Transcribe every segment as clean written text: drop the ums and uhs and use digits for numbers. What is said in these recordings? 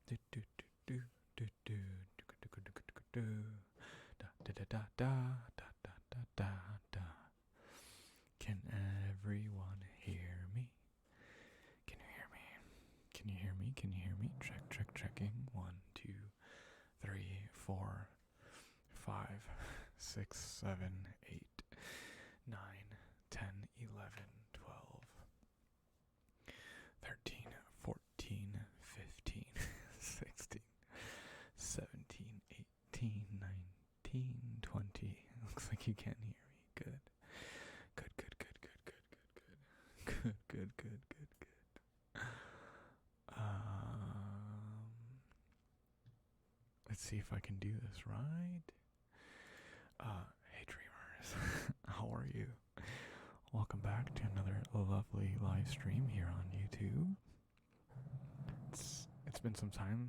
Do do do do do do do da da da da da da da da da. Can everyone hear me? Can you hear me? Can you hear me? Can you hear me? Checking. 1, 2, 3, 4, 5, 6, 7, 8, 9, 10, 11, 12, 13, 14, 15, 16, 17, 18, 19, 20. Looks like you can't hear me. Good. Let's see if I can do this right. Hey dreamers, how are you? Welcome back to another lovely live stream here on YouTube. It's been some time,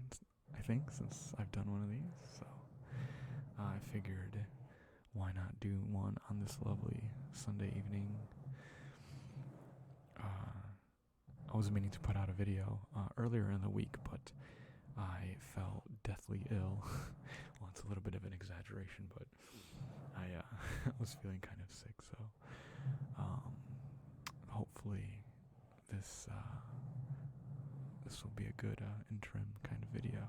I think, since I've done one of these, so I figured why not do one on this lovely Sunday evening. I was meaning to put out a video earlier in the week, but I fell deathly ill. Well, it's a little bit of an exaggeration, but I was feeling kind of sick, so hopefully this will be a good interim kind of video.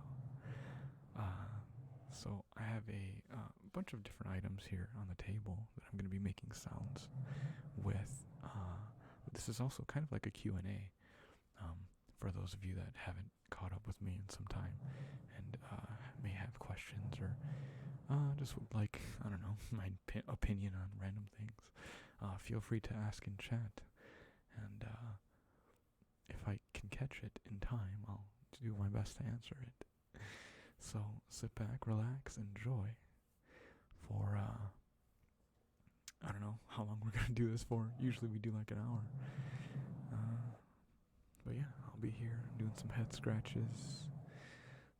So I have a bunch of different items here on the table that I'm going to be making sounds with. This is also kind of like a Q&A for those of you that haven't caught up with me in some time and may have questions or just would like, I don't know, my opinion on random things. Feel free to ask in chat, and if I can catch it in time, I'll do my best to answer it. So sit back, relax, enjoy for, I don't know how long we're going to do this for. Usually we do like an hour. But yeah, I'll be here doing some head scratches,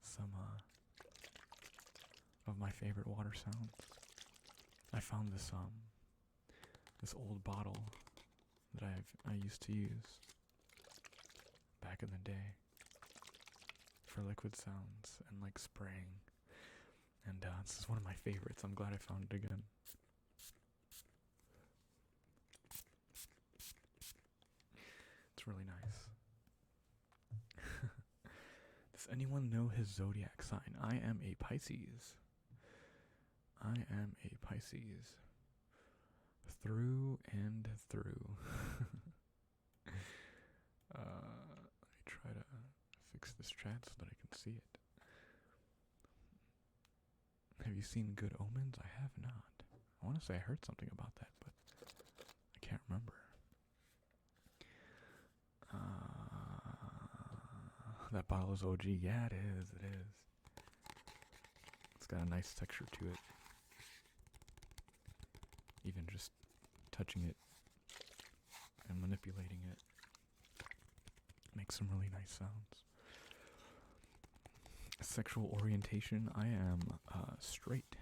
some of my favorite water sounds. I found this this old bottle that I used to use back in the day for liquid sounds and like spraying, and this is one of my favorites. I'm glad I found it again. It's really nice. Does anyone know his zodiac sign? I am a Pisces. I am a Pisces. Through and through. Let me try to fix this chat so that I can see it. Have you seen Good Omens? I have not. I want to say I heard something about that, but I can't remember. That bottle is OG. Yeah, it is. It is. It's got a nice texture to it. Even just touching it and manipulating it makes some really nice sounds. Sexual orientation, I am straight.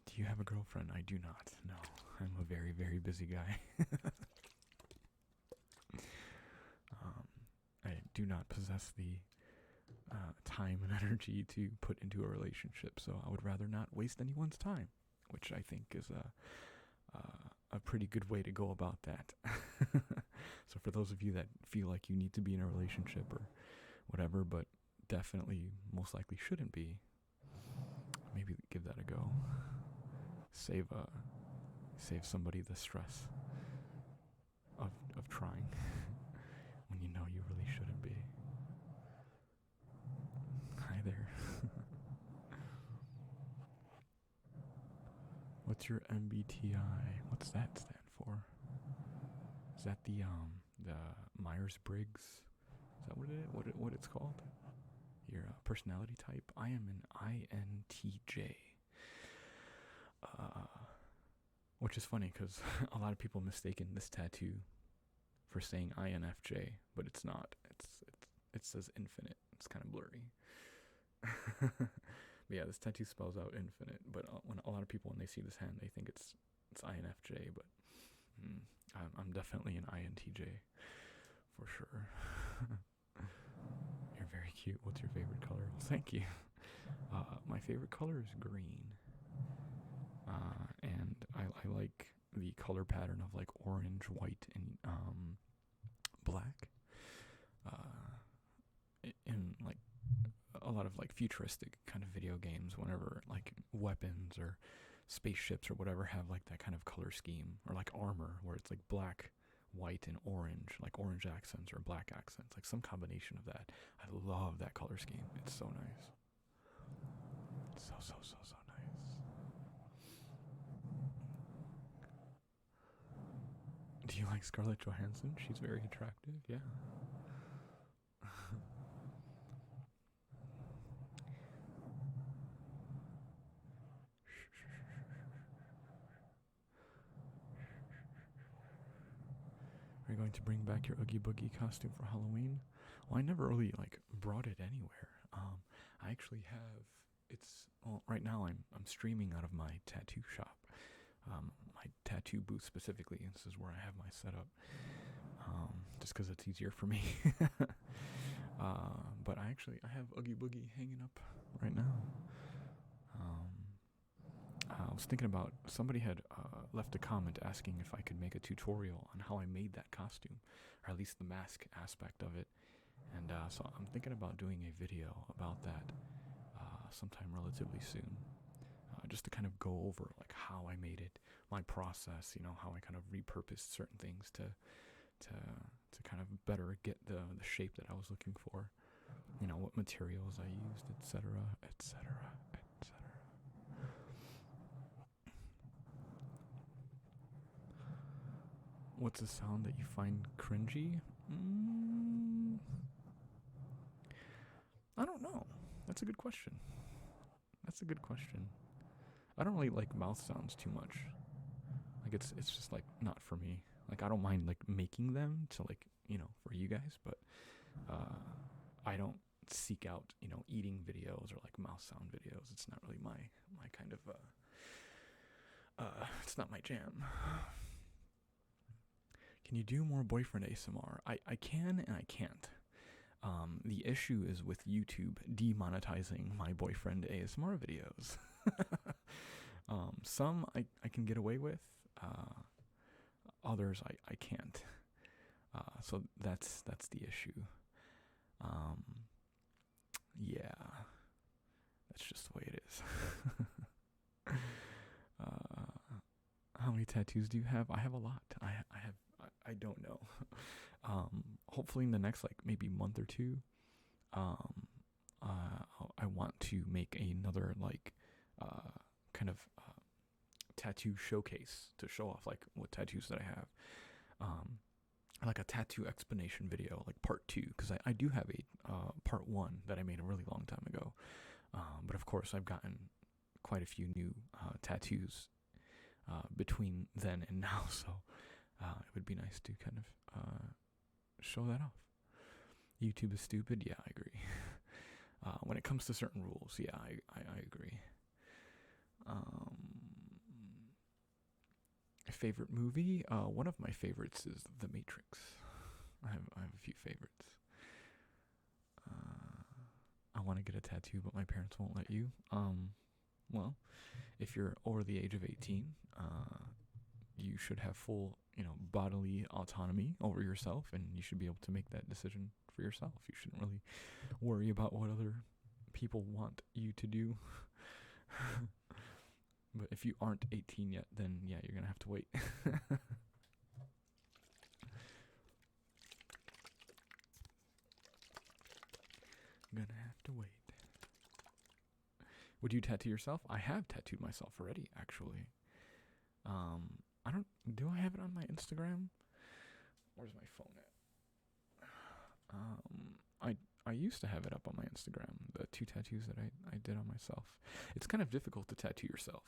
Do you have a girlfriend? I do not. No, I'm a very, very busy guy. I do not possess the time and energy to put into a relationship, so I would rather not waste anyone's time, which I think is a pretty good way to go about that. So for those of you that feel like you need to be in a relationship or whatever, but definitely most likely shouldn't be, maybe give that a go. Save somebody the stress of trying when you know you really shouldn't be. Hi there. What's your MBTI? What's that stand for? Is that the Myers-Briggs? Is that what it's called? Your personality type? I am an INTJ. Which is funny because a lot of people mistaken this tattoo for saying INFJ, but it's not. It says infinite. It's kind of blurry. But yeah, this tattoo spells out infinite. But when a lot of people, when they see this hand, they think it's INFJ. But I'm definitely an INTJ. Thank you. My favorite color is green. And I like the color pattern of like orange, white, and black. In like a lot of like futuristic kind of video games, whenever like weapons or spaceships or whatever have like that kind of color scheme, or like armor where it's like black, white, and orange, like orange accents or black accents, like some combination of that. I love that color scheme. It's so nice. So nice. Do you like Scarlett Johansson? She's very attractive, yeah. Are you going to bring back your Oogie Boogie costume for Halloween? Well, I never really like brought it anywhere. I actually have. Right now I'm streaming out of my tattoo shop, my tattoo booth specifically. This is where I have my setup, just because it's easier for me. But I have Oogie Boogie hanging up right now. I was thinking about, somebody had left a comment asking if I could make a tutorial on how I made that costume, or at least the mask aspect of it. And so I'm thinking about doing a video about that sometime relatively soon, just to kind of go over like how I made it, my process, how I kind of repurposed certain things to kind of better get the shape that I was looking for, what materials I used, etc., etc., etc. What's a sound that you find cringy? I don't know. That's a good question. I don't really like mouth sounds too much. Like it's just like not for me. Like I don't mind like making them to like, for you guys, but I don't seek out, eating videos or like mouth sound videos. It's not really my kind of it's not my jam. Can you do more boyfriend ASMR? I can and I can't. The issue is with YouTube demonetizing my boyfriend ASMR videos. Some I can get away with, others I can't. So that's the issue. Yeah, that's just the way it is. How many tattoos do you have? I have a lot. I don't know. Hopefully in the next like maybe month or two, I want to make another like kind of tattoo showcase to show off like what tattoos that I have. Like a tattoo explanation video, like part 2, because I do have a part 1 that I made a really long time ago. But of course I've gotten quite a few new tattoos between then and now, so it would be nice to kind of show that off. YouTube is stupid. Yeah, I agree. When it comes to certain rules, yeah, I agree. Favorite movie? One of my favorites is The Matrix. I have a few favorites. I want to get a tattoo, but my parents won't let you. Well, if you're over the age of 18, you should have full, bodily autonomy over yourself, and you should be able to make that decision for yourself. You shouldn't really worry about what other people want you to do. But if you aren't 18 yet, then yeah, you're gonna have to wait. Gonna have to wait. Would you tattoo yourself? I have tattooed myself already, actually. Do I have it on my Instagram? Where's my phone at? I used to have it up on my Instagram, the 2 tattoos that I did on myself. It's kind of difficult to tattoo yourself.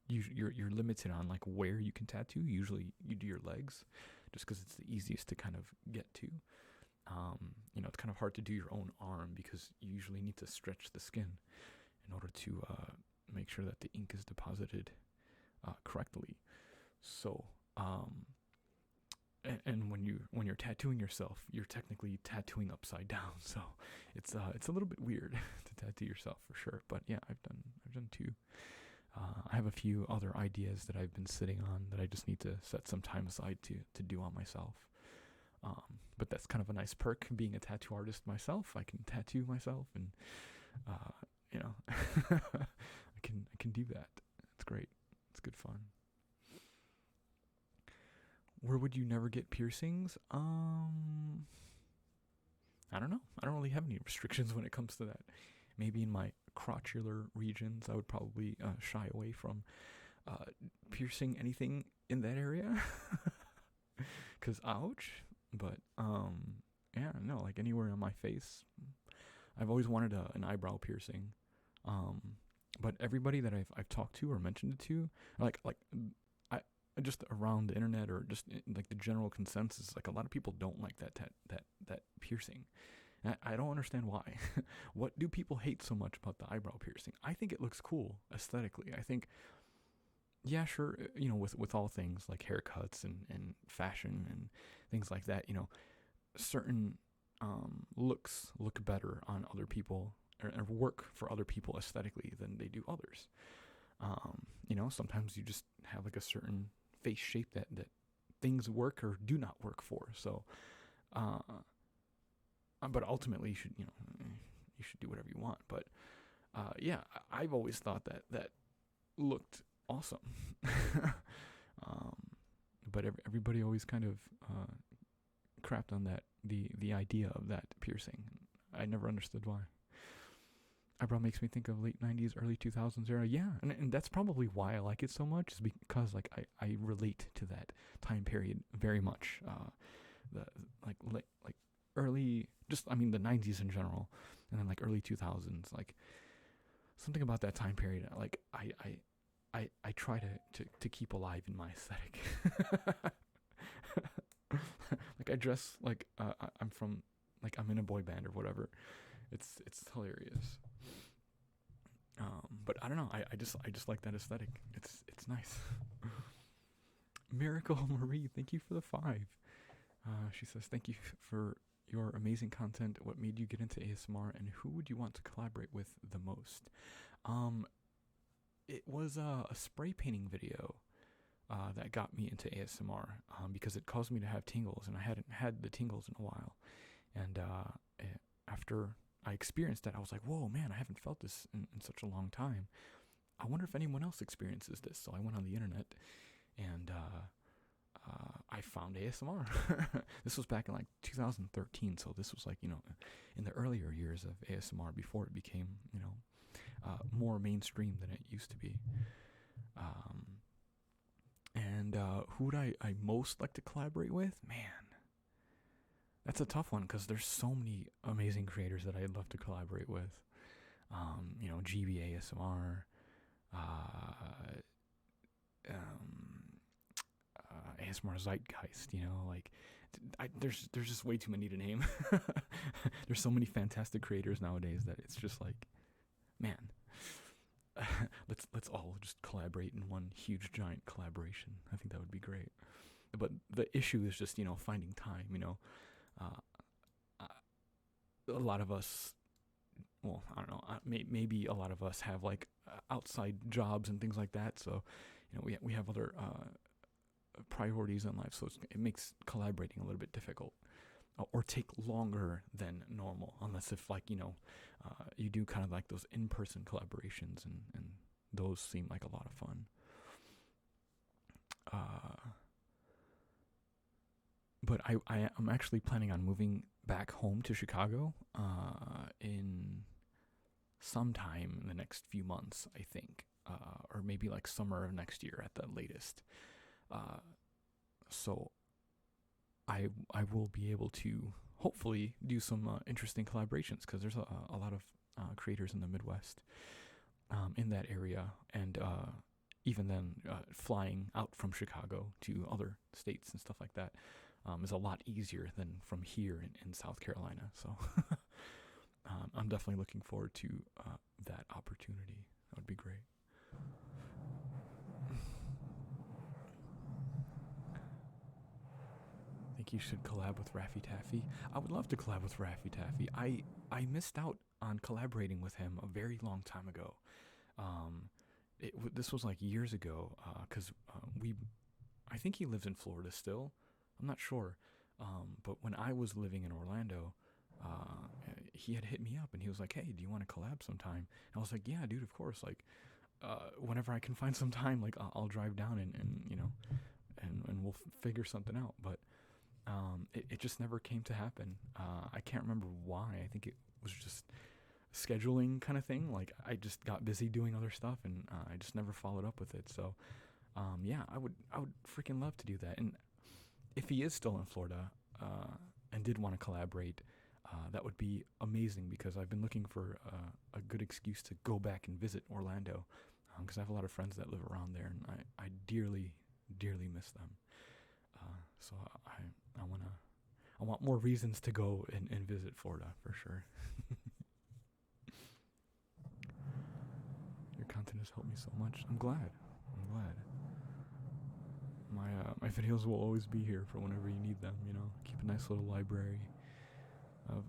You're limited on like where you can tattoo. Usually you do your legs, just because it's the easiest to kind of get to. It's kind of hard to do your own arm because you usually need to stretch the skin in order to make sure that the ink is deposited correctly. So, and when you're you're tattooing yourself, you're technically tattooing upside down. So it's a little bit weird to tattoo yourself for sure. But yeah, I've done 2. I have a few other ideas that I've been sitting on that I just need to set some time aside to do on myself. But that's kind of a nice perk being a tattoo artist myself. I can tattoo myself, and I can do that. It's great. It's good fun. Where would you never get piercings? I don't know. I don't really have any restrictions when it comes to that. Maybe in my crotchular regions, I would probably shy away from piercing anything in that area. 'Cause ouch. But yeah, no, like anywhere on my face. I've always wanted an eyebrow piercing. But everybody that I've talked to or mentioned it to, like I just around the internet or just like the general consensus, like a lot of people don't like that piercing. And I don't understand why. What do people hate so much about the eyebrow piercing? I think it looks cool aesthetically. I think, yeah, sure, with all things like haircuts and fashion and things like that, certain looks look better on other people or work for other people aesthetically than they do others. Sometimes you just have like a certain face shape that things work or do not work for. So, but ultimately you should do whatever you want. But yeah, I've always thought that looked awesome. But everybody always kind of crapped on that the idea of that piercing. I never understood why. Eyebrow makes me think of late 90s, early 2000s era. Yeah, and that's probably why I like it so much, is because like I relate to that time period very much. The early, just I mean the 90s in general, and then like early 2000s, like something about that time period. Like I try to keep alive in my aesthetic. Like I dress like I'm from, like I'm in a boy band or whatever. It's hilarious. But I don't know. I just like that aesthetic. It's nice. Miracle Marie, thank you for the 5. She says, thank you for your amazing content. What made you get into ASMR, and who would you want to collaborate with the most? It was a spray painting video that got me into ASMR because it caused me to have tingles, and I hadn't had the tingles in a while. And after I experienced that, I was like, whoa, man, I haven't felt this in such a long time. I wonder if anyone else experiences this. So I went on the internet, and I found ASMR. This was back in like 2013, so this was like, in the earlier years of ASMR before it became, more mainstream than it used to be. And who would I most like to collaborate with? Man, that's a tough one because there's so many amazing creators that I'd love to collaborate with. GB ASMR, ASMR Zeitgeist, there's just way too many to name. There's so many fantastic creators nowadays that it's just like, man, let's all just collaborate in one huge giant collaboration. I think that would be great. But the issue is just, finding time, a lot of us, well, I don't know, maybe a lot of us have like outside jobs and things like that. So, we have other priorities in life. So it makes collaborating a little bit difficult or take longer than normal, unless if like, you do kind of like those in-person collaborations and those seem like a lot of fun. But I'm actually planning on moving back home to Chicago in sometime in the next few months, I think, or maybe like summer of next year at the latest. So I will be able to hopefully do some interesting collaborations, because there's a lot of creators in the Midwest in that area, and even then flying out from Chicago to other states and stuff like that is a lot easier than from here in South Carolina. So I'm definitely looking forward to that opportunity. That would be great. Thank you should collab with Raffy Taffy. I would love to collab with Raffy Taffy. I missed out on collaborating with him a very long time ago. This was like years ago, because I think he lives in Florida still. I'm not sure. But when I was living in Orlando, he had hit me up and he was like, "Hey, do you want to collab sometime?" And I was like, "Yeah, dude, of course. Like, whenever I can find some time, like I'll drive down and you know, and we'll figure something out." But it just never came to happen. I can't remember why. I think it was just scheduling kind of thing. Like I just got busy doing other stuff and I just never followed up with it. So yeah, I would freaking love to do that. And if he is still in Florida and did want to collaborate, that would be amazing because I've been looking for a good excuse to go back and visit Orlando because I have a lot of friends that live around there and I dearly miss them. So I want more reasons to go and visit Florida for sure. Your content has helped me so much. I'm glad. My videos will always be here for whenever you need them. You know, keep a nice little library of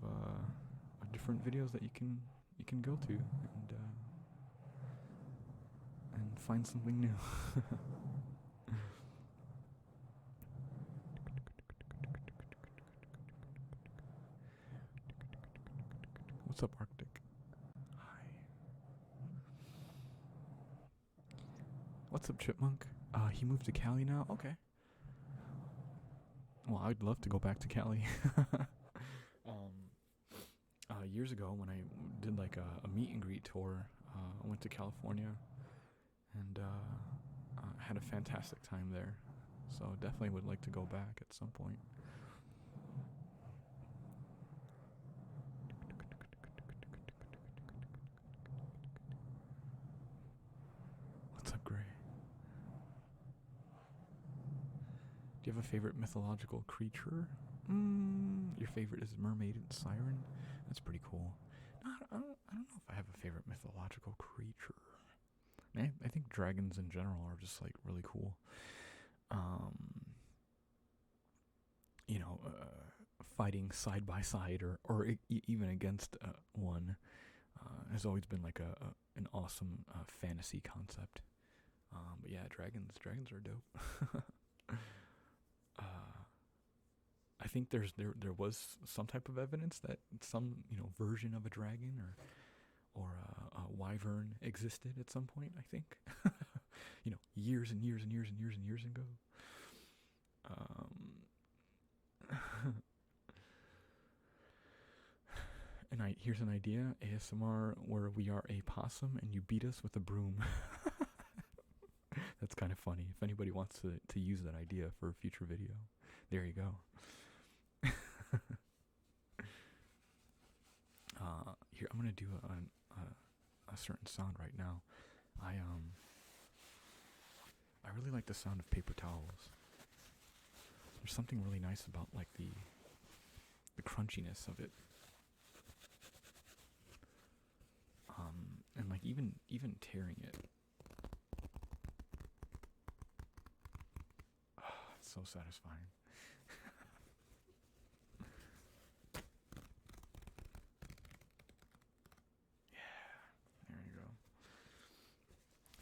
different videos that you can go to and find something new. What's up, Arctic? Hi. What's up, Chipmunk? He moved to Cali now? Okay. Well, I'd love to go back to Cali. Years ago when I did like a meet and greet tour, I went to California and had a fantastic time there. So definitely would like to go back at some point. What's up, Gray? Do you have a favorite mythological creature? Your favorite is mermaid and siren? That's pretty cool. No, I don't know if I have a favorite mythological creature. I think dragons in general are just like really cool. You know, fighting side by side or even against one has always been like an awesome fantasy concept. But yeah, dragons are dope. I think there was some type of evidence that some version of a dragon or a wyvern existed at some point. I think years and years and years and years and years ago. And here's an idea: ASMR where we are a possum and you beat us with a broom. That's kind of funny. If anybody wants to use that idea for a future video, there you go. Here, I'm gonna do a certain sound right now. I really like the sound of paper towels. There's something really nice about like the crunchiness of it. And like even tearing it. It's so satisfying.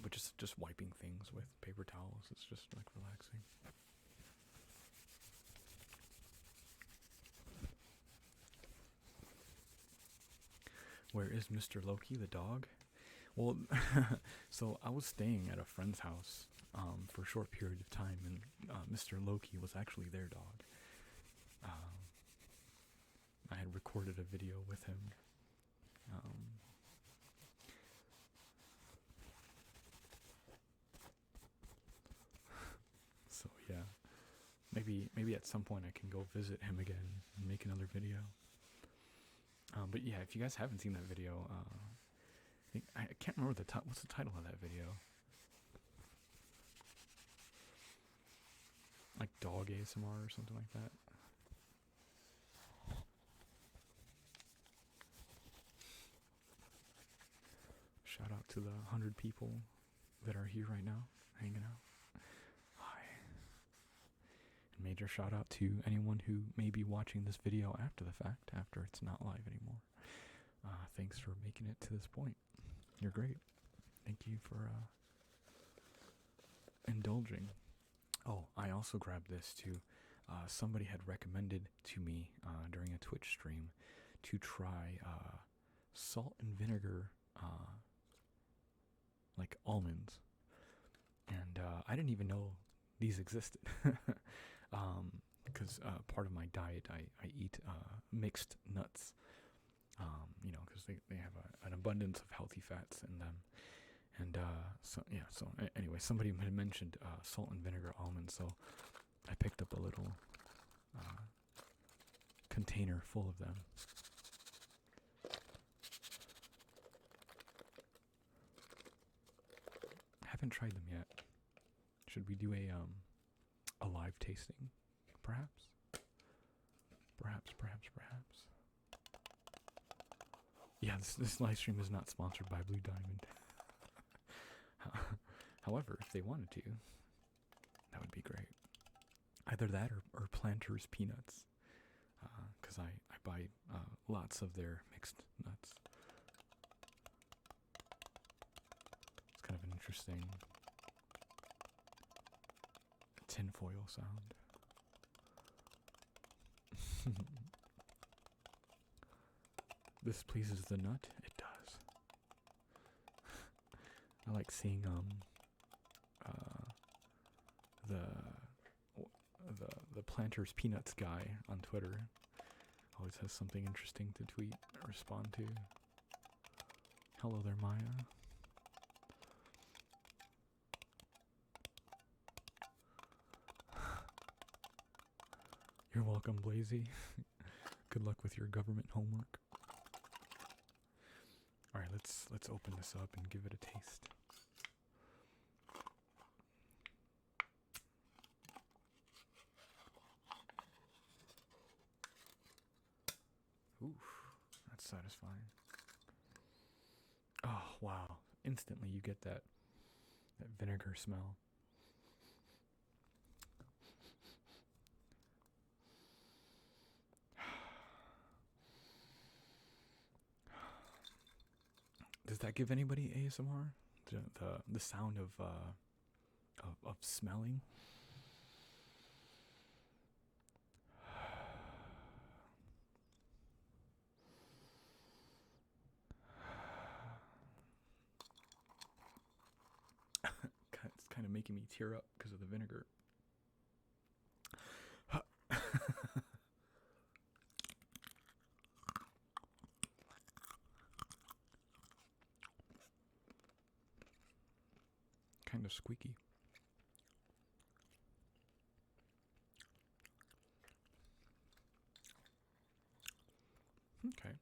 But just wiping things with paper towels, it's just like relaxing. Where is Mr. Loki, the dog? Well, so I was staying at a friend's house for a short period of time, and Mr. Loki was actually their dog. I had recorded a video with him. So yeah, maybe at some point I can go visit him again and make another video. But yeah, if you guys haven't seen that video, I can't remember what's the title of that video. Like dog ASMR or something like that. Shout out to the 100 people that are here right now, hanging out. Hi. And major shout out to anyone who may be watching this video after the fact, after it's not live anymore. Thanks for making it to this point. You're great. Thank you for indulging. Oh, I also grabbed this too. Somebody had recommended to me during a Twitch stream to try salt and vinegar like almonds. And I didn't even know these existed. Because part of my diet, I eat mixed nuts. Because they have an abundance of healthy fats in them. And anyway, somebody had mentioned salt and vinegar almonds, so I picked up a little container full of them. Haven't tried them yet. Should we do a live tasting, perhaps? Perhaps. Yeah, this live stream is not sponsored by Blue Diamond. However, if they wanted to, that would be great. Either that or Planters peanuts, because I buy lots of their mixed nuts. It's kind of an interesting tinfoil sound. This pleases the nut? It does. I like seeing the Planters Peanuts guy on Twitter. Always has something interesting to tweet or respond to. Hello there, Maya. You're welcome, Blazy. Good luck with your government homework. Alright, let's open this up and give it a taste. Oof, that's satisfying. Oh, wow. Instantly you get that vinegar smell. Does that give anybody ASMR? The sound of smelling? It's kind of making me tear up because of the vinegar. Kind of squeaky. Okay.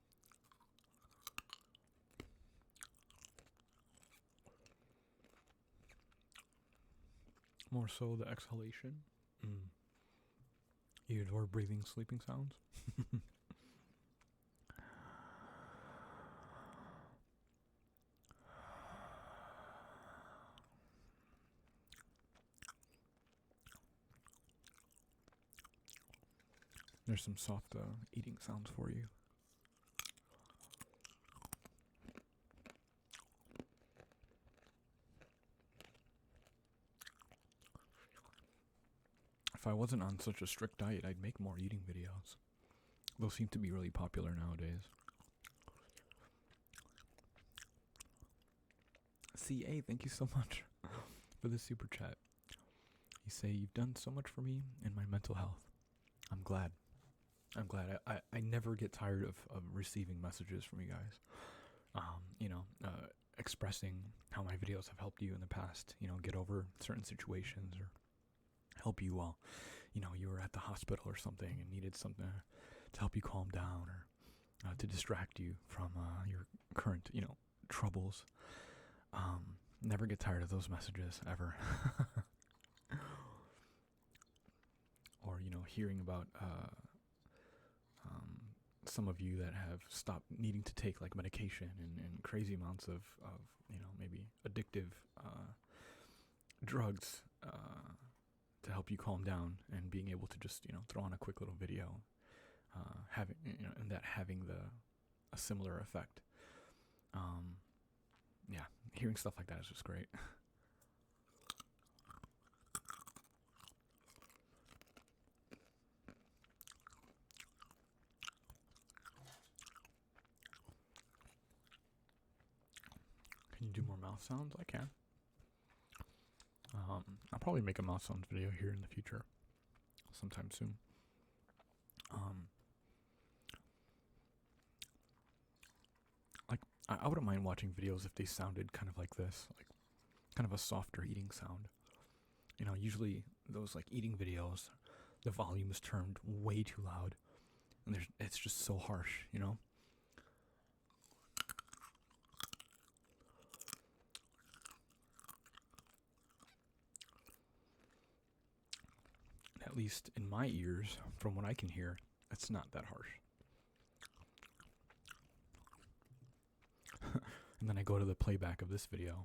More so the exhalation. You adore breathing, sleeping sounds? There's some soft eating sounds for you. If I wasn't on such a strict diet, I'd make more eating videos. Those seem to be really popular nowadays. CA, thank you so much for the super chat. You say, you've done so much for me and my mental health. I'm glad. I never get tired of receiving messages from you guys. Expressing how my videos have helped you in the past, get over certain situations or help you while, you were at the hospital or something and needed something to help you calm down or to distract you from your current, troubles. Never get tired of those messages, ever. Or, hearing about some of you that have stopped needing to take like medication and crazy amounts of maybe addictive drugs to help you calm down, and being able to just, throw on a quick little video, and that having a similar effect. Yeah, hearing stuff like that is just great. Can you do more mouth sounds? I can. I'll probably make a mouth sounds video here in the future, sometime soon. Like, I wouldn't mind watching videos if they sounded kind of like this, like kind of a softer eating sound. Usually those like eating videos, the volume is turned way too loud, and it's just so harsh, At least in my ears, from what I can hear, it's not that harsh. And then I go to the playback of this video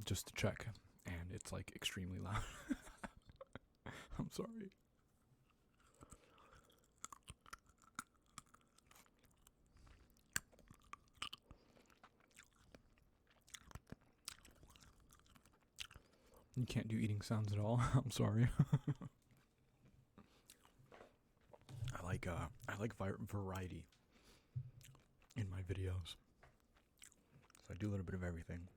just to check, and it's like extremely loud. I'm sorry. You can't do eating sounds at all. I'm sorry. I like variety in my videos, so I do a little bit of everything.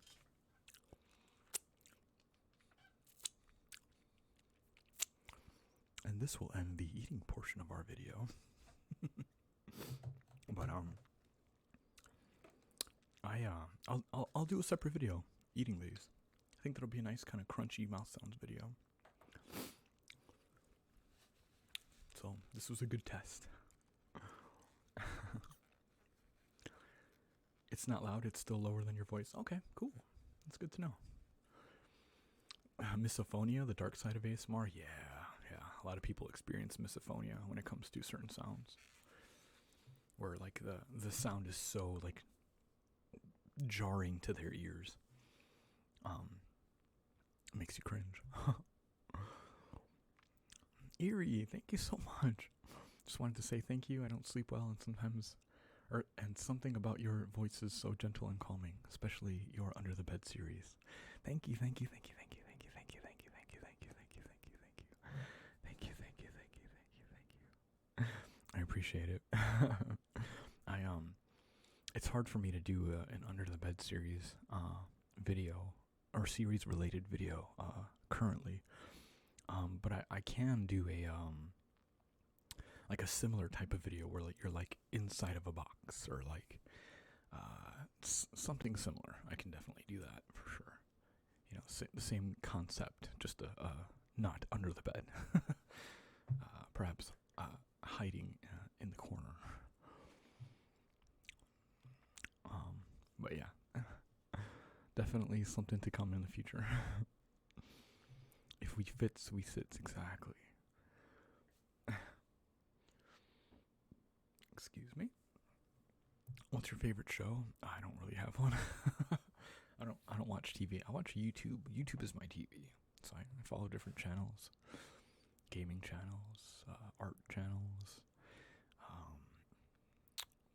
And this will end the eating portion of our video. But I'll do a separate video eating these. I think that'll be a nice kind of crunchy mouth sounds video. So this was a good test. It's not loud, it's still lower than your voice. Okay, cool. That's good to know. Misophonia, the dark side of ASMR. Yeah. A lot of people experience misophonia when it comes to certain sounds, where like the sound is so like jarring to their ears. Makes you cringe. Eerie, thank you so much. Just wanted to say thank you. I don't sleep well, and something about your voice is so gentle and calming, especially your Under the Bed series. Thank you. I appreciate it. It's hard for me to do an Under the Bed series video or series related video currently, but I can do like a similar type of video where like you're like inside of a box, or like something similar. I can definitely do that for sure. The same concept, just not under the bed. Perhaps hiding in the corner. But yeah, definitely something to come in the future. If we fits, we sits, exactly. Excuse me. What's your favorite show? I don't really have one. I don't watch TV. I watch YouTube. YouTube is my TV. So I follow different channels. Gaming channels, art channels,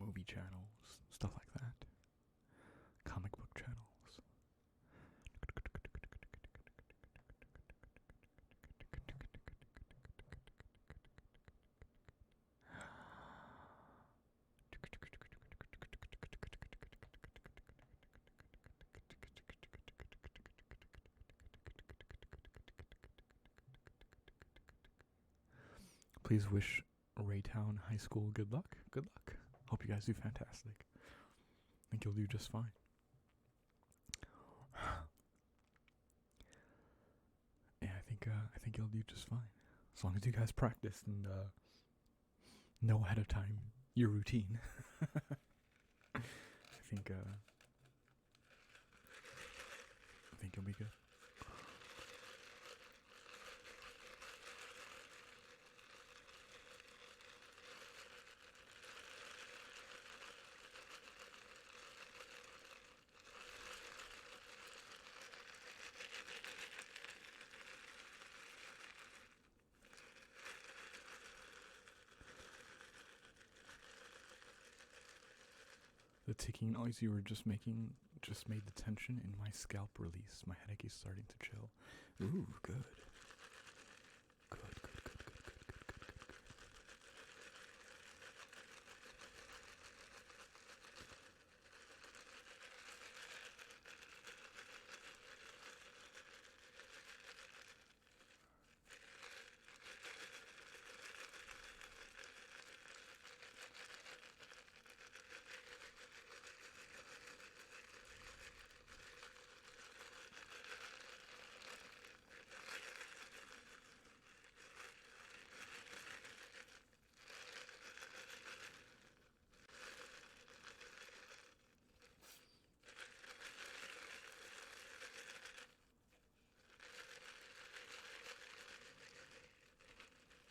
movie channels, stuff like that. Comic book channels. Please wish Raytown High School good luck. Good luck. Hope you guys do fantastic. I think you'll do just fine. Yeah, I think you'll do just fine. As long as you guys practice and know ahead of time your routine. I think you'll be good. The ticking noise you were just making just made the tension in my scalp release. My headache is starting to chill. Ooh, good. Good, good, good, good, good, good, good, good, good.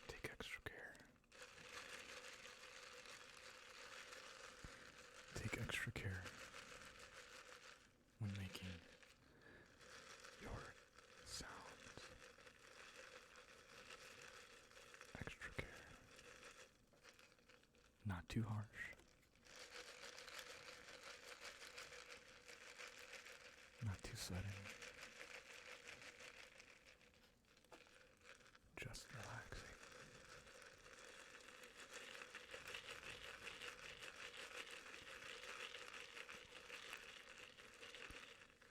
Take extra care. Take extra care when making your sounds. Extra care. Not too harsh. Not too sudden. Just relaxing.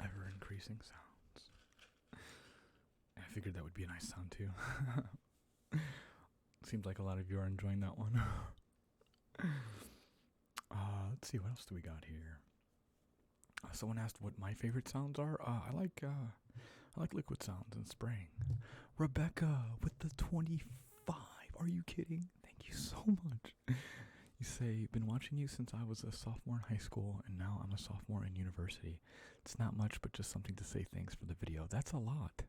Ever increasing sounds. And I figured that would be a nice sound too. Seems like a lot of you are enjoying that one. Let's see, what else do we got here? Someone asked what my favorite sounds are. I like liquid sounds and spraying. Rebecca with the 25. Are you kidding? Thank you so much. You say, been watching you since I was a sophomore in high school, and now I'm a sophomore in university. It's not much, but just something to say thanks for the video. That's a lot.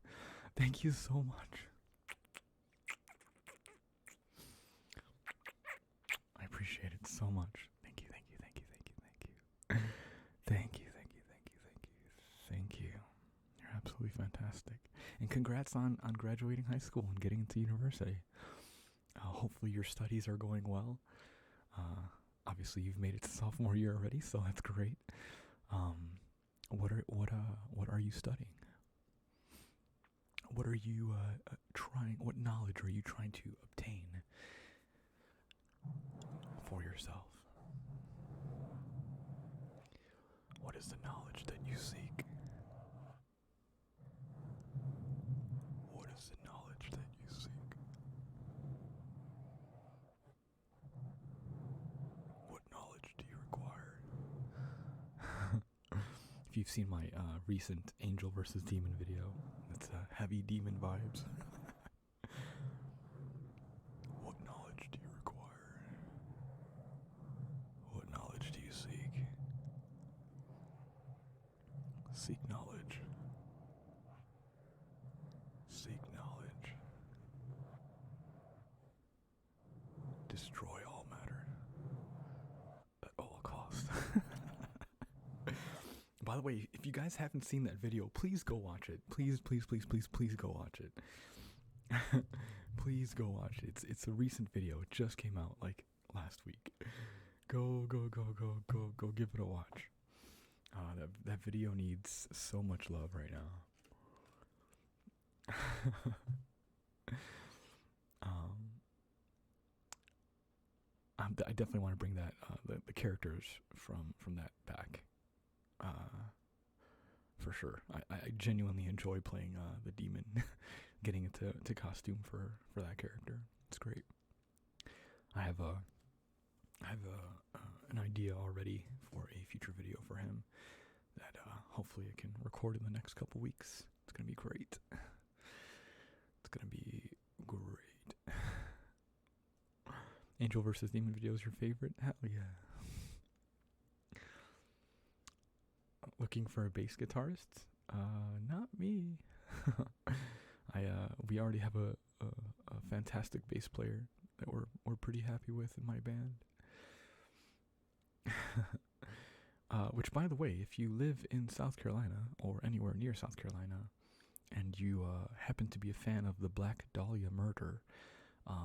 Thank you so much. I appreciate it so much. Thank you, thank you, thank you, thank you, thank you. Thank you, thank you, thank you, thank you, thank you. You're absolutely fantastic. And congrats on graduating high school and getting into university. Hopefully your studies are going well. Obviously you've made it to sophomore year already, so that's great. What are you studying? What are you what knowledge are you trying to obtain for yourself? What is the knowledge that you seek? What is the knowledge that you seek? What knowledge do you require? If you've seen my recent Angel versus Demon video, it's heavy demon vibes. What knowledge do you require? What knowledge do you seek? Seek knowledge. Seek knowledge. Destroy all matter. At all costs. By the way, if you guys haven't seen that video, please go watch it. Please, please, please, please, please go watch it. Please go watch it. It's a recent video. It just came out like last week. Go give it a watch. That video needs so much love right now. I definitely want to bring that the characters from that back. For sure. I genuinely enjoy playing the demon, getting into costume for that character. It's great. I have an idea already for a future video for him that hopefully I can record in the next couple weeks. It's gonna be great. It's gonna be great. Angel versus Demon video is your favorite? Hell yeah. Looking for a bass guitarist? Not me. We already have a fantastic bass player that we're pretty happy with in my band. Which, by the way, if you live in South Carolina or anywhere near South Carolina, and you happen to be a fan of the Black Dahlia murder,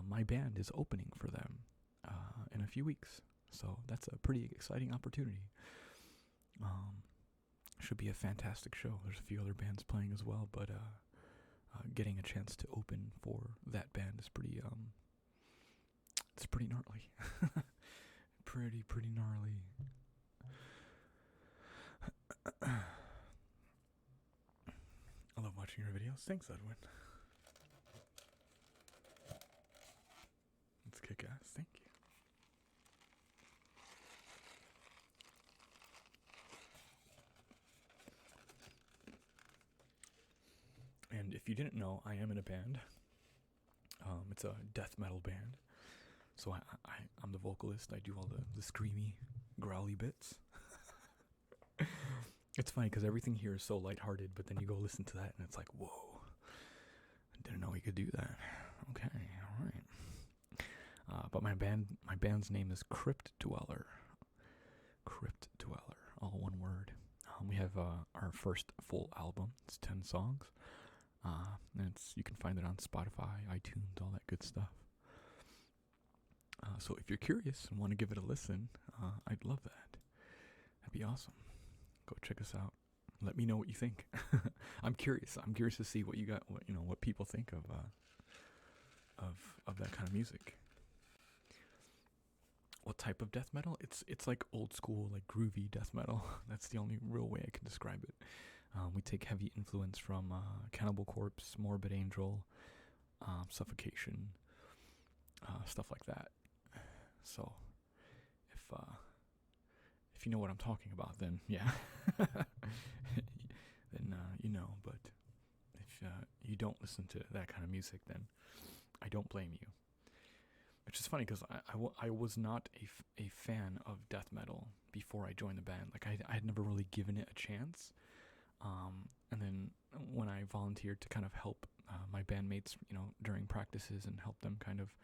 my band is opening for them in a few weeks. So that's a pretty exciting opportunity. Should be a fantastic show. There's a few other bands playing as well, but getting a chance to open for that band is pretty it's pretty gnarly. pretty gnarly. I love watching your videos. Thanks, Edwin. It's kick-ass. Thank you. And if you didn't know, I am in a band. It's a death metal band. So I'm the vocalist. I do all the screamy, growly bits. It's funny because everything here is so lighthearted, but then you go listen to that and it's like, whoa, I didn't know we could do that. Okay, all right. But my band's name is Crypt Dweller. Crypt Dweller, all one word. We have our first full album. It's 10 songs. And you can find it on Spotify, iTunes, all that good stuff. So if you're curious and want to give it a listen, I'd love that. That'd be awesome. Go check us out. Let me know what you think. I'm curious. I'm curious to see what you got. What people think of that kind of music. What type of death metal? It's like old school, like groovy death metal. That's the only real way I can describe it. We take heavy influence from Cannibal Corpse, Morbid Angel, Suffocation, stuff like that. So, if you know what I'm talking about, then yeah, then you know. But if you don't listen to that kind of music, then I don't blame you. Which is funny because I was not a fan of death metal before I joined the band. Like I had never really given it a chance. And then when I volunteered to kind of help my bandmates, during practices and help them kind of,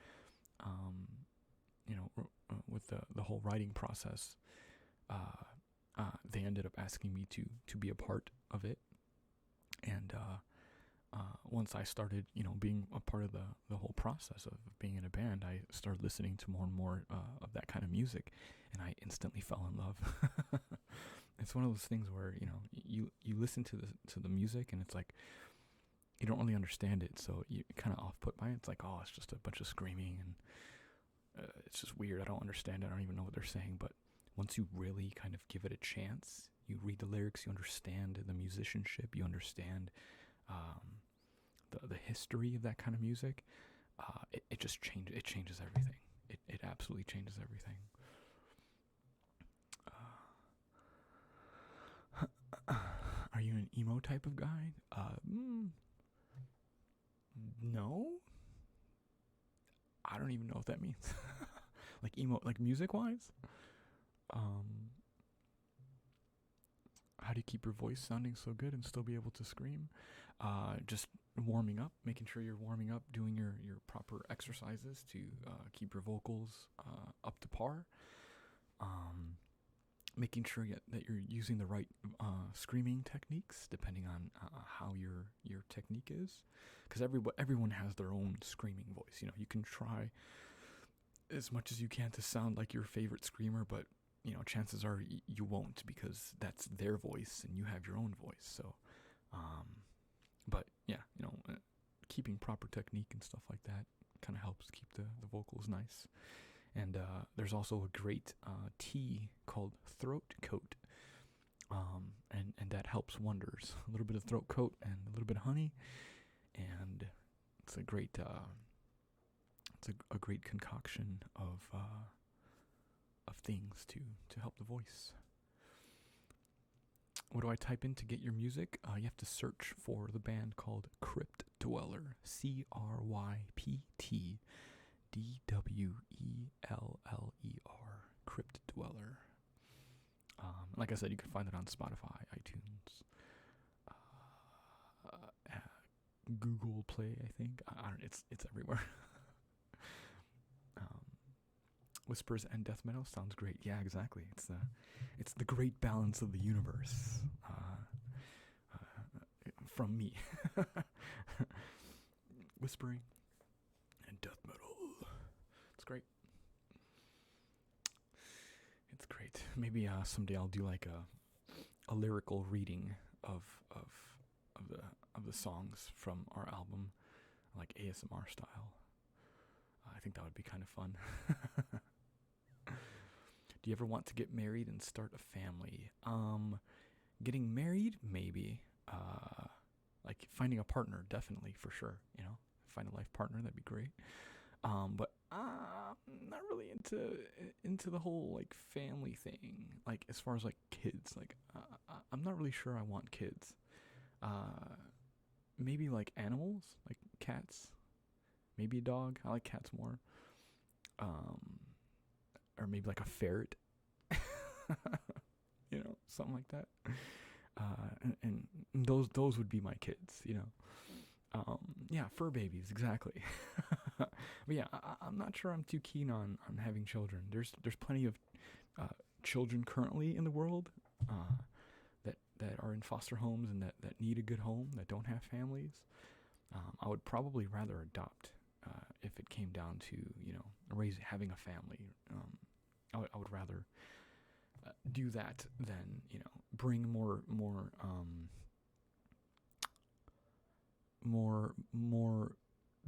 with the whole writing process, they ended up asking me to be a part of it. And once I started, being a part of the whole process of being in a band, I started listening to more and more of that kind of music, and I instantly fell in love. It's one of those things where you listen to the music and it's like you don't really understand it, so you kind of off put by it. It's like, oh, it's just a bunch of screaming and it's just weird. I don't understand it. I don't even know what they're saying. But once you really kind of give it a chance, you read the lyrics, you understand the musicianship, you understand the history of that kind of music. It just changes. It changes everything. It absolutely changes everything. Are you an emo type of guy? No. I don't even know what that means. Like emo, like music-wise? How do you keep your voice sounding so good and still be able to scream? Just warming up, making sure you're warming up, doing your proper exercises to keep your vocals up to par. Making sure that you're using the right screaming techniques, depending on how your technique is, because everyone has their own screaming voice. You can try as much as you can to sound like your favorite screamer, but chances are you won't, because that's their voice and you have your own voice. So, but yeah, keeping proper technique and stuff like that kind of helps keep the vocals nice. And there's also a great tea called Throat Coat, and that helps wonders. A little bit of throat coat and a little bit of honey, and it's a great great concoction of things to help the voice. What do I type in to get your music? You have to search for the band called Crypt Dweller, CryptDweller, Crypt Dweller. Like I said, you can find it on Spotify, iTunes, Google Play. I think it's everywhere. Whispers and death metal sounds great. Yeah, exactly. It's the great balance of the universe. From me, whispering and death metal. It's great. It's great. Maybe someday I'll do like a lyrical reading of the songs from our album, like ASMR style. I think that would be kind of fun. Do you ever want to get married and start a family? Getting married, maybe. Like finding a partner, definitely, for sure. You know, find a life partner, that'd be great. But I'm not really into the whole like family thing. Like as far as like kids, like I'm not really sure I want kids. Maybe like animals, like cats. Maybe a dog. I like cats more. Or maybe like a ferret. You know, something like that. And those would be my kids, you know. Yeah, fur babies, exactly. But yeah, I'm not sure I'm too keen on having children. There's plenty of children currently in the world that are in foster homes and that need a good home, that don't have families. I would probably rather adopt if it came down to, you know, having a family. I would rather do that than, you know, bring more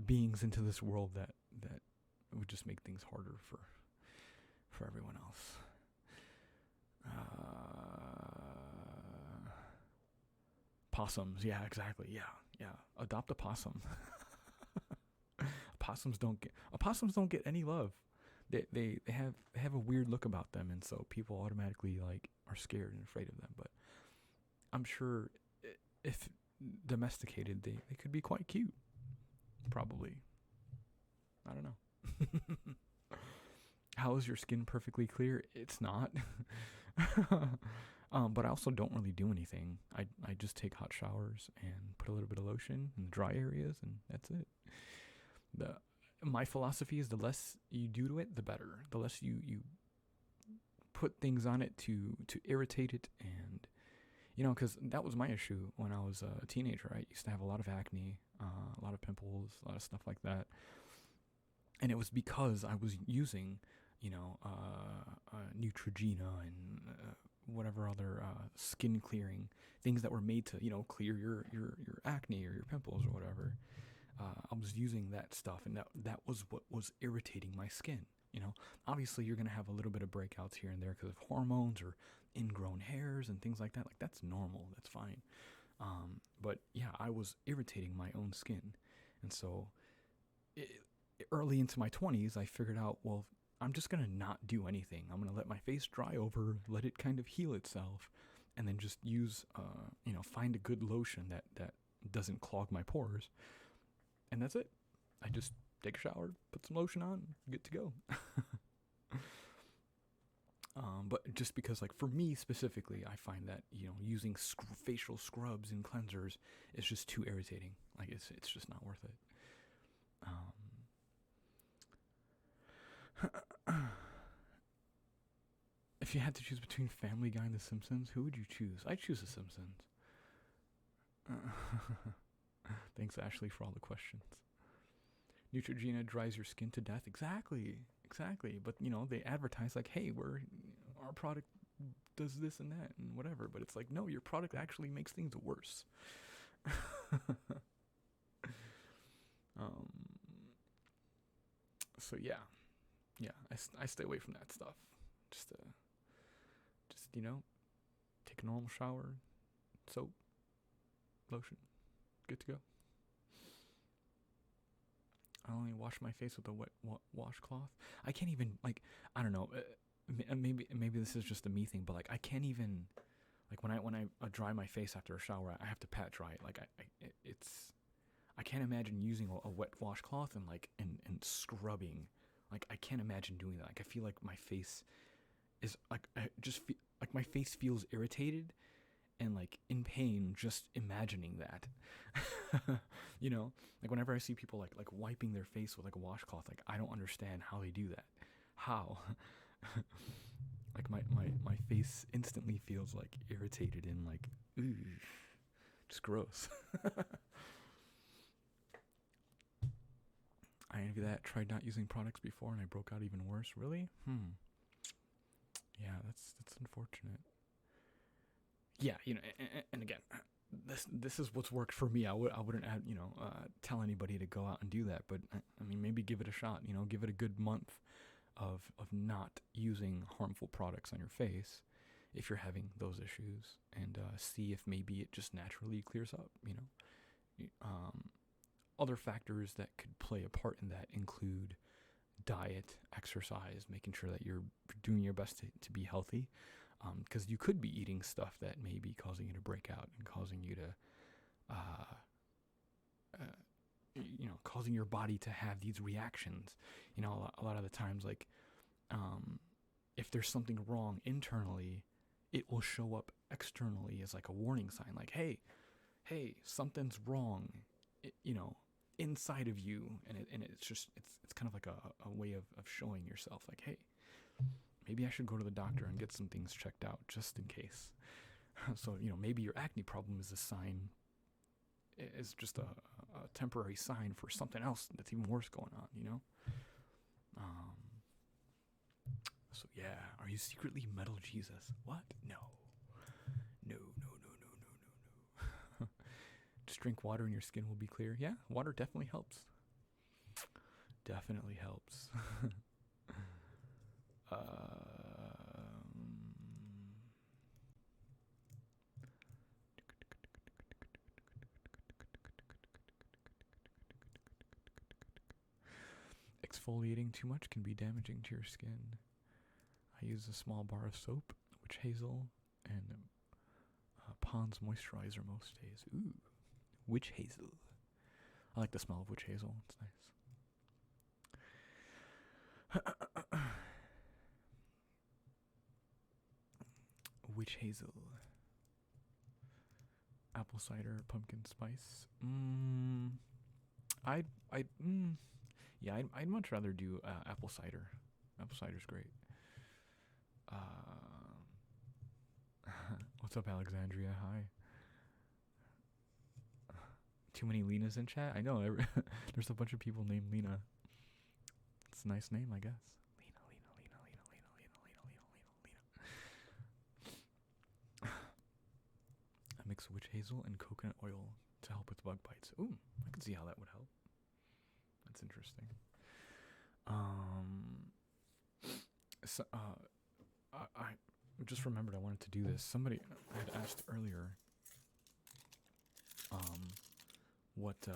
beings into this world that would just make things harder for everyone else. Possums, yeah, exactly, yeah. Adopt a possum. Opossums don't get any love. They have a weird look about them, and so people automatically like are scared and afraid of them. But I'm sure if domesticated, they could be quite cute. Probably. I don't know. How is your skin perfectly clear? It's not. But I also don't really do anything. I just take hot showers and put a little bit of lotion in the dry areas, and that's it. My philosophy is the less you do to it, the better. The less you put things on it to irritate it, and you know, because that was my issue when I was a teenager. I used to have a lot of acne, a lot of pimples, a lot of stuff like that, and it was because I was using, you know, Neutrogena and whatever other skin clearing things that were made to, you know, clear your acne or your pimples or whatever. I was using that stuff, and that was what was irritating my skin. You know, obviously you're gonna have a little bit of breakouts here and there because of hormones or ingrown hairs and things like that. Like that's normal, that's fine. But yeah, I was irritating my own skin, and so early into my 20s, I figured out, well, I'm just gonna not do anything. I'm gonna let my face dry over, let it kind of heal itself, and then just use, you know, find a good lotion that doesn't clog my pores. And that's it. I just take a shower, put some lotion on, good to go. But just because, like, for me specifically, I find that, you know, using facial scrubs and cleansers is just too irritating. Like, it's just not worth it. If you had to choose between Family Guy and The Simpsons, who would you choose? I'd choose The Simpsons. Thanks, Ashley, for all the questions. Neutrogena dries your skin to death. Exactly. But, you know, they advertise like, hey, our product does this and that and whatever. But it's like, no, your product actually makes things worse. So yeah, I stay away from that stuff. Just you know, take a normal shower, soap, lotion, good to go. I only wash my face with a wet washcloth. I can't even, like, I don't know. Maybe this is just a me thing, but like I can't even, like when I dry my face after a shower, I have to pat dry it. Like I can't imagine using a wet washcloth and like and scrubbing. Like I can't imagine doing that. Like I feel like my face is like like my face feels irritated and like in pain just imagining that. You know, like whenever I see people like wiping their face with like a washcloth, like I don't understand how they do that. How? Like my face instantly feels like irritated and like ooh, just gross. I envy that. Tried not using products before and I broke out even worse. Really? Yeah, that's unfortunate. yeah, and again, this is what's worked for me. I wouldn't tell anybody to go out and do that, but I mean, maybe give it a shot. Give it a good month of not using harmful products on your face if you're having those issues, and see if maybe it just naturally clears up. Other factors that could play a part in that include diet, exercise, making sure that you're doing your best to be healthy, because you could be eating stuff that may be causing you to break out and causing you to causing your body to have these reactions. A lot of the times, like, if there's something wrong internally, it will show up externally as like a warning sign, like, hey, something's wrong, inside of you, and it's kind of like a way of showing yourself, like, hey, maybe I should go to the doctor and get some things checked out just in case. So, maybe your acne problem is a sign, is just a temporary sign for something else that's even worse going on, So yeah, are you secretly Metal Jesus? What? No. Just drink water and your skin will be clear. Yeah, water definitely helps. Definitely helps. Exfoliating too much can be damaging to your skin. I use a small bar of soap, witch hazel, and Pond's moisturizer most days. Ooh, witch hazel. I like the smell of witch hazel. It's nice. Witch hazel. Apple cider, pumpkin spice. I'd much rather do apple cider. Apple cider's great. What's up, Alexandria? Hi. Too many Lenas in chat? I know. There's a bunch of people named Lena. It's a nice name, I guess. Lena. I mix witch hazel and coconut oil to help with bug bites. Ooh, I can see how that would help. That's interesting. I just remembered I wanted to do this. Somebody had asked earlier what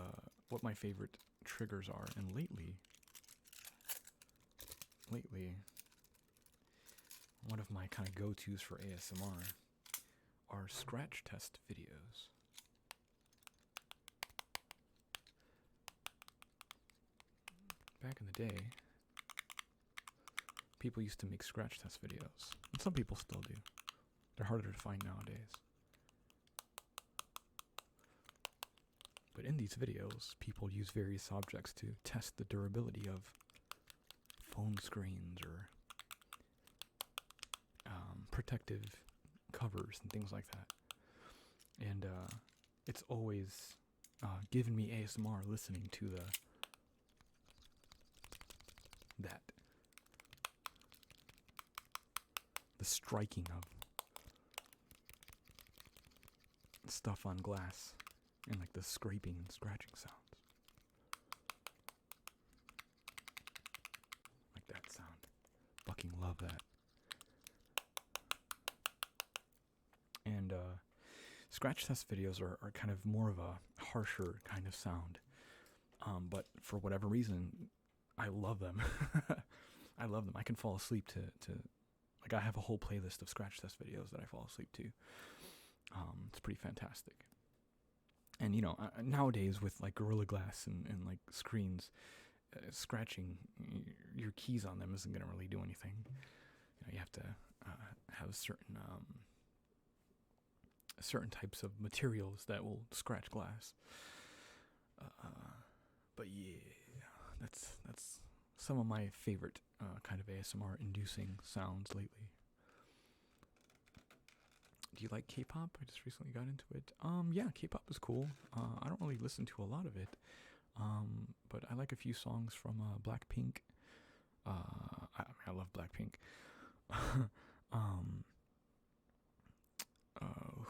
my favorite triggers are, and lately one of my kind of go-tos for ASMR are scratch test videos. Back in the day, people used to make scratch test videos, and some people still do. They're harder to find nowadays. But in these videos, people use various objects to test the durability of phone screens or protective covers and things like that. And it's always given me ASMR listening to the striking of stuff on glass and like the scraping and scratching sounds. Like that sound. Fucking love that. And scratch test videos are kind of more of a harsher kind of sound. But for whatever reason, I love them. I love them. I can fall asleep to like, I have a whole playlist of scratch test videos that I fall asleep to. It's pretty fantastic. And nowadays with like Gorilla Glass and like screens, scratching your keys on them isn't going to really do anything. You have to have certain types of materials that will scratch glass. But yeah, that's some of my favorite kind of ASMR inducing sounds lately. Do you like K-pop? I just recently got into it. Yeah, K-pop is cool. I don't really listen to a lot of it, but I like a few songs from Blackpink. I love Blackpink.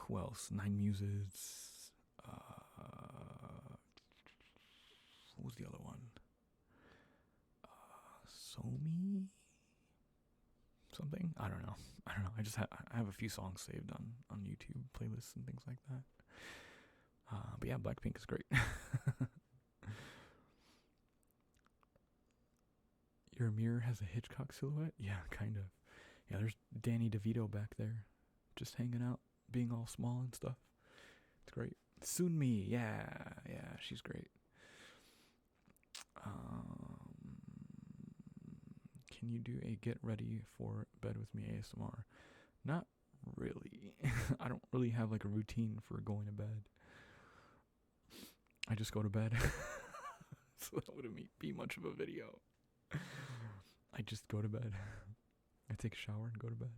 Who else? Nine Muses. What was the other one? Somi? Something? I don't know. I just I have a few songs saved on YouTube playlists and things like that. But yeah, Blackpink is great. Your mirror has a Hitchcock silhouette? Yeah, kind of. Yeah, there's Danny DeVito back there, just hanging out, being all small and stuff. It's great. Sunmi, yeah, she's great. Can you do a get ready for bed with me ASMR? Not really. I don't really have like a routine for going to bed. I just go to bed. So that wouldn't be much of a video. I just go to bed. I take a shower and go to bed.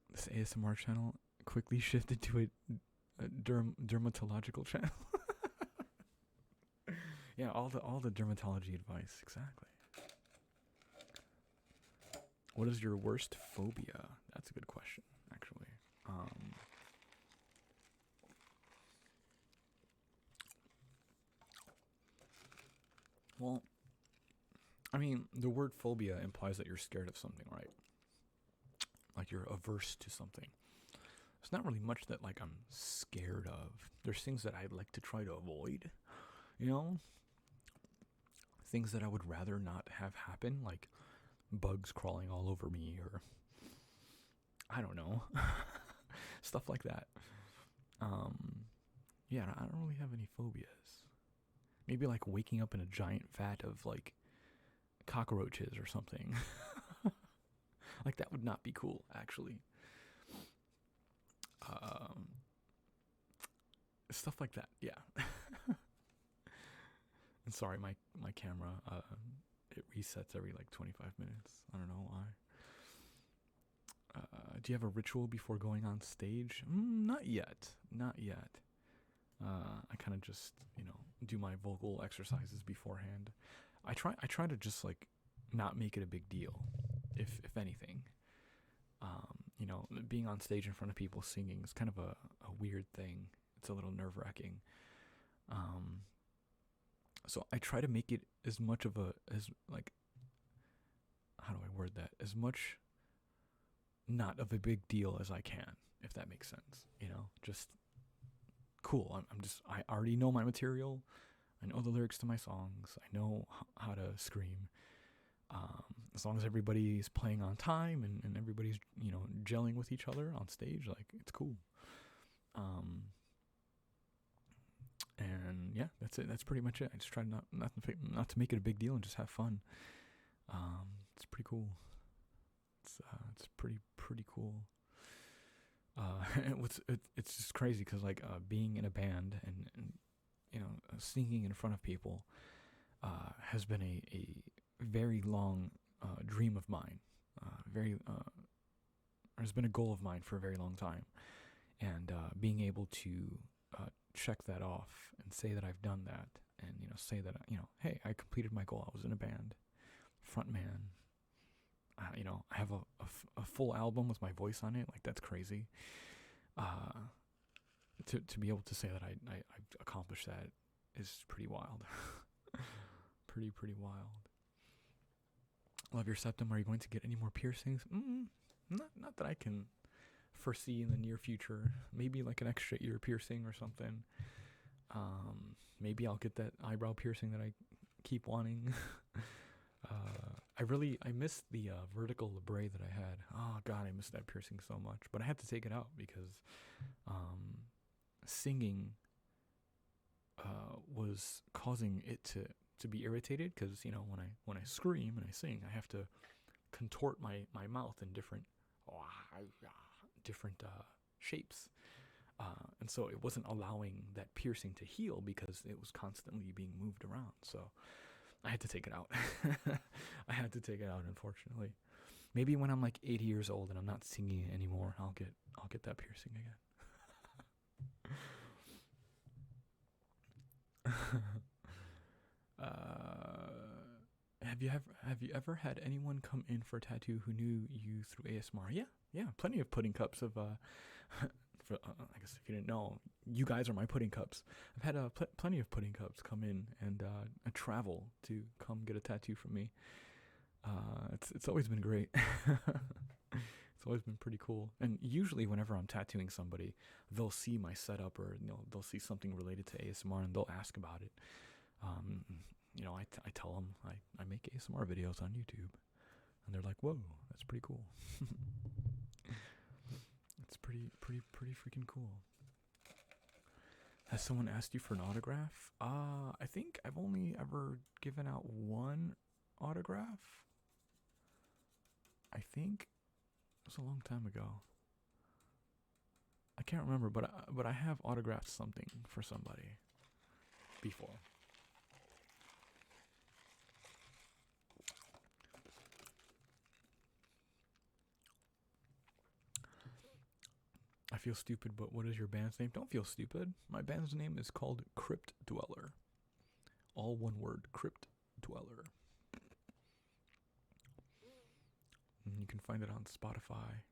This ASMR channel quickly shifted to a dermatological channel. Yeah, all the dermatology advice, exactly. What is your worst phobia? That's a good question, actually. Well, I mean, the word phobia implies that you're scared of something, right? Like you're averse to something. There's not really much that like I'm scared of. There's things that I'd like to try to avoid, you know? Things that I would rather not have happen, like bugs crawling all over me, or I don't know. Stuff like that. Yeah, I don't really have any phobias. Maybe like waking up in a giant vat of like cockroaches or something. Like that would not be cool, actually. Stuff like that, yeah. And sorry, my camera, it resets every like 25 minutes. I don't know why. Do you have a ritual before going on stage? Not yet. I kind of just, do my vocal exercises beforehand. I try to just like not make it a big deal, if anything. Being on stage in front of people singing is kind of a weird thing. It's a little nerve-wracking. So I try to make it as much of how do I word that? As much not of a big deal as I can, if that makes sense. Just cool. I already know my material. I know the lyrics to my songs. I know how to scream. As long as everybody's playing on time and everybody's, gelling with each other on stage, like, it's cool. And yeah, that's it. That's pretty much it. I just try not to make it a big deal and just have fun. It's pretty cool. It's pretty cool. It's just crazy because like being in a band and singing in front of people has been a very long dream of mine. Has been a goal of mine for a very long time, and being able to check that off and say that I've done that, and say that hey, I completed my goal. I was in a band, front man. I have a full album with my voice on it. Like, that's crazy. To be able to say that I've accomplished that is pretty wild. pretty wild. Love your septum. Are you going to get any more piercings? Not that I can foresee in the near future. Maybe like an extra ear piercing or something. Maybe I'll get that eyebrow piercing that I keep wanting. I missed the vertical labrae that I had. Oh God, I missed that piercing so much. But I had to take it out because singing was causing it to be irritated. Because when I scream and I sing, I have to contort my mouth in different shapes. And so it wasn't allowing that piercing to heal because it was constantly being moved around. So I had to take it out. I had to take it out, unfortunately. Maybe when I'm like 80 years old and I'm not singing anymore, I'll get that piercing again. have you ever had anyone come in for a tattoo who knew you through ASMR? Yeah, plenty of pudding cups of for, I guess if you didn't know, you guys are my pudding cups. I've had plenty of pudding cups come in and travel to come get a tattoo from me. It's always been great. It's always been pretty cool. And usually whenever I'm tattooing somebody, they'll see my setup, or they'll see something related to ASMR and they'll ask about it. I tell them I make ASMR videos on YouTube, and they're like, "Whoa, that's pretty cool." It's pretty freaking cool. Has someone asked you for an autograph? I think I've only ever given out one autograph. I think it was a long time ago. I can't remember, but I have autographed something for somebody before. I feel stupid, but what is your band's name? Don't feel stupid. My band's name is called Crypt Dweller. All one word, Crypt Dweller. And you can find it on Spotify,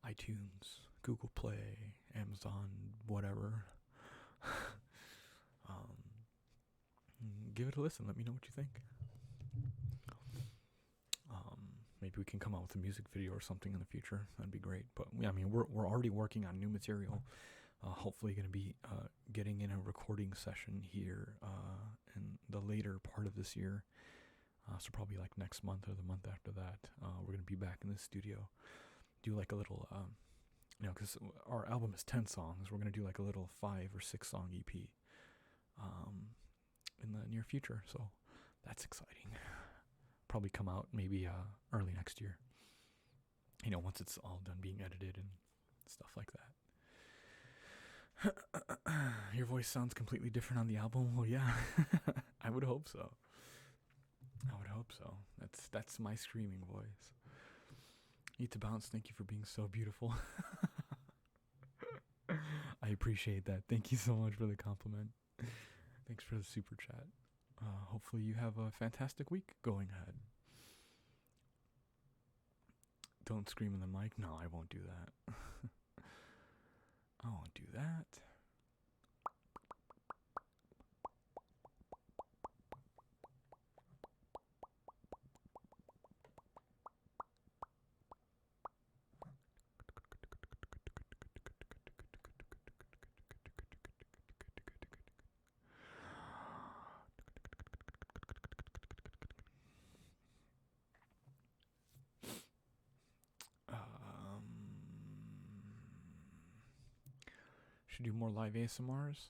iTunes, Google Play, Amazon, whatever. Give it a listen. Let me know what you think. Maybe we can come out with a music video or something in the future. That'd be great. But yeah, I mean, we're already working on new material. Hopefully going to be getting in a recording session here in the later part of this year. So probably like next month or the month after that, we're going to be back in the studio. Do like a little, because our album is 10 songs. We're going to do like a little 5 or 6 song EP in the near future. So that's exciting. Probably come out maybe early next year. Once it's all done being edited and stuff like that. Your voice sounds completely different on the album. Well, yeah, I would hope so. That's my screaming voice. Need to bounce. Thank you for being so beautiful. I appreciate that. Thank you so much for the compliment. Thanks for the super chat. Hopefully you have a fantastic week going ahead. Don't scream in the mic. No, I won't do that. I won't do that. Should do more live ASMRs.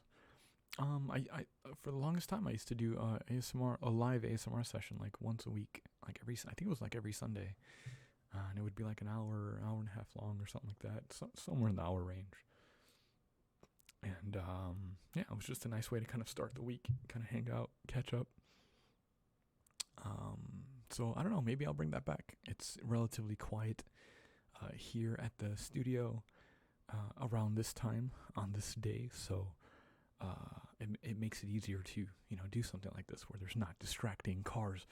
I for the longest time I used to do a live ASMR session like once a week, I think it was like every Sunday, and it would be like an hour and a half long or something like that, somewhere in the hour range. And it was just a nice way to kind of start the week, kind of hang out, catch up. So I don't know, maybe I'll bring that back. It's relatively quiet here at the studio around this time on this day, so it makes it easier to do something like this where there's not distracting cars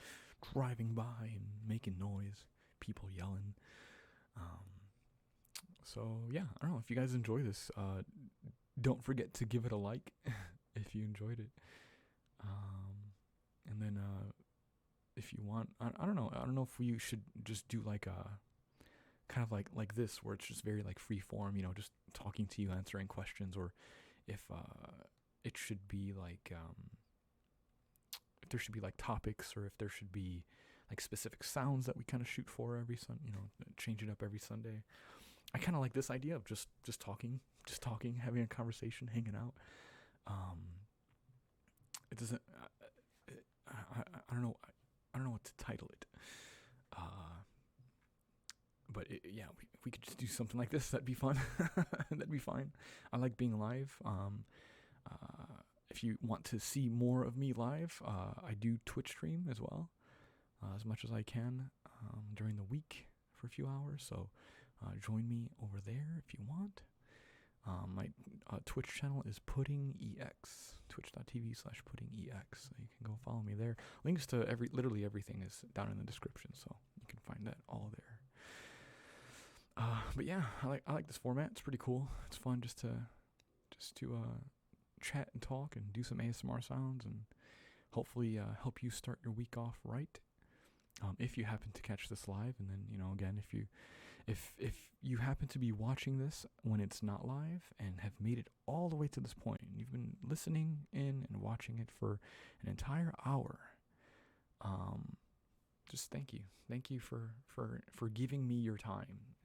driving by and making noise, people yelling. So yeah, I don't know if you guys enjoy this. Don't forget to give it a like if you enjoyed it. And then if you want, I don't know if we should just do like a kind of like this, where it's just very like free form, just talking to you, answering questions, or if it should be like if there should be like topics, or if there should be like specific sounds that we kind of shoot for every change it up every Sunday. I kind of like this idea of just talking, having a conversation, hanging out. It doesn't. I don't know what to title it. But we could just do something like this. That'd be fun. That'd be fine. I like being live. If you want to see more of me live, I do Twitch stream as well, as much as I can during the week for a few hours. So join me over there if you want. My Twitch channel is PuddingEX, twitch.tv/PuddingEX. So you can go follow me there. Links to literally everything is down in the description, so you can find that all there. But yeah, I like this format. It's pretty cool. It's fun just to chat and talk and do some ASMR sounds and hopefully help you start your week off right. If you happen to catch this live, and then again, if you happen to be watching this when it's not live and have made it all the way to this point, and you've been listening in and watching it for an entire hour, just thank you for giving me your time.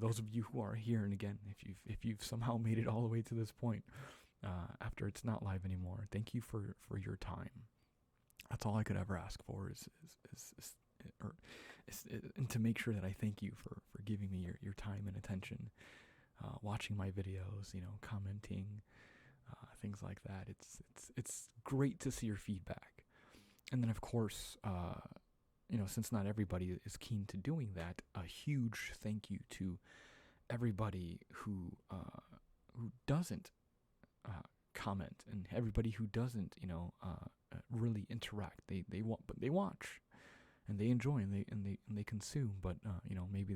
Those of you who are here, and again, if you've somehow made it all the way to this point after it's not live anymore, thank you for your time. That's all I could ever ask for is and to make sure that I thank you for giving me your time and attention, watching my videos, commenting, things like that. It's great to see your feedback, and then of course, since not everybody is keen to doing that, a huge thank you to everybody who doesn't comment, and everybody who doesn't really interact. They watch and they enjoy and they consume, but maybe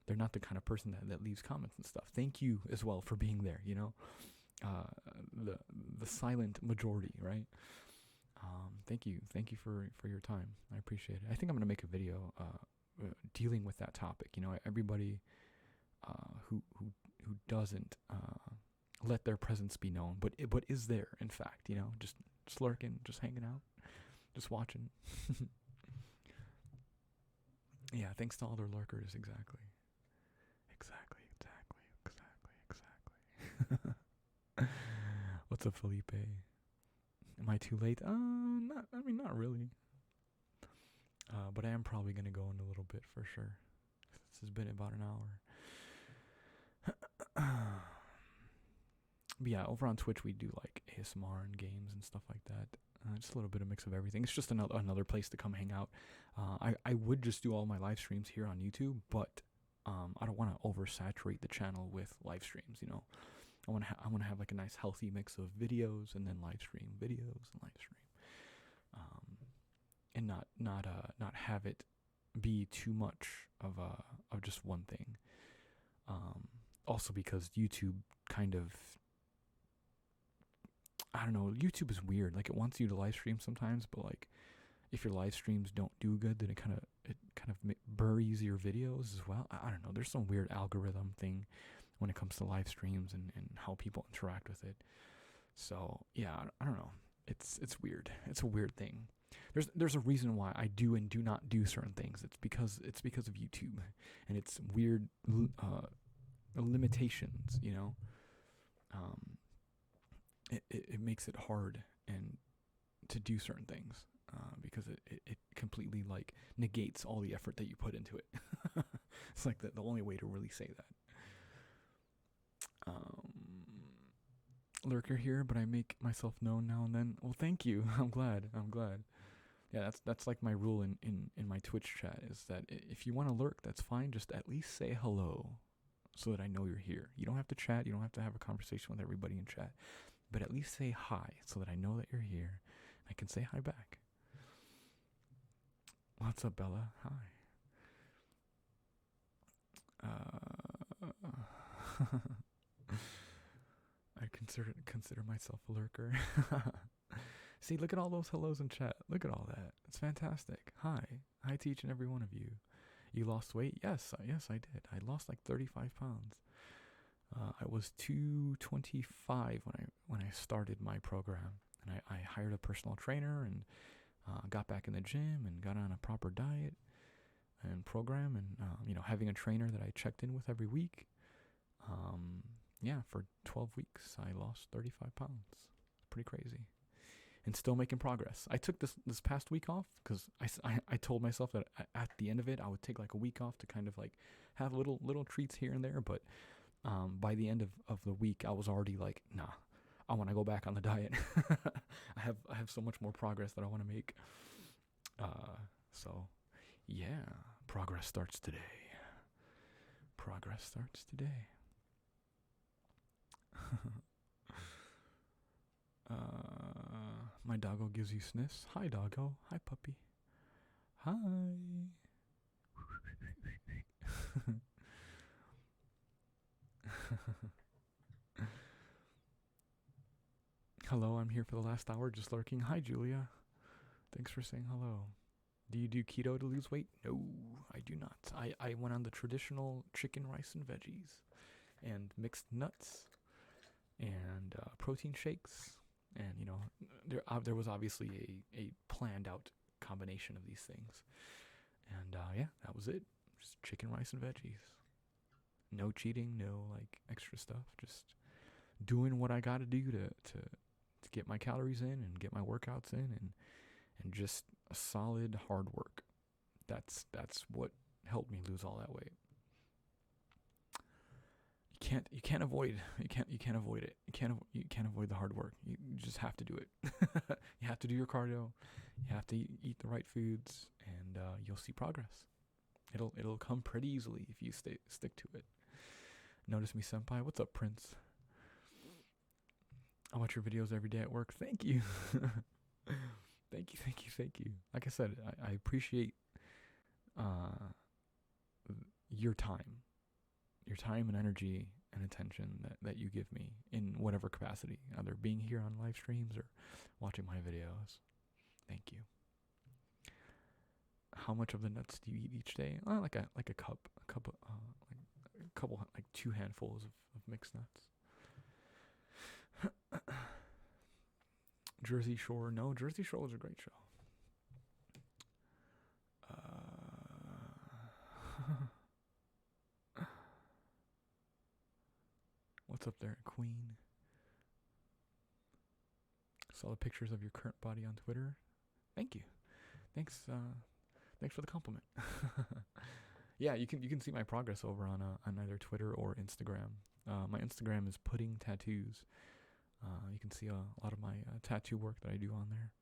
they're not the kind of person that leaves comments and stuff. Thank you as well for being there. The silent majority, right? Thank you for your time. I appreciate it. I think I'm gonna make a video dealing with that topic. Everybody who doesn't let their presence be known, but is there in fact, just lurking, just hanging out, just watching. Yeah, thanks to all their lurkers. Exactly. What's up, Felipe? Am I too late? Not really. But I am probably gonna go in a little bit for sure. This has been about an hour. But yeah, over on Twitch we do like ASMR and games and stuff like that. Just a little bit of mix of everything. It's just another place to come hang out. I would just do all my live streams here on YouTube, but I don't want to oversaturate the channel with live streams. I want to have like a nice healthy mix of videos and then live stream videos and live stream, and not have it be too much of just one thing. Also because YouTube kind of, I don't know, YouTube is weird. Like, it wants you to live stream sometimes, but like if your live streams don't do good, then it kind of buries your videos as well. I don't know. There's some weird algorithm thing when it comes to live streams and how people interact with it. So yeah, I don't know. It's weird. It's a weird thing. There's a reason why I do and do not do certain things. It's because of YouTube and its weird limitations. It makes it hard and to do certain things because it completely like negates all the effort that you put into it. It's like the only way to really say that. Lurker here, but I make myself known now and then. Well, thank you. I'm glad. Yeah, that's like my rule in my Twitch chat is that if you want to lurk, that's fine. Just at least say hello so that I know you're here. You don't have to chat. You don't have to have a conversation with everybody in chat. But at least say hi so that I know that you're here. I can say hi back. What's up, Bella? Hi. I consider myself a lurker. See, look at all those hellos in chat. Look at all that. It's fantastic. Hi to each and every one of you. You lost weight? Yes, I did. I lost like 35 pounds. I was 225 when I started my program, and I hired a personal trainer and got back in the gym and got on a proper diet and program, and having a trainer that I checked in with every week. For 12 weeks I lost 35 pounds. Pretty crazy, and still making progress. I took this past week off because I told myself that at the end of it I would take like a week off to kind of like have little treats here and there, but by the end of the week I was already like, nah, I want to go back on the diet. I have so much more progress that I want to make. So yeah, progress starts today. My doggo gives you sniffs. Hi, doggo. Hi, puppy. Hi. Hello, I'm here for the last hour just lurking. Hi, Julia. Thanks for saying hello. Do you do keto to lose weight? No, I do not. I went on the traditional chicken, rice, and veggies, and mixed nuts, and protein shakes, and there was obviously a planned out combination of these things, and yeah, that was it. Just chicken, rice, and veggies. No cheating, no like extra stuff. Just doing what I got to do to get my calories in and get my workouts in, and just a solid hard work. That's what helped me lose all that weight. You can't avoid it. You can't avoid the hard work. You just have to do it. You have to do your cardio. You have to eat the right foods, and you'll see progress. It'll come pretty easily if you stick to it. Notice me, senpai. What's up, Prince? I watch your videos every day at work. Thank you. Thank you. Like I said, I appreciate your time and energy and attention that you give me in whatever capacity, either being here on live streams or watching my videos. Thank you. How much of the nuts do you eat each day? Like a cup, like 2 handfuls of mixed nuts. Jersey Shore. No, Jersey Shore was a great show. What's up there, Queen? Saw the pictures of your current body on Twitter. Thank you. Thanks for the compliment. Yeah, you can see my progress over on either Twitter or Instagram. My Instagram is Pudding Tattoos. You can see a lot of my tattoo work that I do on there.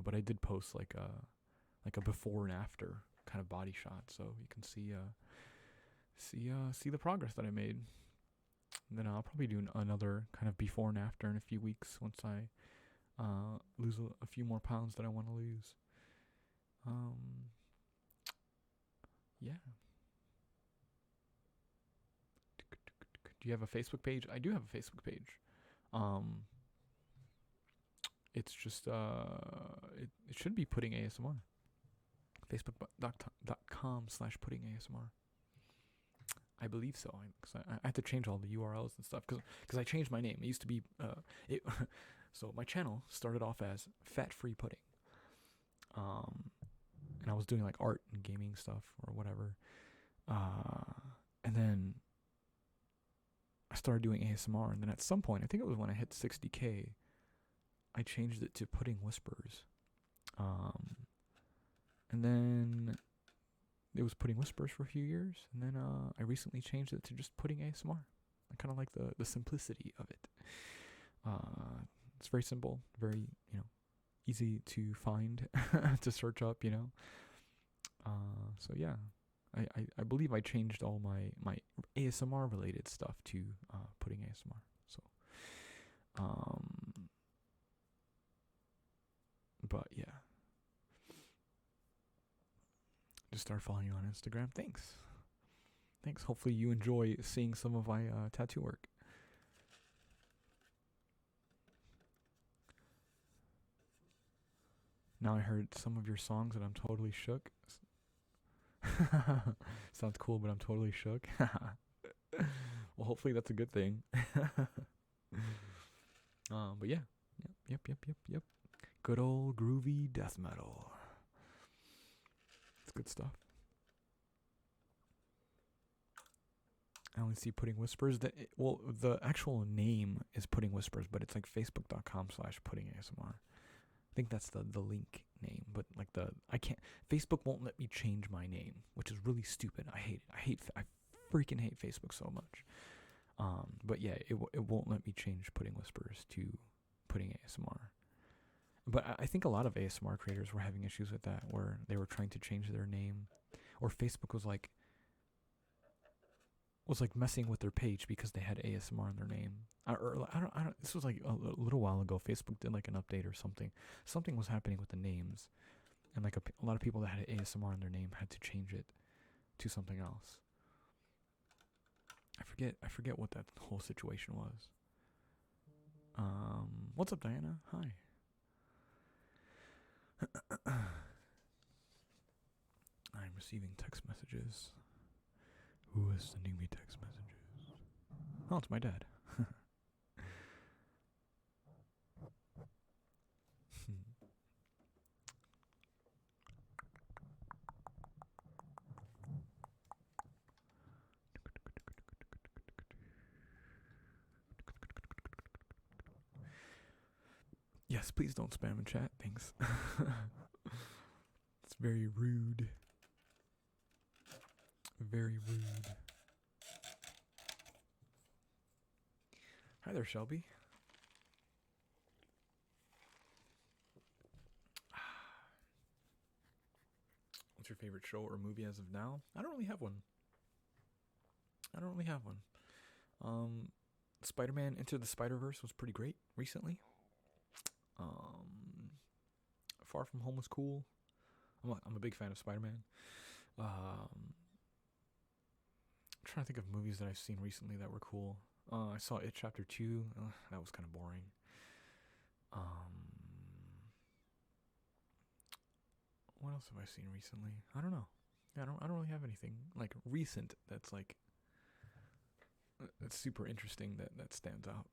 But I did post like a before and after kind of body shot, so you can see the progress that I made. And then I'll probably do another kind of before and after in a few weeks once I lose a few more pounds that I want to lose. Yeah. Do you have a Facebook page? I do have a Facebook page. It's just it should be Pudding ASMR. Facebook.com/Pudding ASMR. I believe so. I had to change all the URLs and stuff because I changed my name. It used to be so my channel started off as Fat Free Pudding. And I was doing like art and gaming stuff or whatever. And then I started doing ASMR, and then at some point, I think it was when I hit 60K, I changed it to Pudding Whispers. And then it was Pudding Whispers for a few years, and then I recently changed it to just Pudding ASMR. I kind of like the simplicity of it. It's very simple, very easy to find, to search up, So yeah, I believe I changed all my ASMR related stuff to Pudding ASMR. So, but yeah, just start following you on Instagram. Thanks. Hopefully you enjoy seeing some of my tattoo work. Now I heard some of your songs and I'm totally shook. Sounds cool, but I'm totally shook. Well, hopefully that's a good thing. But yeah. Yep. Good old groovy death metal. It's good stuff. I only see Pudding Whispers. The actual name is Pudding Whispers, but it's like Facebook.com/Pudding ASMR. I think that's the link name, but like Facebook won't let me change my name, which is really stupid. I freaking hate Facebook so much. But yeah, it won't let me change Pudding Whispers to Pudding ASMR. But I think a lot of ASMR creators were having issues with that, where they were trying to change their name, or Facebook was like, was like messing with their page because they had ASMR in their name. I don't. This was like a little while ago. Facebook did like an update or something. Something was happening with the names, and like a lot of people that had ASMR in their name had to change it to something else. I forget what that whole situation was. What's up, Diana? Hi. I'm receiving text messages. Who is sending me text messages? Oh, it's my dad. Yes, please don't spam in chat. Thanks. It's very rude. Very rude. Hi there, Shelby. What's your favorite show or movie as of now? I don't really have one. Spider-Man Into the Spider-Verse was pretty great recently. Far From Home was cool. I'm a big fan of Spider-Man. I'm trying to think of movies that I've seen recently that were cool. I saw It Chapter 2. That was kind of boring. What else have I seen recently? I don't know. I don't really have anything like recent that's like that's super interesting that stands out.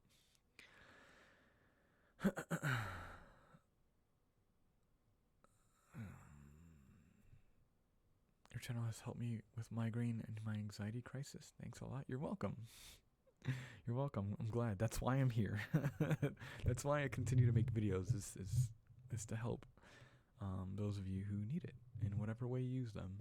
Your channel has helped me with migraine and my anxiety crisis. Thanks a lot. You're welcome. You're welcome. I'm glad. That's why I'm here. That's why I continue to make videos. Is to help those of you who need it in whatever way you use them.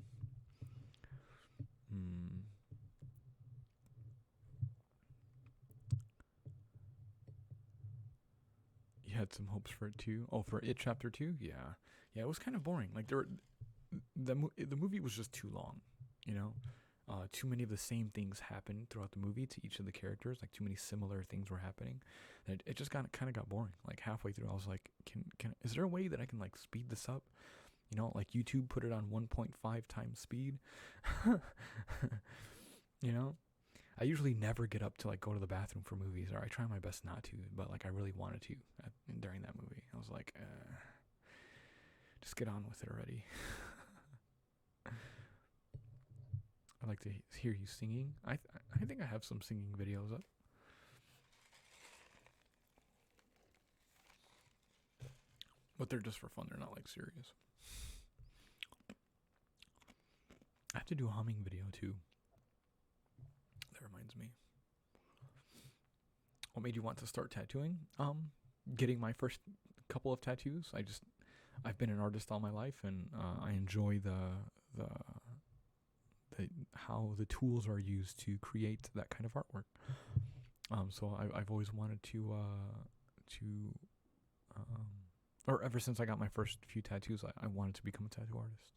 You had some hopes for it too. Oh, for It Chapter 2? Yeah. It was kind of boring. Like the movie was just too long, you know? Too many of the same things happened throughout the movie to each of the characters. Like too many similar things were happening. And it just kind of got boring. Like halfway through, I was like, is there a way that I can like speed this up? You know, like YouTube put it on 1.5 times speed. You know, I usually never get up to like go to the bathroom for movies, or I try my best not to. But like I really wanted to during that movie. I was like, just get on with it already. I like to hear you singing. I think I have some singing videos up. But they're just for fun. They're not like serious. I have to do a humming video too. That reminds me. What made you want to start tattooing? Getting my first couple of tattoos. I've been an artist all my life, and I enjoy the how the tools are used to create that kind of artwork. So I've always wanted to or ever since I got my first few tattoos, I wanted to become a tattoo artist.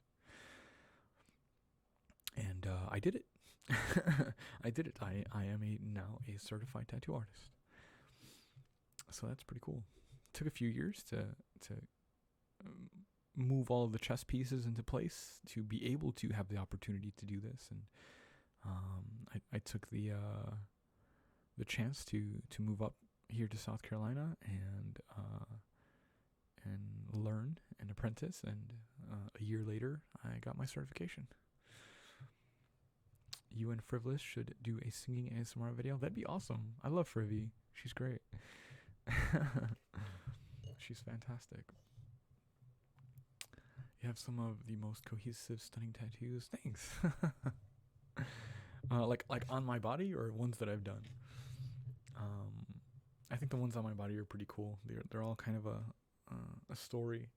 And I did it. I did it. I am now a certified tattoo artist. So that's pretty cool. It took a few years to move all of the chess pieces into place to be able to have the opportunity to do this, and I took the chance to move up here to South Carolina and learn and apprentice, and a year later I got my certification. You and Frivolous should do a singing ASMR video. That'd be awesome. I love Frivy. She's great. She's fantastic. You have some of the most cohesive, stunning tattoos. Thanks. Like on my body, or ones that I've done. I think the ones on my body are pretty cool. They're all kind of a story.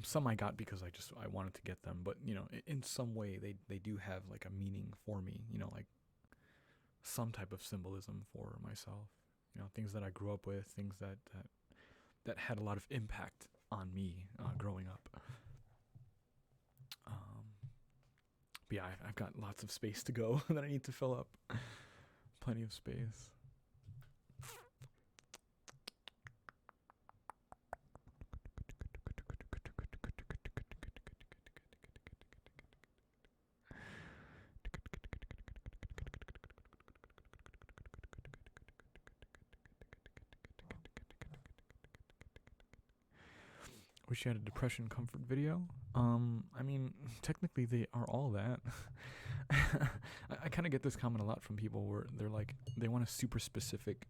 Some I got because I wanted to get them, but you know, in some way they do have like a meaning for me. You know, like some type of symbolism for myself. You know, things that I grew up with, things that had a lot of impact on me growing up. But yeah, I've got lots of space to go that I need to fill up. Plenty of space. Wish you had a depression comfort video. I mean, technically they are all that. I kind of get this comment a lot from people where they're like, they want a super specific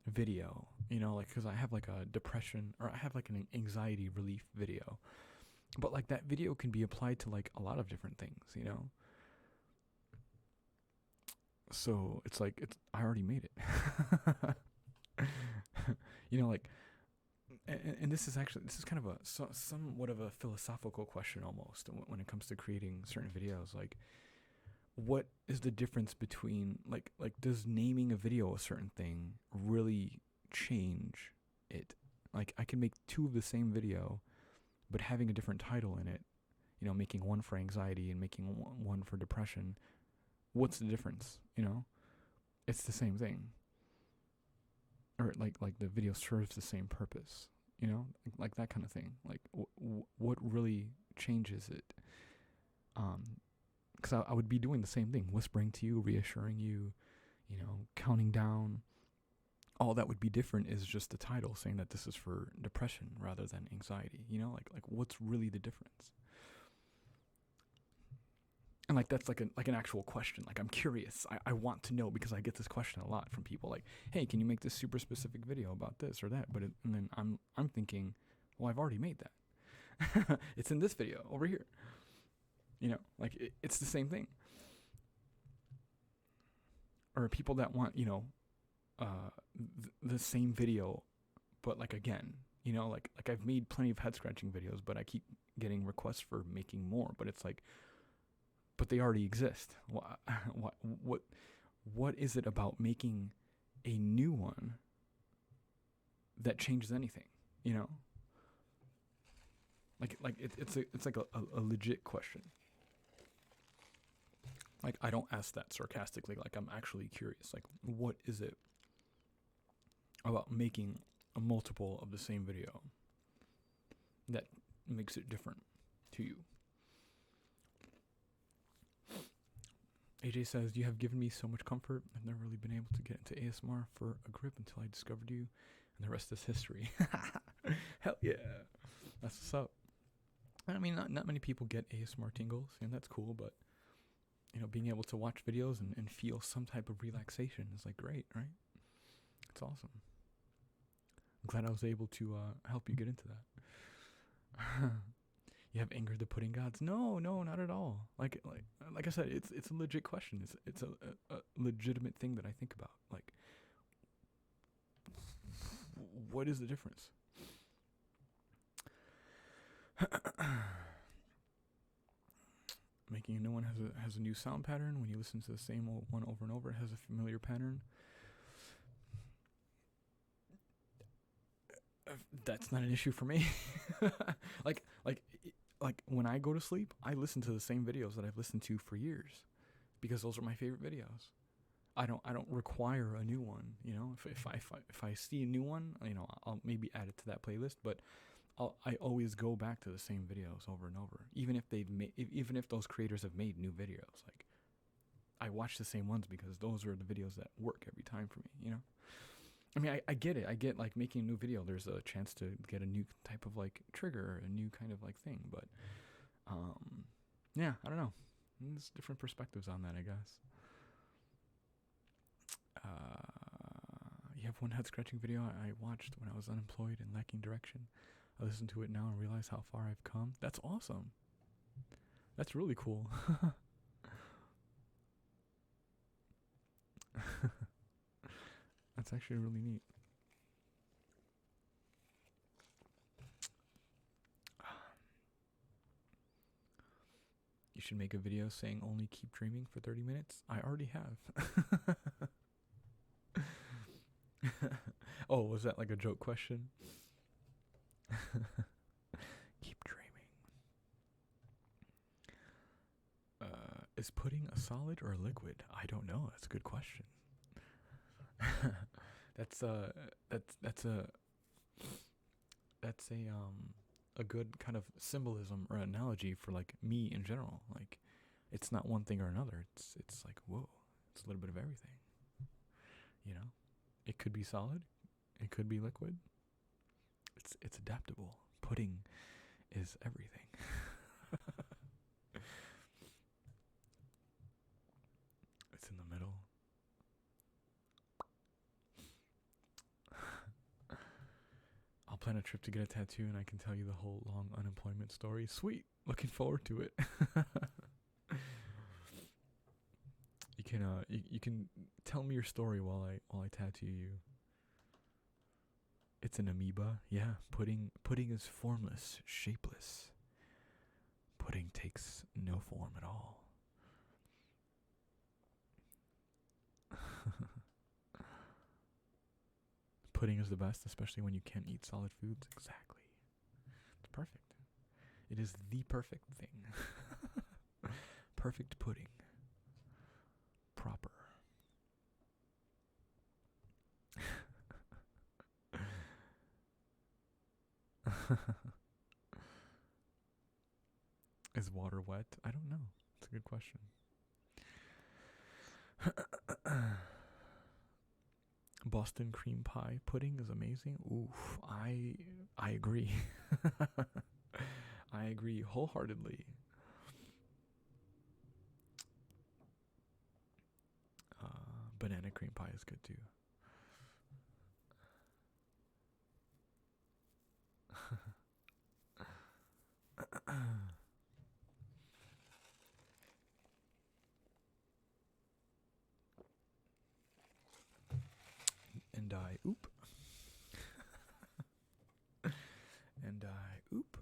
video, you know, like, because I have like a depression, or I have like an anxiety relief video, but like that video can be applied to like a lot of different things, you know. So it's like, I already made it. You know, like, and this is kind of somewhat of a philosophical question almost when it comes to creating certain videos. Like, what is the difference between like does naming a video a certain thing really change it? Like, I can make two of the same video, but having a different title in it, you know, making one for anxiety and making one for depression. What's the difference? You know, it's the same thing. Or like the video serves the same purpose, you know, like that kind of thing. Like what really changes it? Because I would be doing the same thing, whispering to you, reassuring you, you know, counting down. All that would be different is just the title saying that this is for depression rather than anxiety. You know, like what's really the difference? And like that's like an actual question. Like, I'm curious. I want to know, because I get this question a lot from people. Like, hey, can you make this super specific video about this or that? And then I'm thinking, well, I've already made that. It's in this video over here. You know, like it's the same thing. Or people that want, you know, the same video, but like again, you know, like I've made plenty of head scratching videos, but I keep getting requests for making more. But it's like, but they already exist. What is it about making a new one that changes anything? You know, like it's like a legit question. Like, I don't ask that sarcastically. Like, I'm actually curious. Like, what is it about making a multiple of the same video that makes it different to you? AJ says, you have given me so much comfort. I've never really been able to get into ASMR for a grip until I discovered you, and the rest is history. Hell yeah. That's what's up. I mean, not many people get ASMR tingles, and that's cool, but, you know, being able to watch videos and feel some type of relaxation is, like, great, right? It's awesome. I'm glad I was able to help you get into that. You have angered the pudding gods? No, not at all. Like I said, it's a legit question. It's a legitimate thing that I think about. Like, what is the difference? Making a new one has a new sound pattern. When you listen to the same old one over and over, it has a familiar pattern. That's not an issue for me. Like when I go to sleep, I listen to the same videos that I've listened to for years, because those are my favorite videos. I don't require a new one, you know. If I see a new one, you know, I'll maybe add it to that playlist, but I always go back to the same videos over and over, even if those creators have made new videos. Like, I watch the same ones because those are the videos that work every time for me, you know. I mean, I get it. I get, like, making a new video, there's a chance to get a new type of, like, trigger, a new kind of, like, thing. But, yeah, I don't know. There's different perspectives on that, I guess. You have one head-scratching video I watched when I was unemployed and lacking direction. I listen to it now and realize how far I've come. That's awesome. That's really cool. That's actually really neat. You should make a video saying only keep dreaming for 30 minutes. I already have. Oh, was that like a joke question? Keep dreaming. Is pudding a solid or a liquid? I don't know. That's a good question. that's a good kind of symbolism or analogy for like me in general. Like, it's not one thing or another. It's like, whoa, it's a little bit of everything. You know, it could be solid, it could be liquid. It's adaptable. Pudding is everything. It's in the middle. I'll plan a trip to get a tattoo and I can tell you the whole long unemployment story. Sweet. Looking forward to it. You can tell me your story while I tattoo you. It's an amoeba. Yeah, pudding is formless, shapeless. Pudding takes no form at all. Pudding is the best, especially when you can't eat solid foods. Exactly. It's perfect. It is the perfect thing. Perfect pudding. Proper. Is water wet? I don't know. It's a good question. Boston cream pie pudding is amazing. Oof, I agree. I agree wholeheartedly. Banana cream pie is good too. And I oop. And I oop.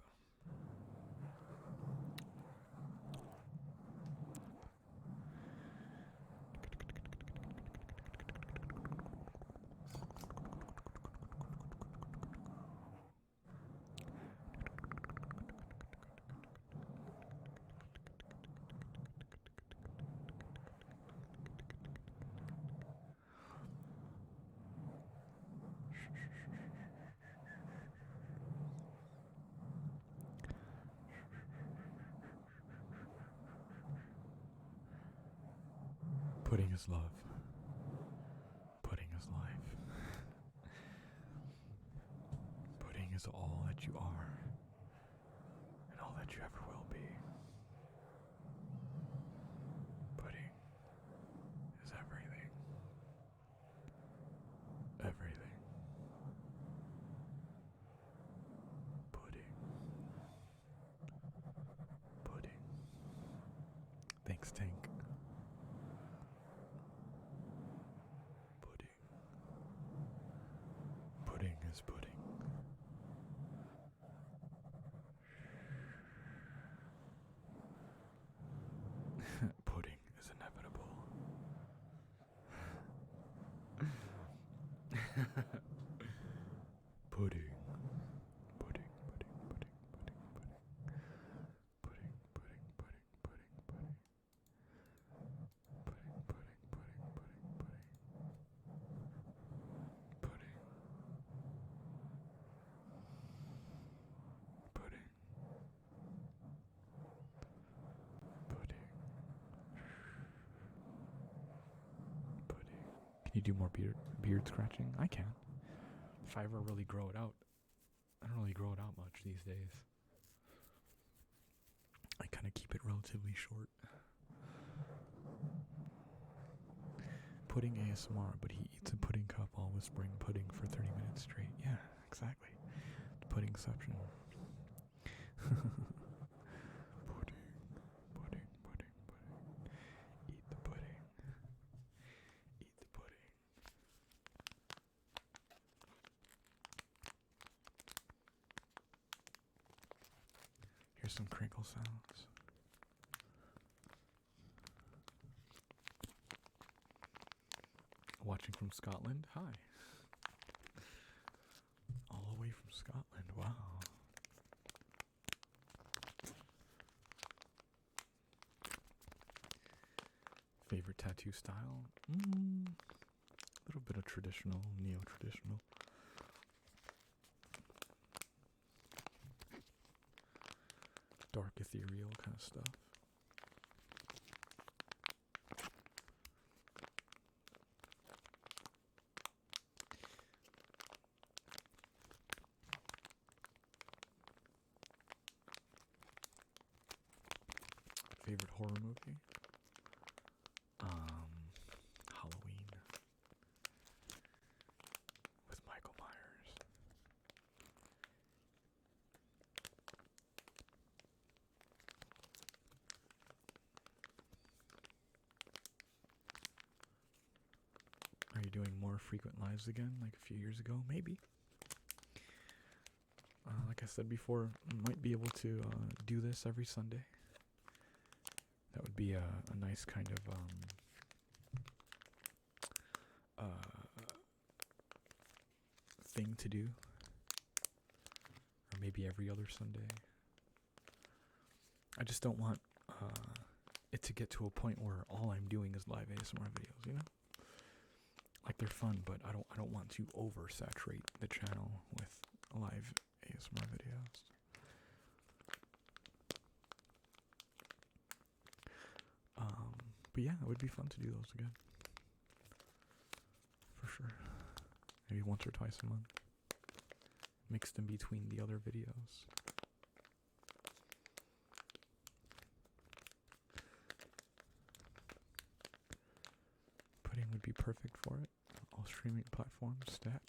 Pudding is love. Pudding is life. Pudding is all that you are and all that you ever will be. Pudding is everything. Everything. Pudding. Pudding. Thanks, Tank. Pudding. Pudding is pudding. Pudding is inevitable. Pudding. Pudding, pudding, pudding, pudding, pudding. Pudding, pudding, pudding, pudding, pudding. Pudding, pudding, pudding, pudding, pudding. Pudding. Pudding. Pudding. Pudding. Can you do more beard scratching? I can. If I ever really grow it out. I don't really grow it out much these days. I kind of keep it relatively short. Pudding ASMR, but he eats a pudding cup while whispering pudding for 30 minutes straight. Yeah, exactly. Puddingception. Pudding, pudding, pudding, pudding. Eat the pudding. Eat the pudding. Here's some crinkle sounds. Watching from Scotland. Hi. All the way from Scotland. Wow. Favorite tattoo style? A little bit of traditional, neo-traditional. Dark ethereal kind of stuff. Favorite horror movie? Halloween with Michael Myers. Are you doing more frequent lives again, like a few years ago? Maybe. Like I said before, might be able to do this every Sunday. That would be a nice kind of thing to do. Or maybe every other Sunday. I just don't want it to get to a point where all I'm doing is live ASMR videos, you know? Like they're fun, but I don't want to oversaturate the channel with live ASMR videos. But yeah, it would be fun to do those again. For sure. Maybe once or twice a month. Mixed in between the other videos. Pudding would be perfect for it. All streaming platforms, stat.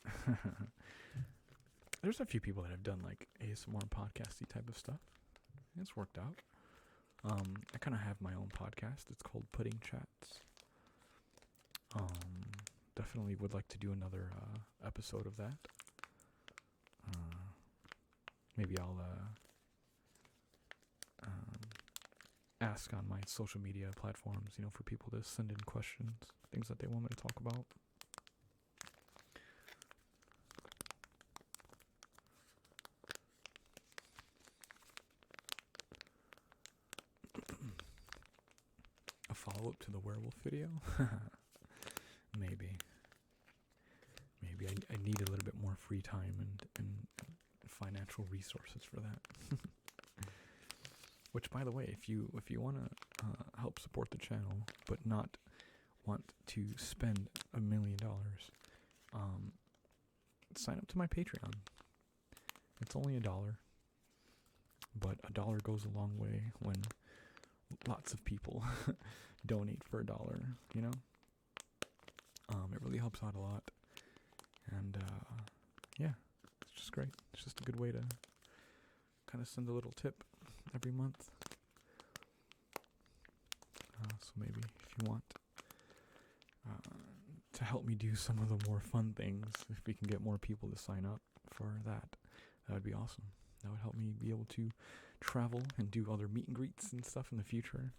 There's a few people that have done like ASMR podcasty type of stuff. It's worked out. I kind of have my own podcast. It's called Pudding Chats. Definitely would like to do another episode of that. Maybe I'll ask on my social media platforms, you know, for people to send in questions, things that they want me to talk about. A follow-up to the werewolf video? Maybe I need a little bit more free time and financial resources for that. Which, by the way, if you want to help support the channel but not want to spend $1 million, sign up to my Patreon. It's only $1, but $1 goes a long way when lots of people donate for $1, you know? It really helps out a lot. And, yeah, it's just great. It's just a good way to kind of send a little tip every month. So maybe if you want to help me do some of the more fun things, if we can get more people to sign up for that, that would be awesome. That would help me be able to travel and do other meet and greets and stuff in the future,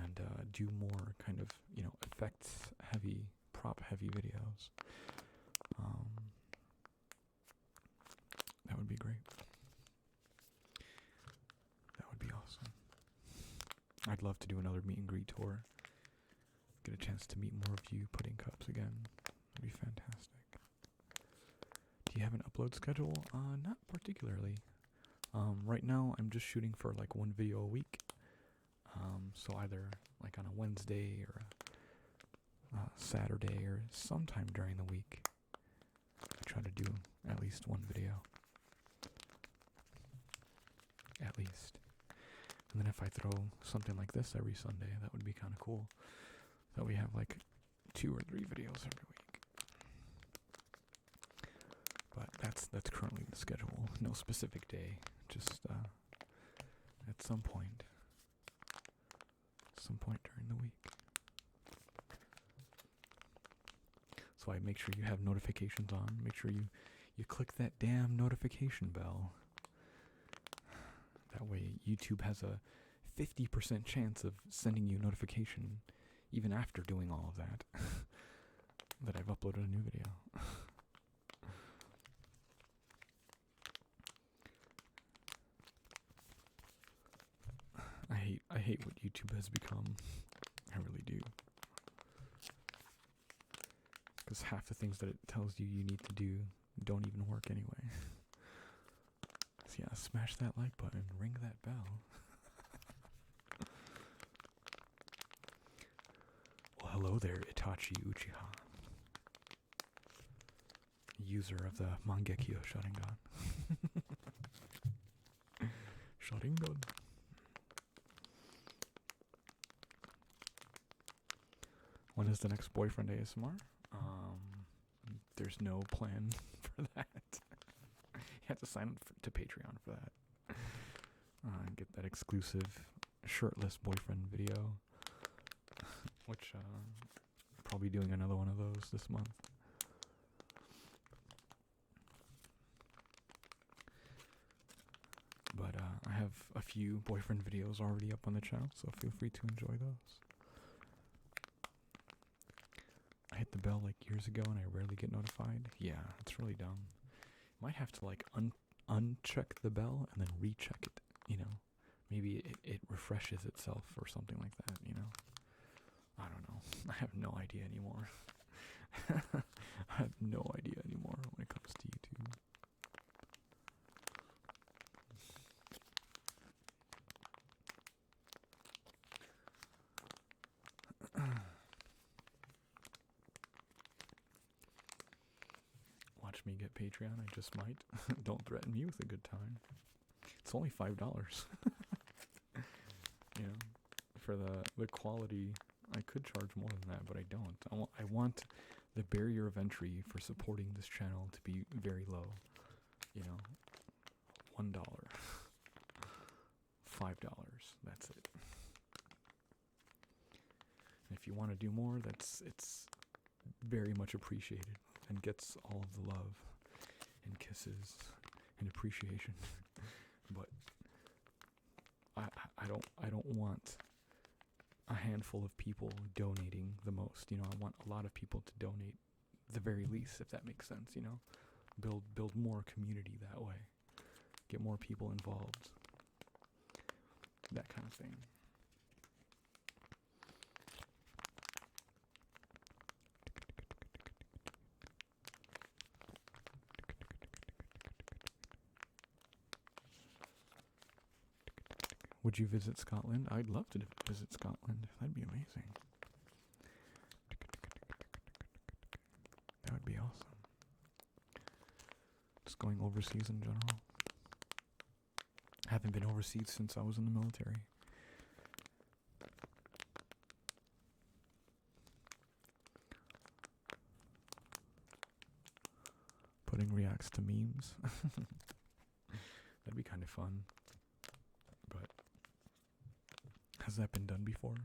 and do more kind of, you know, effects heavy, prop heavy videos. That would be great. That would be awesome. I'd love to do another meet and greet tour. Get a chance to meet more of you pudding cups again. That'd be fantastic. Do you have an upload schedule? Not particularly. Right now I'm just shooting for like one video a week. So either like on a Wednesday or a Saturday or sometime during the week. I try to do at least one video. At least. And then if I throw something like this every Sunday, that would be kind of cool. That we have like 2 or 3 videos every week. But that's currently the schedule. No specific day. Just at some point. Some point during the week. So I make sure you have notifications on. Make sure you click that damn notification bell. That way YouTube has a 50% chance of sending you notification even after doing all of that, that I've uploaded a new video. I hate what YouTube has become. I really do. Because half the things that it tells you you need to do don't even work anyway. So yeah, smash that like button, ring that bell. Well, hello there, Itachi Uchiha. User of the Mangekyo Sharingan. Sharingan. When is the next boyfriend ASMR? There's no plan for that. You have to sign up to Patreon for that. Get that exclusive shirtless boyfriend video. Which, probably doing another one of those this month. But I have a few boyfriend videos already up on the channel, so feel free to enjoy those. I hit the bell like years ago and I rarely get notified. Yeah, it's really dumb. Might have to like uncheck the bell and then recheck it, you know. Maybe it refreshes itself or something like that, you know. I don't know. I have no idea anymore. I have no idea anymore when it comes to YouTube. Watch me get Patreon, I just might. Don't threaten me with a good time. It's only $5. You know, for the quality, I could charge more than that, but I don't. I want the barrier of entry for supporting this channel to be very low. You know, $1, $5, that's it. And if you want to do more, it's very much appreciated and gets all of the love and kisses and appreciation. But I don't want a handful of people donating the most. You know, I want a lot of people to donate the very least, if that makes sense, you know. Build more community that way. Get more people involved. That kind of thing. Would you visit Scotland? I'd love to visit Scotland. That'd be amazing. That would be awesome. Just going overseas in general. Haven't been overseas since I was in the military. Putting reacts to memes. That'd be kind of fun. But has that been done before?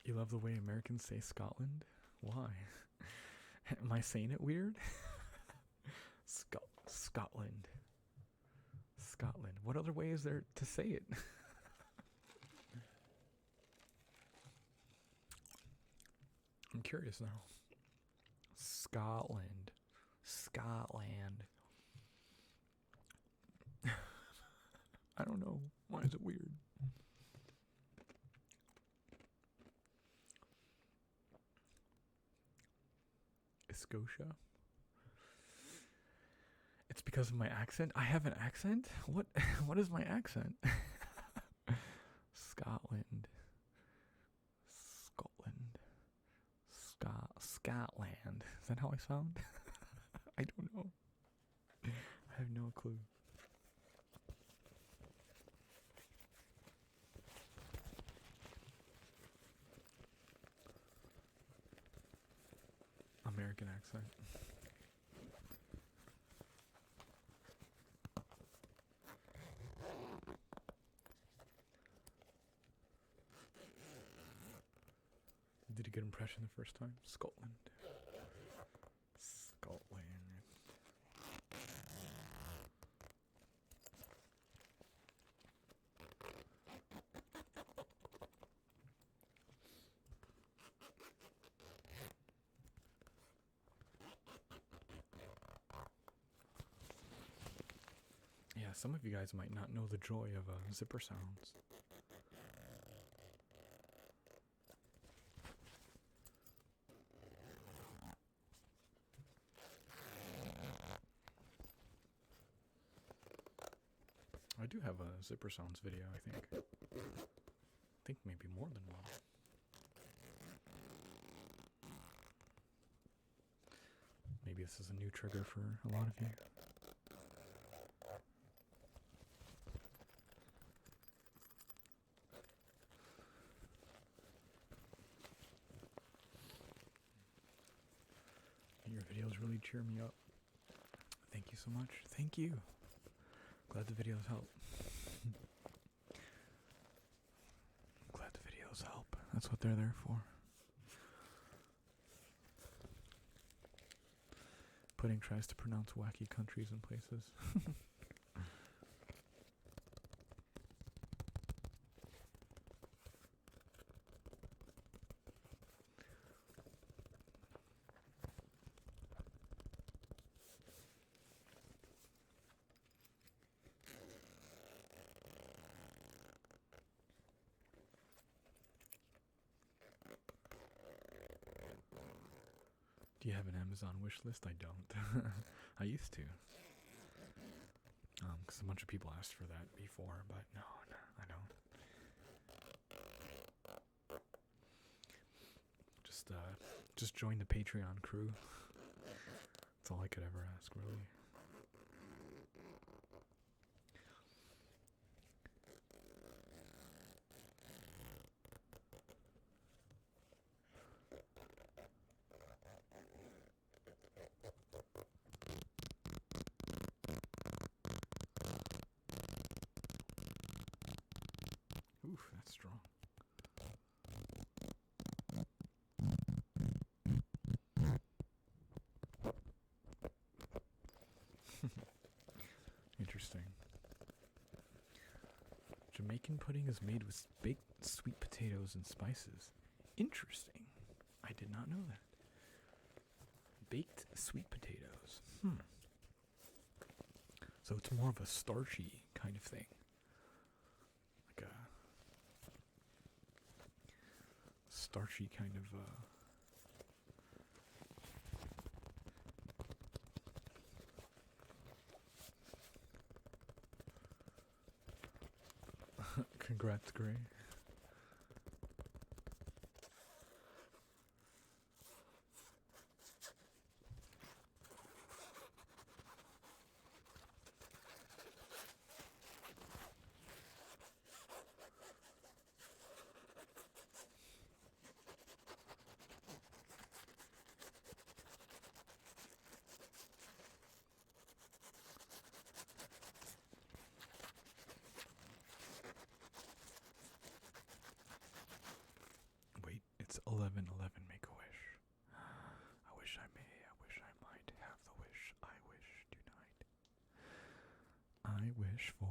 You love the way Americans say Scotland? Why? Am I saying it weird? Scotland. Scotland. What other way is there to say it? I'm curious now. Scotland. Scotland. I don't know. Why is it weird? Scotia. It's because of my accent. I have an accent? What is my accent? Scotland. Scotland. Is that how I sound? I don't know. I have no clue. American accent. good impression the first time. Scotland. Scotland. Yeah, some of you guys might not know the joy of zipper sounds. I do have a zipper sounds video, I think. I think maybe more than one. Maybe this is a new trigger for a lot of you. Your videos really cheer me up. Thank you so much. Thank you. Glad the videos help. Glad the videos help. That's what they're there for. Pudding tries to pronounce wacky countries and places. Do you have an Amazon wish list? I don't. I used to. Because a bunch of people asked for that before, but no, I don't. Just join the Patreon crew. That's all I could ever ask, really. Oof, that's strong. Interesting. Jamaican pudding is made with baked sweet potatoes and spices. Interesting. I did not know that. Baked sweet potatoes. So it's more of a starchy kind of thing. Like a starchy kind of Congrats, Gray. Wait, it's 11:11. Make a wish. I wish I may. I wish I might have the wish. I wish tonight. I wish for.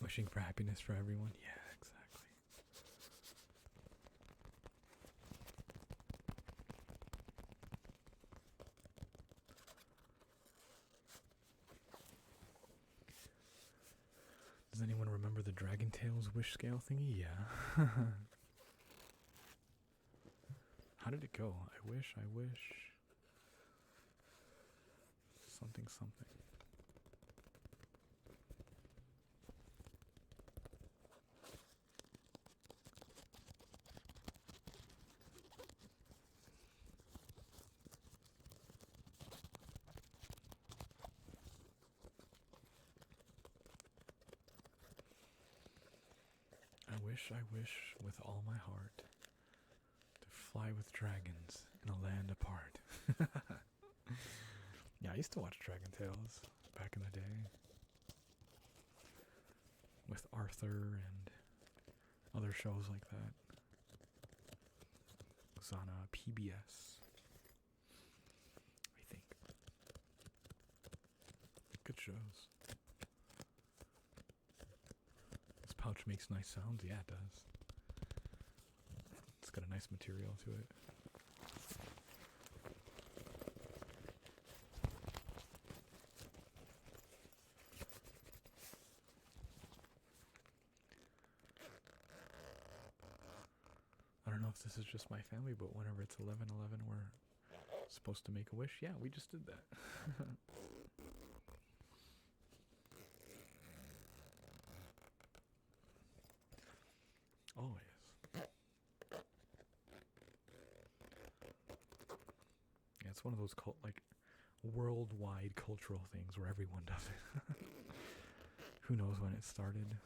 Wishing for happiness for everyone? Yeah, exactly. Does anyone remember the Dragon Tales wish scale thingy? Yeah. How did it go? I wish. Something. I wish with all my heart to fly with dragons in a land apart. Yeah, I used to watch Dragon Tales back in the day with Arthur and other shows like that. It was on PBS, I think. Good shows. This pouch makes nice sounds. Yeah, it does. It's got a nice material to it. I don't know if this is just my family, but whenever it's 11:11, we're supposed to make a wish. Yeah, we just did that. Always. Yeah, it's one of those worldwide cultural things where everyone does it. Who knows when it started?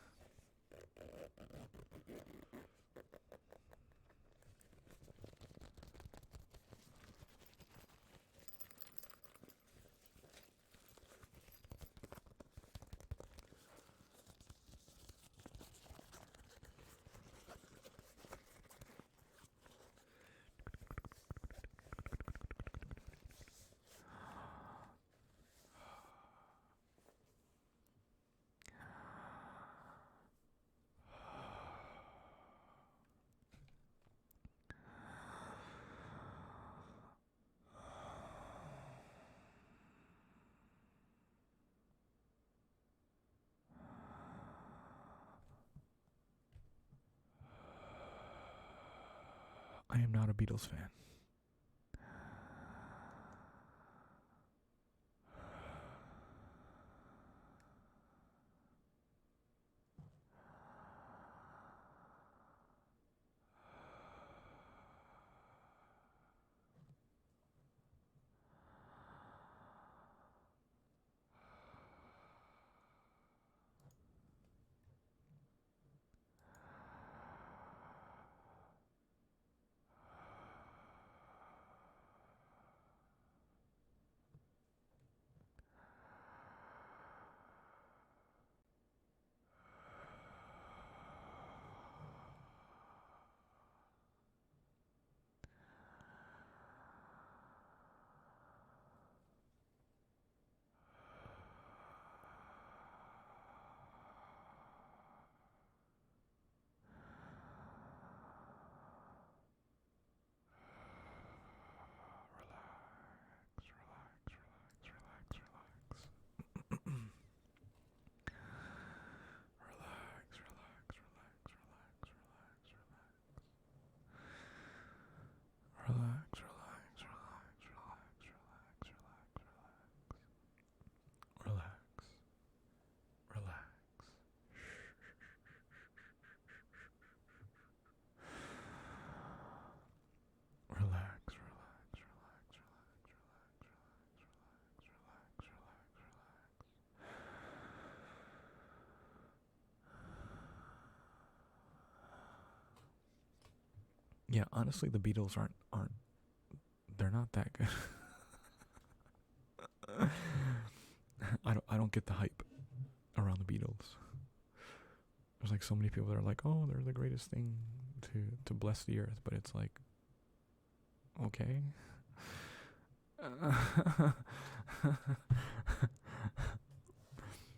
I am not a Beatles fan. Yeah, honestly, the Beatles aren't they're not that good. I don't get the hype around the Beatles. There's like so many people that are like, oh, they're the greatest thing to bless the earth, but it's like, okay.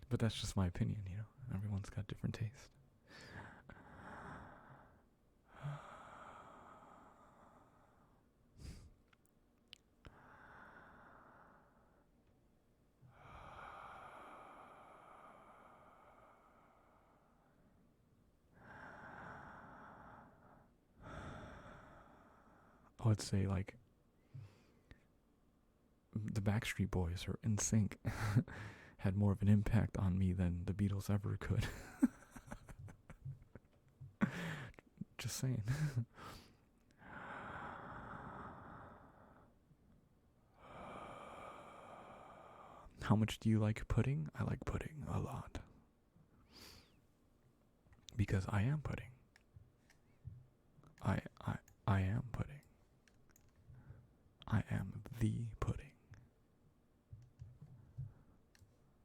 But that's just my opinion, you know. Everyone's got different taste. I would say like the Backstreet Boys or NSYNC had more of an impact on me than the Beatles ever could. Just saying. How much do you like pudding? I like pudding a lot. Because I am pudding. I I am pudding. I am the pudding.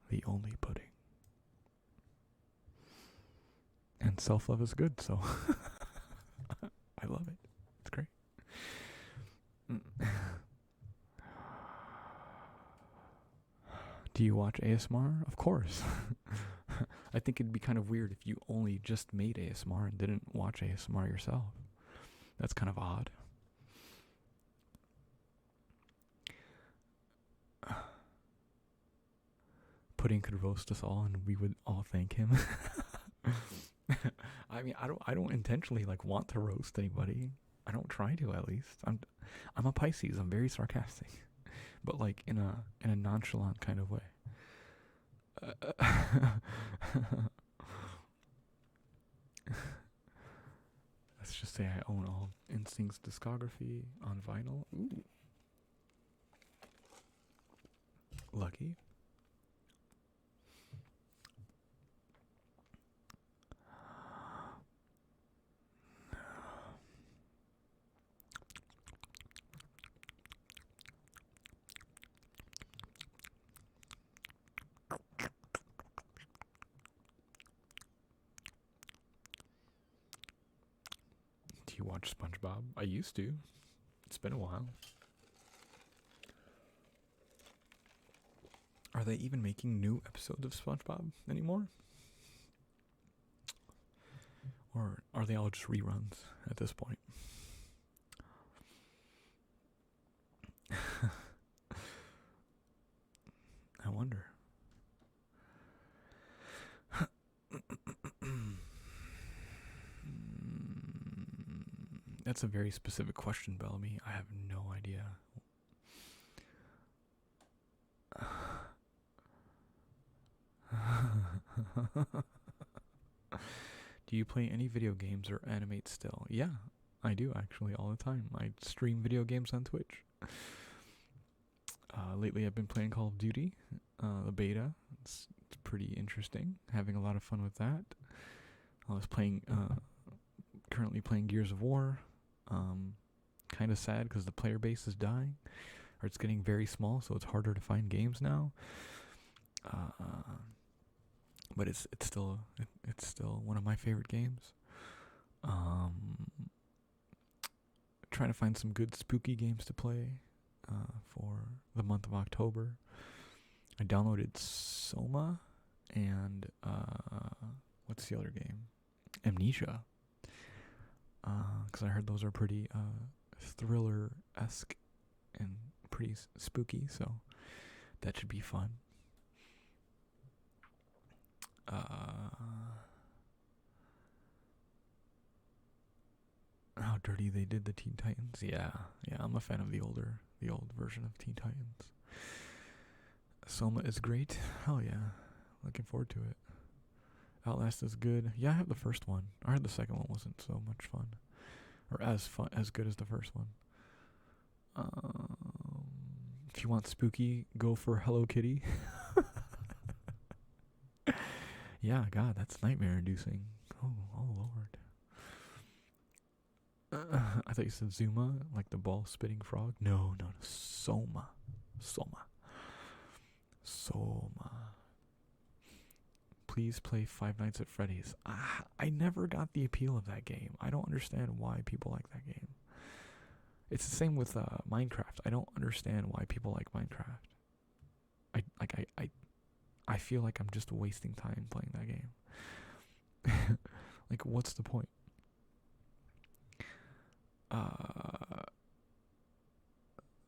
The only pudding. And self-love is good, so I love it. It's great. Do you watch ASMR? Of course. I think it'd be kind of weird if you only just made ASMR and didn't watch ASMR yourself. That's kind of odd. Pudding could roast us all and we would all thank him. I mean, I don't intentionally like want to roast anybody. I don't try to, at least. I'm a Pisces. I'm very sarcastic, but like in a nonchalant kind of way. Let's just say I own all Instinct's discography on vinyl. Ooh. Lucky. Do you watch SpongeBob? I used to. It's been a while. Are they even making new episodes of SpongeBob anymore? Or are they all just reruns at this point? I wonder. That's a very specific question, Bellamy. I have no idea. Do you play any video games or animate still? Yeah, I do actually all the time. I stream video games on Twitch. Lately I've been playing Call of Duty, the beta. It's pretty interesting. Having a lot of fun with that. I was currently playing Gears of War. Kind of sad because the player base is dying, or it's getting very small, so it's harder to find games now. But it's still one of my favorite games. Trying to find some good spooky games to play for the month of October. I downloaded Soma and what's the other game? Amnesia. Because I heard those are pretty thriller-esque and pretty spooky, so that should be fun. How dirty they did the Teen Titans. Yeah, I'm a fan of the old version of Teen Titans. Soma is great. Hell yeah. Looking forward to it. Outlast is good. Yeah, I have the first one. I heard the second one wasn't so much fun. Or as good as the first one. If you want spooky, go for Hello Kitty. Yeah, God, that's nightmare inducing. Oh Lord. I thought you said Zuma, like the ball spitting frog. No, Soma. Please play Five Nights at Freddy's. I never got the appeal of that game. I don't understand why people like that game. It's the same with Minecraft. I don't understand why people like Minecraft. I feel like I'm just wasting time playing that game. Like, what's the point?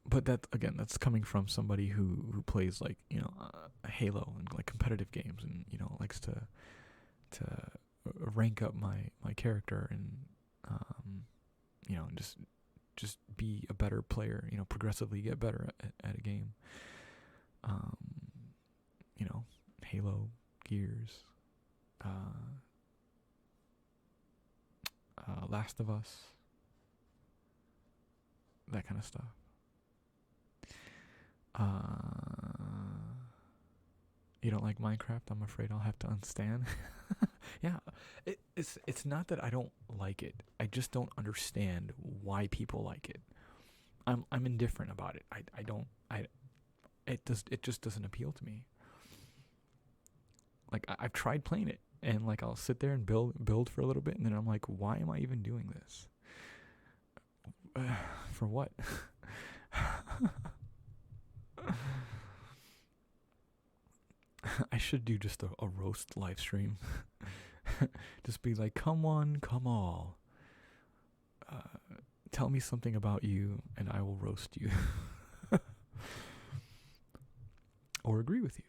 But that's coming from somebody who plays like Halo and like competitive games, and likes to rank up my character and just be a better player, progressively get better at a game. Halo, Gears, Last of Us, that kind of stuff. You don't like Minecraft? I'm afraid I'll have to unstan. Yeah, it's not that I don't like it. I just don't understand why people like it. I'm indifferent about it. I don't I it just doesn't appeal to me. Like I've tried playing it, and like I'll sit there and build for a little bit, and then I'm like, why am I even doing this? For what? I should do just a roast live stream. Just be like, come one, come all. Tell me something about you, and I will roast you. Or agree with you.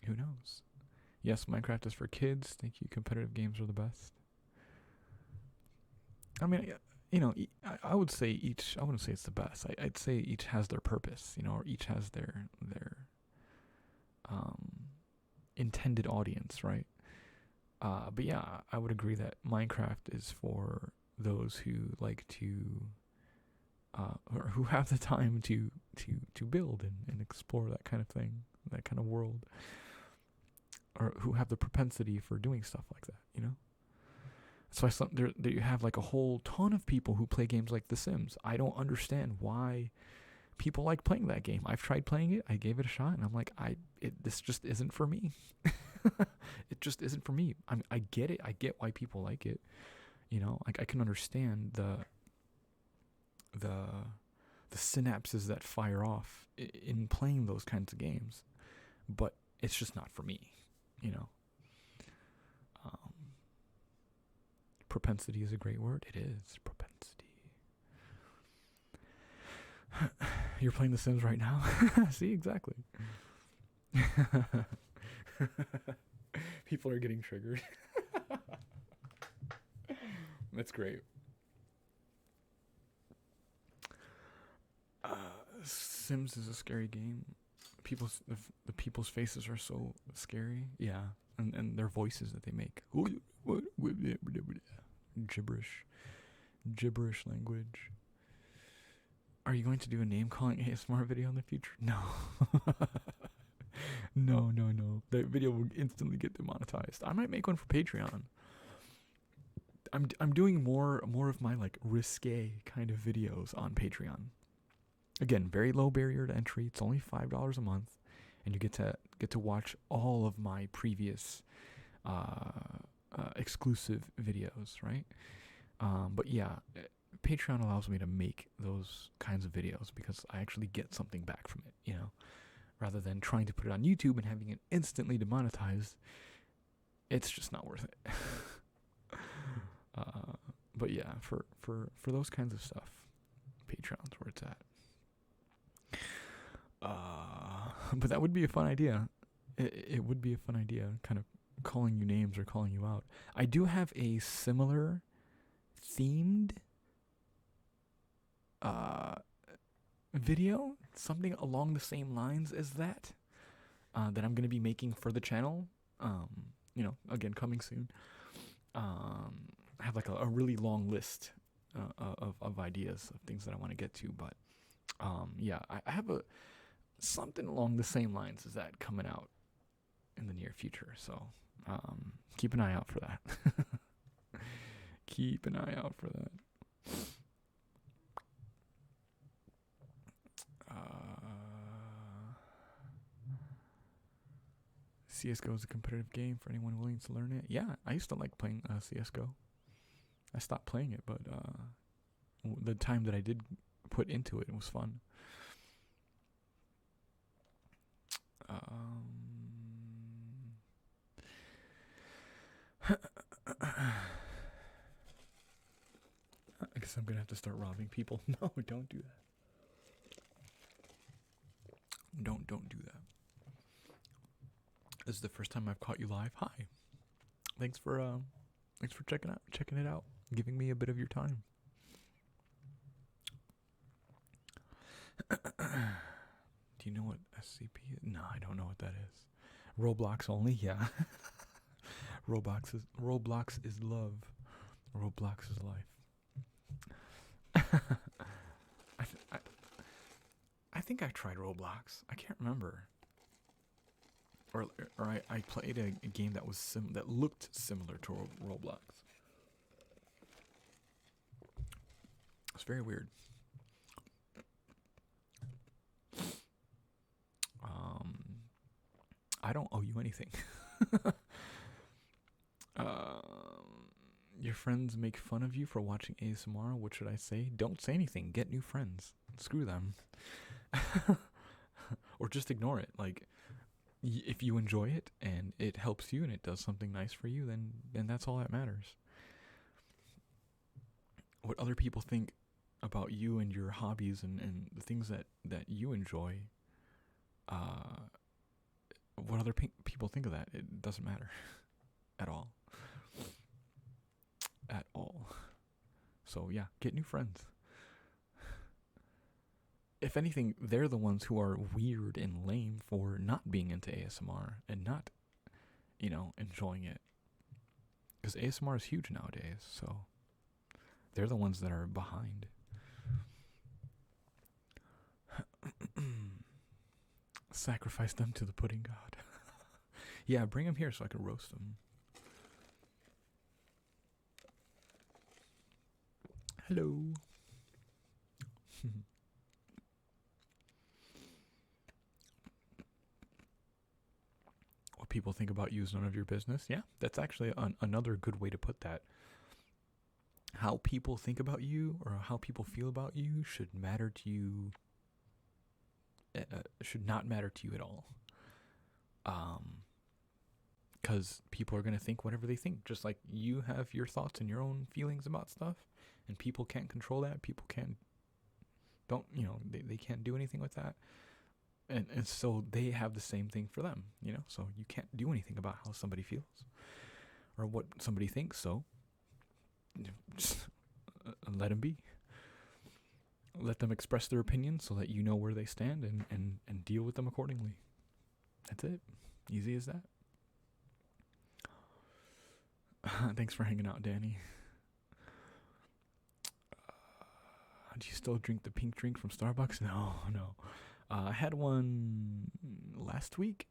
Who knows? Yes, Minecraft is for kids. Thank you. Competitive games are the best. I mean, you know, I would say each. I wouldn't say it's the best. I'd say each has their purpose. You know, or each has their intended audience, right? But yeah, I would agree that Minecraft is for those who like to, or who have the time to build and explore that kind of thing, that kind of world, or who have the propensity for doing stuff like that, you know? So there you have like a whole ton of people who play games like The Sims. I don't understand why people like playing that game. I've tried playing it. I gave it a shot, and I'm like, this just isn't for me. It just isn't for me. I get it. I get why people like it. You know, like I can understand the synapses that fire off in playing those kinds of games, but it's just not for me. You know, propensity is a great word. It is propensity. You're playing The Sims right now? See, exactly. People are getting triggered. That's great. Sims is a scary game. The people's faces are so scary. Yeah, and their voices that they make. Gibberish language. Are you going to do a name calling ASMR video in the future? No. No. That video will instantly get demonetized. I might make one for Patreon. I'm doing more of my like risque kind of videos on Patreon. Again, very low barrier to entry. It's only $5 a month, and you get to watch all of my previous exclusive videos, right? But yeah, Patreon allows me to make those kinds of videos because I actually get something back from it, you know, rather than trying to put it on YouTube and having it instantly demonetized. It's just not worth it. But yeah, for those kinds of stuff, Patreon's where it's at. But that would be a fun idea. It would be a fun idea, kind of calling you names or calling you out. I do have a similar themed video, something along the same lines as that I'm going to be making for the channel. You know, again, coming soon. I have like a really long list of ideas of things that I want to get to, but yeah, I have something along the same lines as that coming out in the near future. So keep an eye out for that. Keep an eye out for that. CSGO is a competitive game for anyone willing to learn it. Yeah, I used to like playing CSGO. I stopped playing it, but the time that I did put into it, it was fun. I guess I'm gonna have to start robbing people. No, don't do that. Don't do that. This is the first time I've caught you live. Hi. Thanks for checking it out, giving me a bit of your time. Do you know what SCP is? No, I don't know what that is. Roblox only? Yeah. Roblox is love. Roblox is life. I think I tried Roblox. I can't remember. or I played a game that was that looked similar to Roblox. It's very weird. I don't owe you anything. Your friends make fun of you for watching ASMR. What should I say? Don't say anything. Get new friends. Screw them. Or just ignore it. Like, if you enjoy it and it helps you and it does something nice for you, then that's all that matters. What other people think about you and your hobbies and the things that you enjoy, what other people think of that, it doesn't matter at all. At all. So yeah, get new friends. If anything, they're the ones who are weird and lame for not being into ASMR and not, enjoying it. Because ASMR is huge nowadays, so they're the ones that are behind. Sacrifice them to the pudding god. Yeah, bring them here so I can roast them. Hello. What people think about you is none of your business. Yeah, that's actually another good way to put that. How people think about you or how people feel about you should matter to you. Should not matter to you at all. Because people are going to think whatever they think. Just like you have your thoughts and your own feelings about stuff. And people can't control that. People they can't do anything with that. And so they have the same thing for them, So you can't do anything about how somebody feels or what somebody thinks. So just let them be. Let them express their opinion so that you know where they stand and deal with them accordingly. That's it. Easy as that. Thanks for hanging out, Danny. Do you still drink the pink drink from Starbucks? No. I had one last week,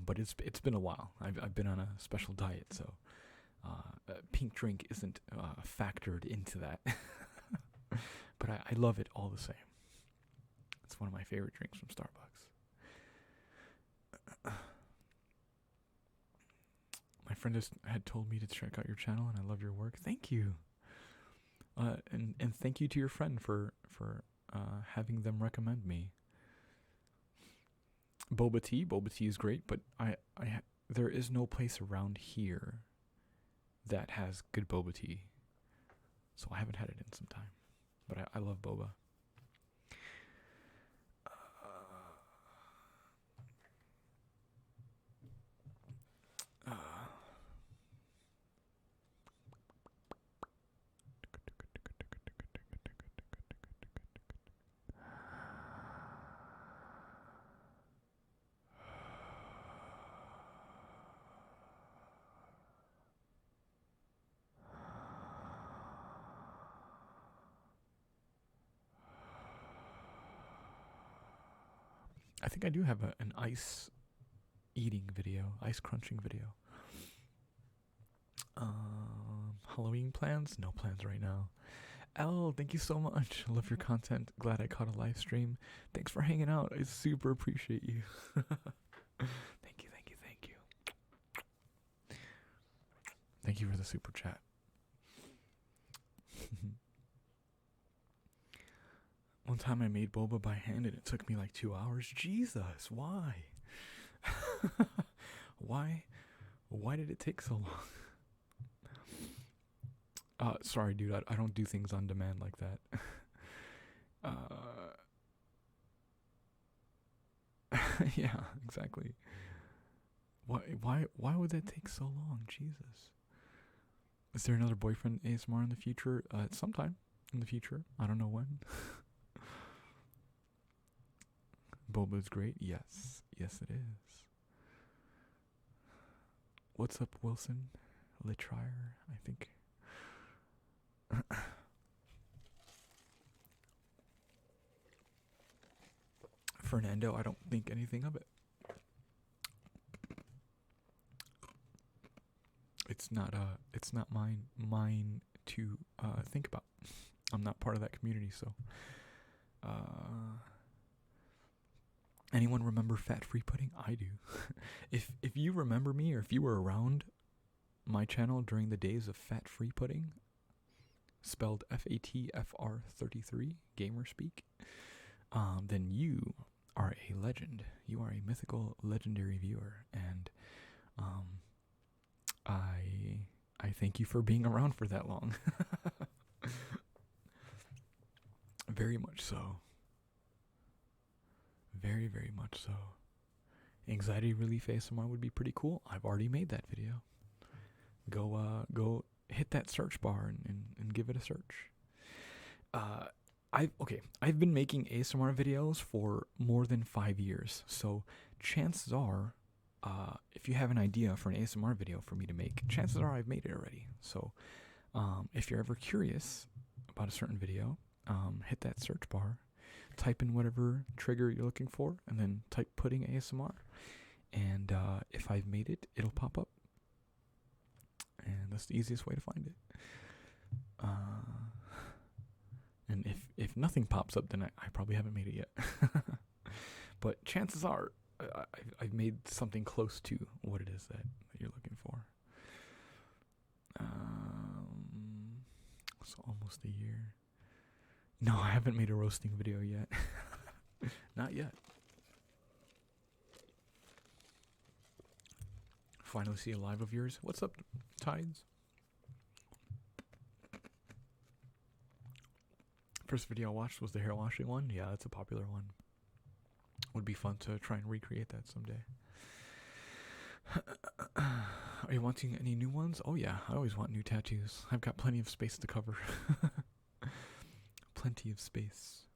but it's been a while. I've been on a special diet, so pink drink isn't factored into that. But I love it all the same. It's one of my favorite drinks from Starbucks. My friend had told me to check out your channel, and I love your work. Thank you. And thank you to your friend for having them recommend me. Boba tea is great, but there is no place around here that has good boba tea, so I haven't had it in some time. But I love boba. I think I do have an ice eating video, ice crunching video. Halloween plans? No plans right now. L, thank you so much. I love your content. Glad I caught a live stream. Thanks for hanging out. I super appreciate you. Thank you. Thank you for the super chat. One time I made boba by hand and it took me like 2 hours. Jesus, why? Why did it take so long? Sorry, dude. I don't do things on demand like that. Yeah, exactly. Why would that take so long? Jesus. Is there another boyfriend ASMR in the future? Sometime in the future. I don't know when. Boba's great. Yes, it is. What's up, Wilson? Litrier, I think. Fernando, I don't think anything of it. it's not mine to think about. I'm not part of that community, so anyone remember Fat Free Pudding? I do. If you remember me, or if you were around my channel during the days of Fat Free Pudding, spelled FATFR33, gamer speak, then you are a legend. You are a mythical, legendary viewer, and I thank you for being around for that long. Very much so. Very, very much so. Anxiety relief ASMR would be pretty cool. I've already made that video. Go hit that search bar and give it a search. I've been making ASMR videos for more than 5 years, so chances are, if you have an idea for an ASMR video for me to make, chances are I've made it already. So if you're ever curious about a certain video, hit that search bar, type in whatever trigger you're looking for, and then type pudding ASMR, and if I've made it, it'll pop up, and that's the easiest way to find it. And if nothing pops up, then I probably haven't made it yet. But chances are I've made something close to what it is that you're looking for. So almost a year. No, I haven't made a roasting video yet. Not yet. Finally see a live of yours. What's up, Tides? First video I watched was the hair washing one. Yeah, that's a popular one. Would be fun to try and recreate that someday. Are you wanting any new ones? Oh yeah, I always want new tattoos. I've got plenty of space to cover. Plenty of space.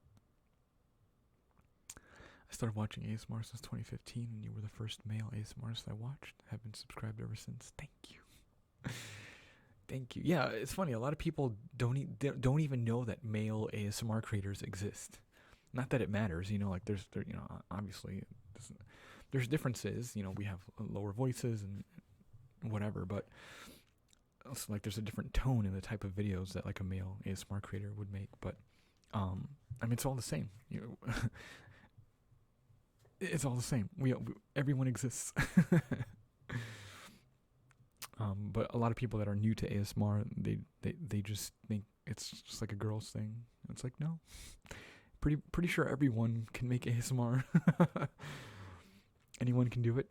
I started watching ASMR since 2015, and you were the first male ASMRist I watched. I've been subscribed ever since. Thank you. Thank you. Yeah, it's funny. A lot of people don't even know that male ASMR creators exist. Not that it matters, like obviously there's differences. We have lower voices and whatever, but also, there's a different tone in the type of videos that a male ASMR creator would make. But it's all the same. It's all the same. Everyone exists. But a lot of people that are new to ASMR, they just think it's just like a girl's thing. It's like, no. Pretty sure everyone can make ASMR. Anyone can do it.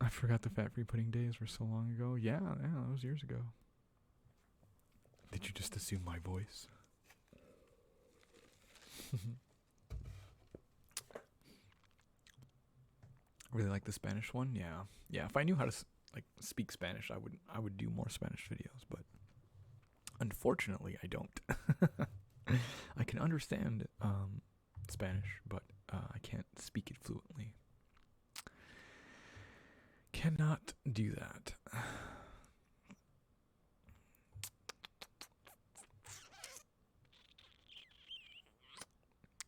I forgot the Fat Free Pudding days were so long ago. Yeah, that was years ago. Did you just assume my voice? Really like the Spanish one. Yeah. If I knew how to speak Spanish, I would do more Spanish videos. But unfortunately, I don't. I can understand Spanish, but I can't speak it fluently. Cannot do that.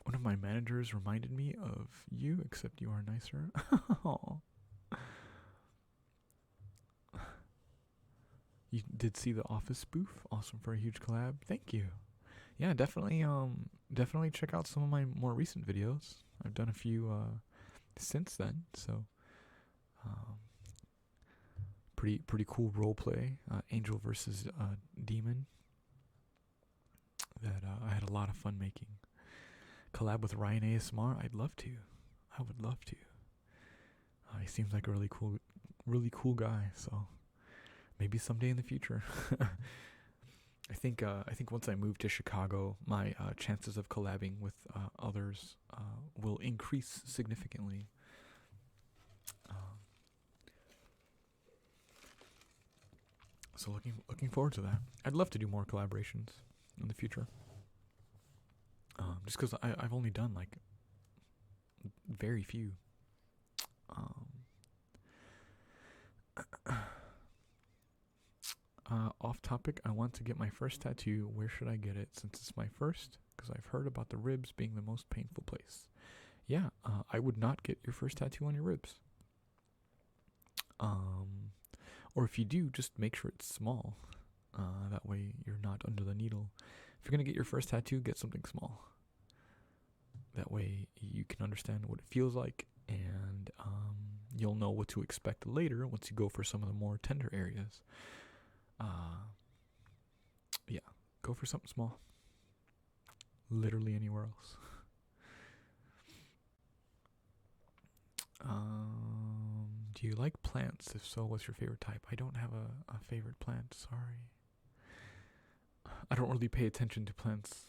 One of my managers reminded me of you, except you are nicer. You did see the Office spoof. Awesome for a huge collab. Thank you. Yeah, definitely check out some of my more recent videos. I've done a few since then, so pretty cool role play. Angel versus Demon that I had a lot of fun making. Collab with Ryan ASMR. I'd love to. I would love to. He seems like a really cool guy. So maybe someday in the future. I think once I move to Chicago, my chances of collabing with others will increase significantly. So looking forward to that. I'd love to do more collaborations in the future. Just because I've only done very few. Off topic, I want to get my first tattoo. Where should I get it since it's my first? Because I've heard about the ribs being the most painful place. Yeah, I would not get your first tattoo on your ribs. Or if you do, just make sure it's small. That way you're not under the needle. If you're going to get your first tattoo, get something small. That way you can understand what it feels like, and you'll know what to expect later once you go for some of the more tender areas. Yeah, go for something small. Literally anywhere else. Do you like plants? If so, what's your favorite type? I don't have a favorite plant, sorry. I don't really pay attention to plants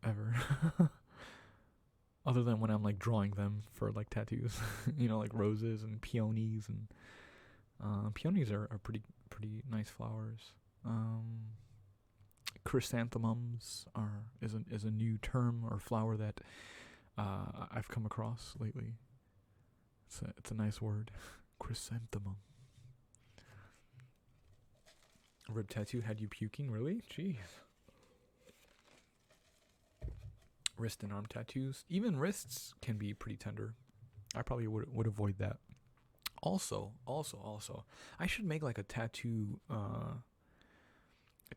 ever. Other than when I'm like drawing them for like tattoos. Like roses and peonies, and peonies are pretty nice flowers. Chrysanthemums is a new term or flower that I've come across lately. It's a nice word. Chrysanthemum. Rib tattoo had you puking? Really? Jeez. Wrist and arm tattoos. Even wrists can be pretty tender. I probably would avoid that. Also, I should make like a tattoo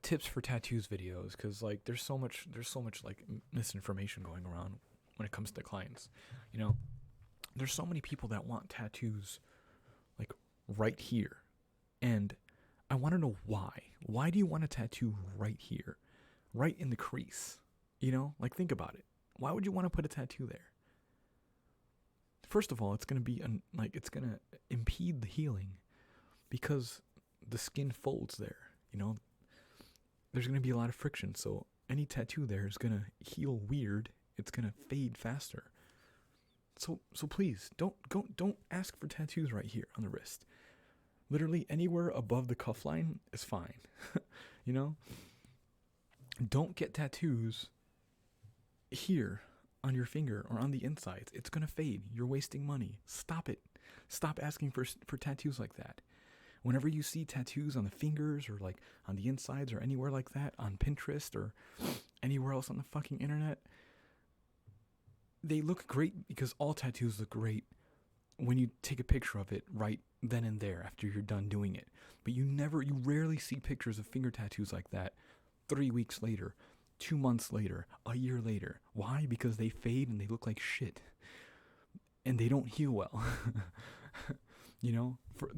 tips for tattoos videos, because like there's so much like misinformation going around when it comes to clients. There's so many people that want tattoos like right here, and I want to know why. Why do you want a tattoo right here, right in the crease? Like think about it. Why would you want to put a tattoo there? First of all, it's gonna be it's gonna impede the healing, because the skin folds there. There's gonna be a lot of friction, so any tattoo there is gonna heal weird. It's gonna fade faster. So please don't ask for tattoos right here on the wrist. Literally anywhere above the cuff line is fine. Don't get tattoos here on your finger or on the insides. It's gonna fade. You're wasting money. Stop it. Stop asking for tattoos like that. Whenever you see tattoos on the fingers or like on the insides or anywhere like that on Pinterest or anywhere else on the fucking internet, they look great because all tattoos look great when you take a picture of it right then and there after you're done doing it. But you rarely see pictures of finger tattoos like that 3 weeks later, 2 months later, a year later. Why? Because they fade and they look like shit. And they don't heal well. For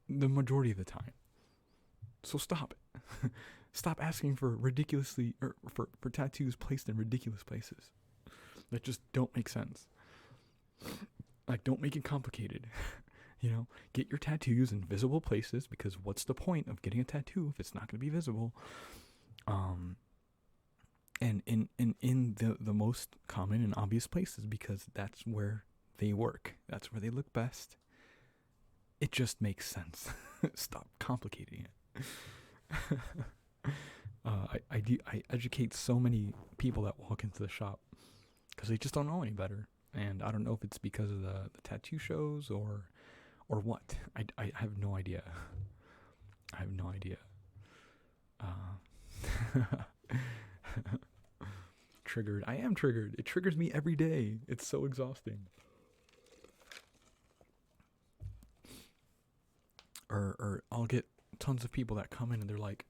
the majority of the time. So stop it. Stop asking for for tattoos placed in ridiculous places that just don't make sense. Like, don't make it complicated. Get your tattoos in visible places, because what's the point of getting a tattoo if it's not going to be visible? And in the most common and obvious places, because that's where they work. That's where they look best. It just makes sense. Stop complicating it. I educate so many people that walk into the shop because they just don't know any better. And I don't know if it's because of the tattoo shows or what. I have no idea. Triggered. I am triggered. It triggers me every day. It's so exhausting. Or I'll get tons of people that come in and they're like,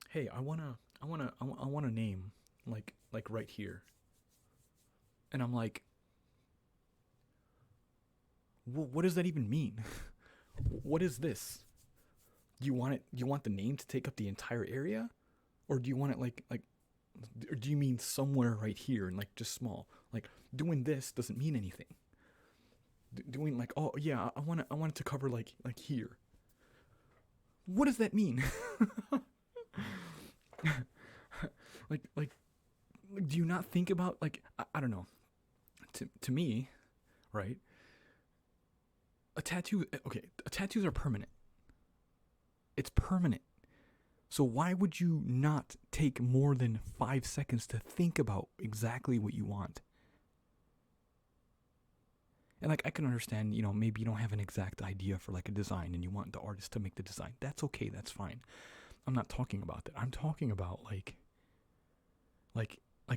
"Hey, I want a name like right here." And I'm like, what does that even mean? What is this? You want the name to take up the entire area? Or do you want it like or do you mean somewhere right here and like just small? Like doing this doesn't mean anything. Doing like, oh yeah, I want it to cover like here. What does that mean? like do you not think about I don't know. To me, right? Tattoos are permanent. It's permanent. So why would you not take more than 5 seconds to think about exactly what you want? And I can understand, maybe you don't have an exact idea for a design and you want the artist to make the design. That's okay, that's fine. I'm not talking about that. I'm talking about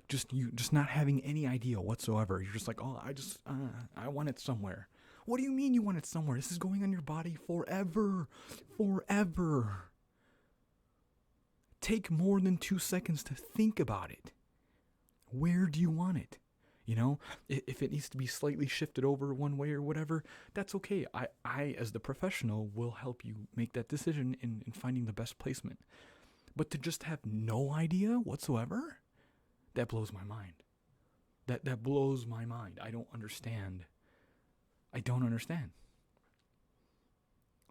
just not having any idea whatsoever. You're just like, oh, I want it somewhere. What do you mean you want it somewhere? This is going on your body forever. Forever. Take more than 2 seconds to think about it. Where do you want it? You know, if it needs to be slightly shifted over one way or whatever, that's okay. I as the professional, will help you make that decision in finding the best placement. But to just have no idea whatsoever, that blows my mind. That blows my mind. I don't understand.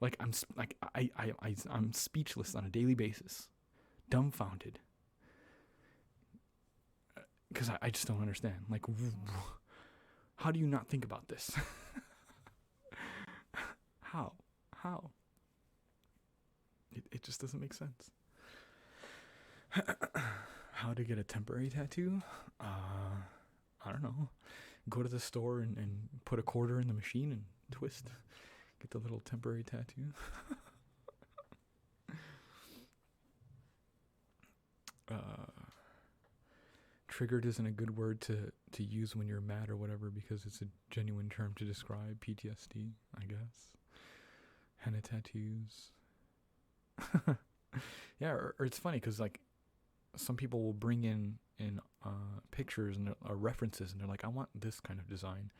Like I'm speechless on a daily basis, dumbfounded, because I just don't understand. Like, how do you not think about this? How? It just doesn't make sense. How to get a temporary tattoo? I don't know. Go to the store and put a quarter in the machine and twist. Get the little temporary tattoo. Triggered isn't a good word to use when you're mad or whatever, because it's a genuine term to describe PTSD, I guess. Henna tattoos. Yeah, or it's funny because like some people will bring in pictures and references, and they're like, I want this kind of design,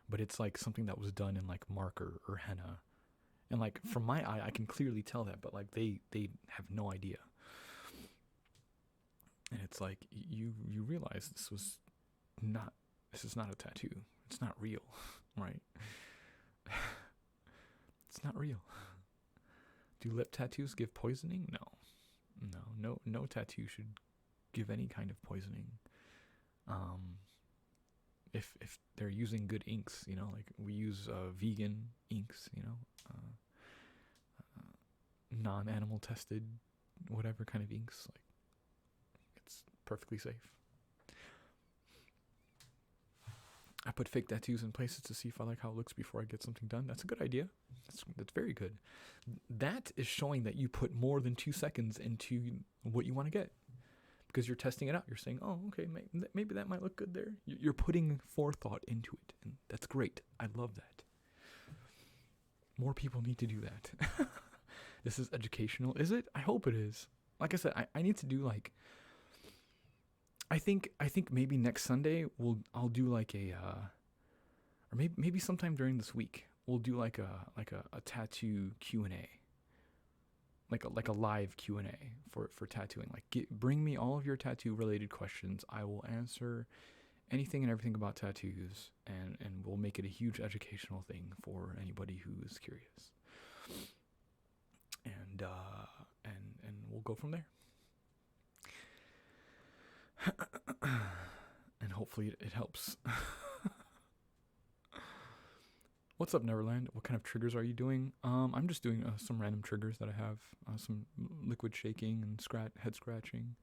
but it's like something that was done in like marker or henna, and like from my eye I can clearly tell that, but like they have no idea. And it's like you realize this is not a tattoo. It's not real, right? It's not real. Do lip tattoos give poisoning? No tattoo should give any kind of poisoning. If they're using good inks, you know, like we use vegan inks, you know, non-animal tested, whatever kind of inks, like it's perfectly safe. I put fake tattoos in places to see if I like how it looks before I get something done. That's a good idea. That's very good. That is showing that you put more than 2 seconds into what you want to get, because you're testing it out. You're saying, oh, okay, maybe that might look good there. You're putting forethought into it, and that's great. I love that. More people need to do that. This is educational. Is it? I hope it is. Like I said, I need to do like, I think maybe next Sunday I'll do like a or maybe sometime during this week we'll do like a tattoo Q&A, like a live Q&A for tattooing. Like bring me all of your tattoo related questions. I will answer anything and everything about tattoos, and we'll make it a huge educational thing for anybody who is curious. And we'll go from there. And hopefully it helps. What's up, Neverland? What kind of triggers are you doing? I'm just doing some random triggers that I have. Some liquid shaking and head scratching.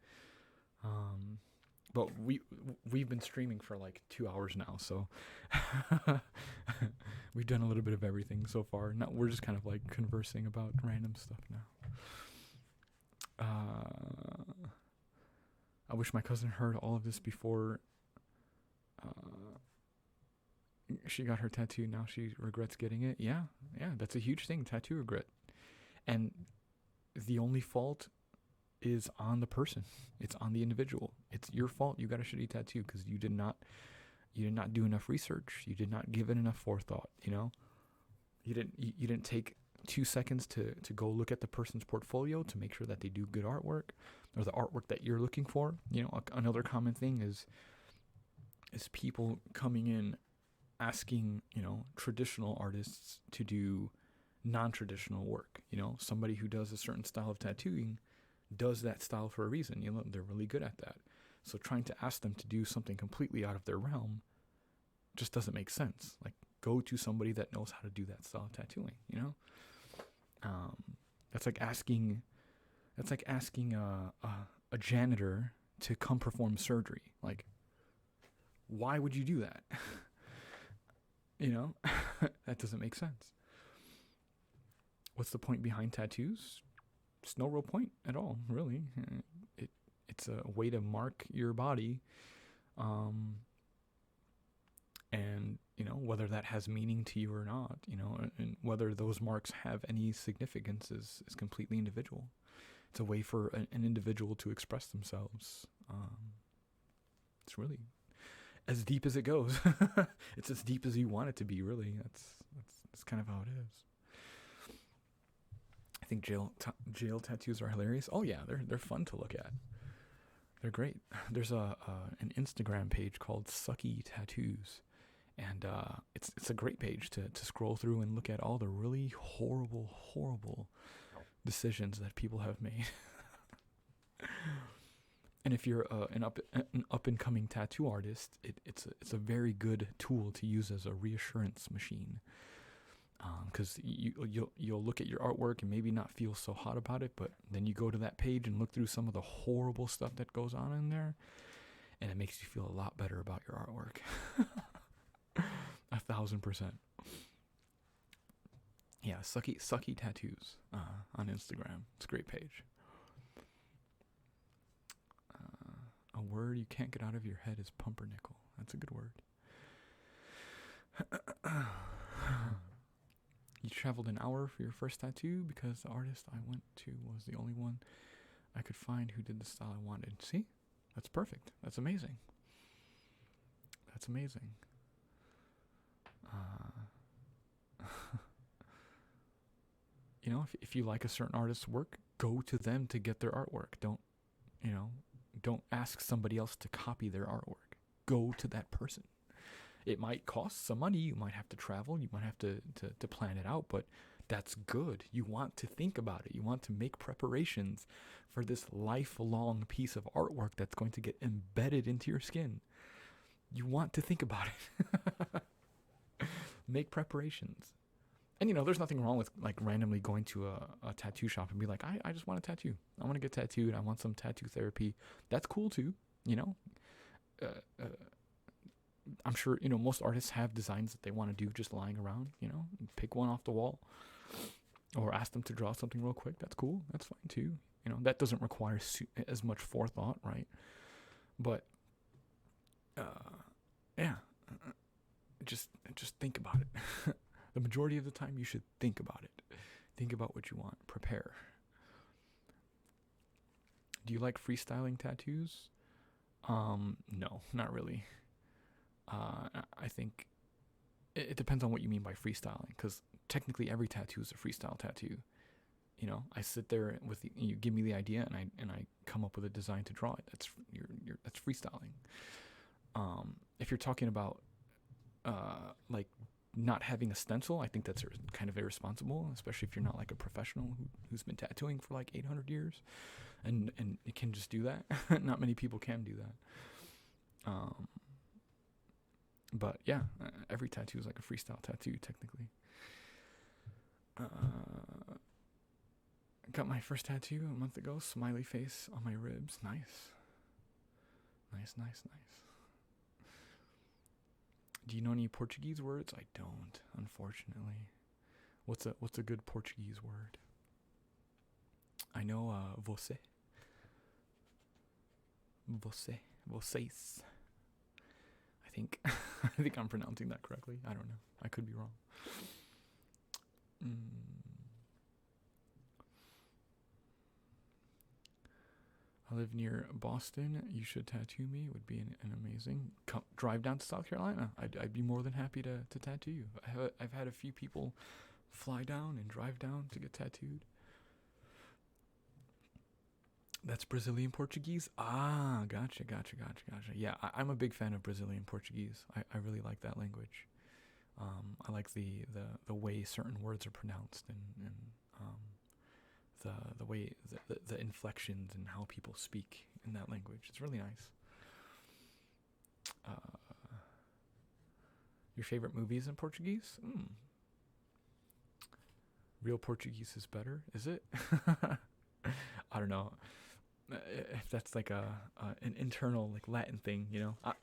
But we've been streaming for like 2 hours now, so we've done a little bit of everything so far. Now we're just kind of like conversing about random stuff now. I wish my cousin heard all of this before she got her tattoo. Now she regrets getting it. Yeah, that's a huge thing, tattoo regret. And the only fault is on the person. It's on the individual. It's your fault you got a shitty tattoo because you did not do enough research. You did not give it enough forethought, you know? You didn't take 2 seconds to go look at the person's portfolio to make sure that they do good artwork, or the artwork that you're looking for. You know, another common thing is people coming in asking, you know, traditional artists to do non-traditional work. You know, somebody who does a certain style of tattooing does that style for a reason. You know, they're really good at that. So trying to ask them to do something completely out of their realm just doesn't make sense. Like, go to somebody that knows how to do that style of tattooing, you know? That's like asking a janitor to come perform surgery. Like, why would you do that? You know? That doesn't make sense. What's the point behind tattoos? There's no real point at all, really. It's a way to mark your body, and whether that has meaning to you or not, and whether those marks have any significance is completely individual. It's a way for an individual to express themselves. It's really as deep as it goes. It's as deep as you want it to be, really. That's kind of how it is. I think jail tattoos are hilarious. Oh yeah, they're fun to look at. They're great. There's an Instagram page called Sucky Tattoos, and it's a great page to scroll through and look at all the really horrible decisions that people have made. And if you're an up and coming tattoo artist, it's a very good tool to use as a reassurance machine. Because you'll look at your artwork and maybe not feel so hot about it, but then you go to that page and look through some of the horrible stuff that goes on in there, and it makes you feel a lot better about your artwork. 1,000%. Yeah, Sucky Tattoos on Instagram. It's a great page. A word you can't get out of your head is pumpernickel. That's a good word. You traveled an hour for your first tattoo because the artist I went to was the only one I could find who did the style I wanted. See? That's perfect. That's amazing. That's amazing. If you like a certain artist's work, go to them to get their artwork. Don't ask somebody else to copy their artwork. Go to that person. It might cost some money. You might have to travel. You might have to plan it out, but that's good. You want to think about it. You want to make preparations for this lifelong piece of artwork that's going to get embedded into your skin. You want to think about it. Make preparations. And, there's nothing wrong with like randomly going to a tattoo shop and be like, I just want a tattoo. I want to get tattooed. I want some tattoo therapy. That's cool too, I'm sure, most artists have designs that they want to do just lying around, pick one off the wall or ask them to draw something real quick. That's cool. That's fine too. That doesn't require as much forethought, right? But, just think about it. The majority of the time you should think about it. Think about what you want. Prepare. Do you like freestyling tattoos? No, not really. I think it depends on what you mean by freestyling, because technically every tattoo is a freestyle tattoo. I sit there with you give me the idea and I come up with a design to draw it. That's freestyling. If you're talking about like not having a stencil, I think that's kind of irresponsible, especially if you're not like a professional who's been tattooing for like 800 years and it can just do that. Not many people can do that. But yeah, every tattoo is like a freestyle tattoo technically. Got my first tattoo a month ago, smiley face on my ribs. Nice. Do you know any Portuguese words? I don't, unfortunately. What's a good Portuguese word? I know você. Vocês. I think I'm pronouncing that correctly. I don't know. I could be wrong. I live near Boston. You should tattoo me. It would be an amazing. Drive down to South Carolina. I'd be more than happy to tattoo you. I've had a few people fly down and drive down to get tattooed. That's Brazilian Portuguese? Ah, gotcha. Yeah, I'm a big fan of Brazilian Portuguese. I really like that language. I like the way certain words are pronounced and the way the inflections and how people speak in that language. It's really nice. Your favorite movies in Portuguese? Real Portuguese is better, is it? I don't know. If that's like an internal like Latin thing,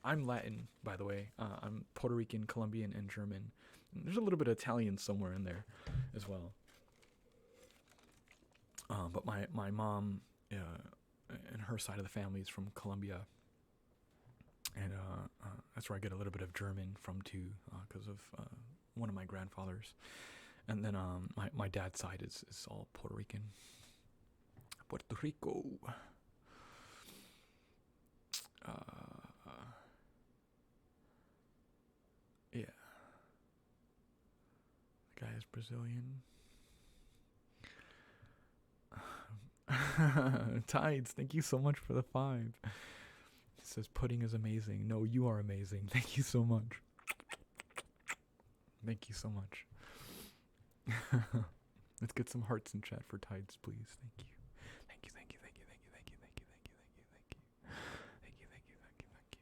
I'm Latin, by the way. I'm Puerto Rican, Colombian, and German. And there's a little bit of Italian somewhere in there as well. But my mom and her side of the family is from Colombia, and that's where I get a little bit of German from too, because of one of my grandfathers. And then my dad's side is all Puerto Rican. Puerto Rico. Yeah. The guy is Brazilian. Tides, thank you so much for the 5. It says pudding is amazing. No, you are amazing. Thank you so much. Thank you so much. Let's get some hearts in chat for Tides, please. Thank you. Thank you, thank you, thank you, thank you, thank you, thank you, thank you, thank you, thank you. Thank you, thank you, thank you, thank you.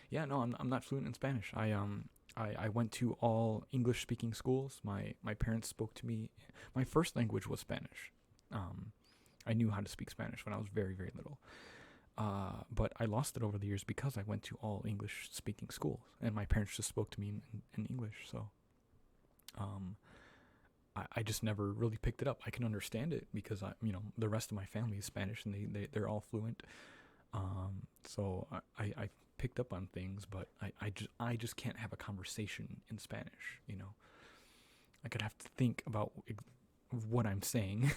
Yeah, no, I'm not fluent in Spanish. I went to all English speaking schools. My parents spoke to me. My first language was Spanish. I knew how to speak Spanish when I was very, very little. But I lost it over the years because I went to all English speaking schools, and my parents just spoke to me in English. So I just never really picked it up. I can understand it because the rest of my family is Spanish and they're all fluent. So I picked up on things, but I just can't have a conversation in Spanish. I could have to think about what I'm saying.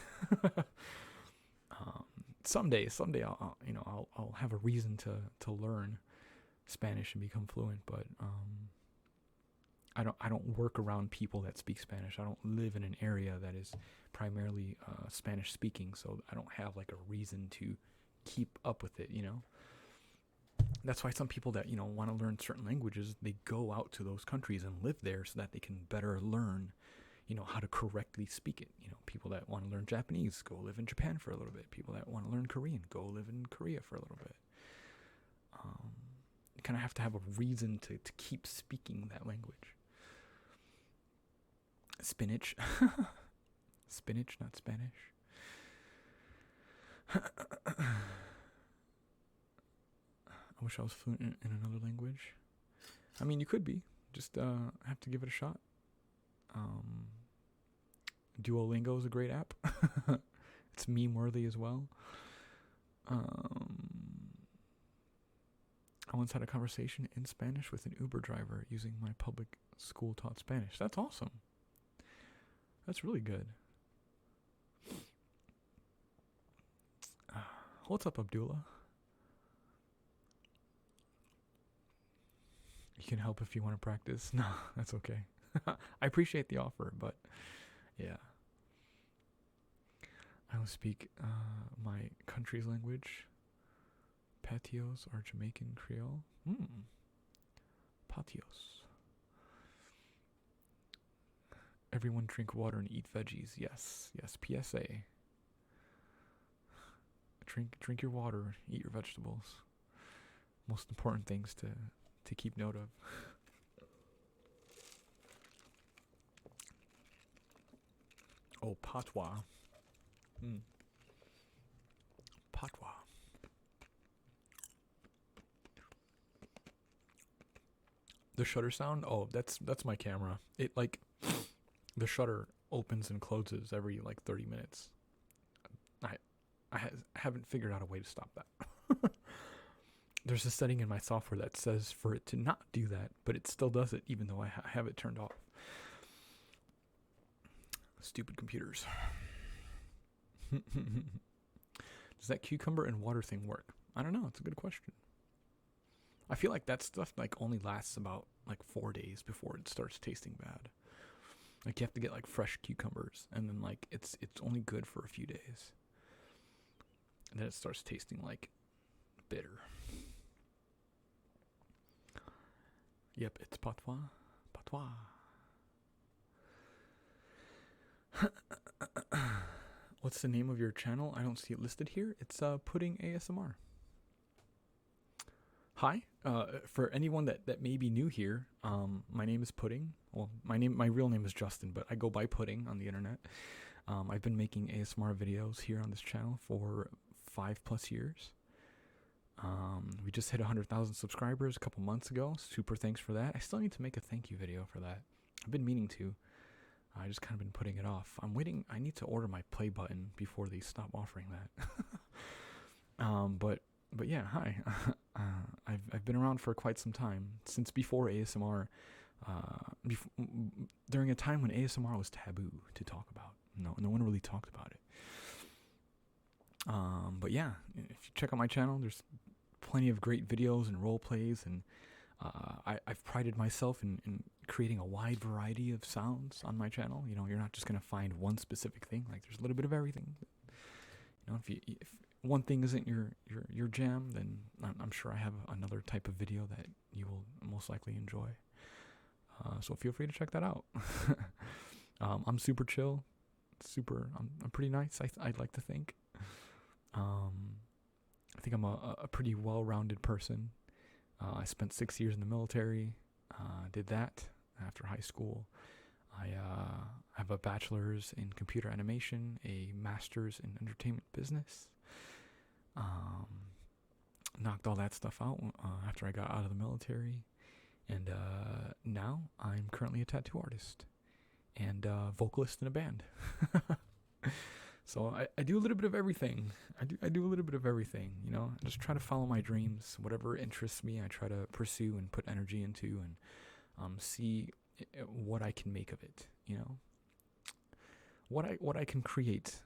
Someday I'll have a reason to learn Spanish and become fluent, but I don't work around people that speak Spanish. I don't live in an area that is primarily Spanish speaking, so I don't have like a reason to keep up with it. That's why some people that want to learn certain languages, they go out to those countries and live there so that they can better learn how to correctly speak it. People that want to learn Japanese, go live in Japan for a little bit. People that want to learn Korean, go live in Korea for a little bit. You kind of have to have a reason to keep speaking that language. Spinach. Spinach, not Spanish. I wish I was fluent in another language. I mean, you could be. Just have to give it a shot. Duolingo is a great app. It's meme worthy as well. I once had a conversation in Spanish with an Uber driver using my public school taught Spanish. That's awesome. That's really good. What's up, Abdullah? You can help if you want to practice. No, that's okay. I appreciate the offer, but yeah. I will speak my country's language. Patios are Jamaican Creole. Patios. Everyone drink water and eat veggies. Yes, PSA. Drink your water, eat your vegetables. Most important things to keep note of. Oh, patois. Patois. The shutter sound? Oh, that's my camera. It the shutter opens and closes every 30 minutes. I haven't figured out a way to stop that. There's a setting in my software that says for it to not do that, but it still does it even though I have it turned off. Stupid computers. Does that cucumber and water thing work? I don't know. It's a good question. I feel like that stuff only lasts about 4 days before it starts tasting bad. You have to get fresh cucumbers, and then it's only good for a few days, and then it starts tasting bitter. Yep, it's patois. Patois. What's the name of your channel? I don't see it listed here. It's Pudding ASMR. Hi. For anyone that may be new here, my name is Pudding. Well, my real name is Justin, but I go by Pudding on the internet. I've been making ASMR videos here on this channel for 5+ years. We just hit 100,000 subscribers a couple months ago. Super thanks for that. I still need to make a thank you video for that. I've been meaning to. I just kind of been putting it off. I'm waiting. I need to order my play button before they stop offering that. But but yeah, hi. I've been around for quite some time, since before ASMR. During a time when ASMR was taboo to talk about. No one really talked about it. But yeah, if you check out my channel, there's plenty of great videos and role plays, and I've prided myself in creating a wide variety of sounds on my channel. You're not just gonna find one specific thing. Like, there's a little bit of everything. If one thing isn't your jam, then I'm sure I have another type of video that you will most likely enjoy. So feel free to check that out. I'm super chill, I'm pretty nice. I'd like to think. I think I'm a pretty well-rounded person. I spent 6 years in the military. Did that after high school. I have a bachelor's in computer animation, a master's in entertainment business. Knocked all that stuff out after I got out of the military. And now I'm currently a tattoo artist and vocalist in a band. So I do a little bit of everything. I do a little bit of everything, I just try to follow my dreams. Whatever interests me, I try to pursue and put energy into, and see what I can make of it, what I can create,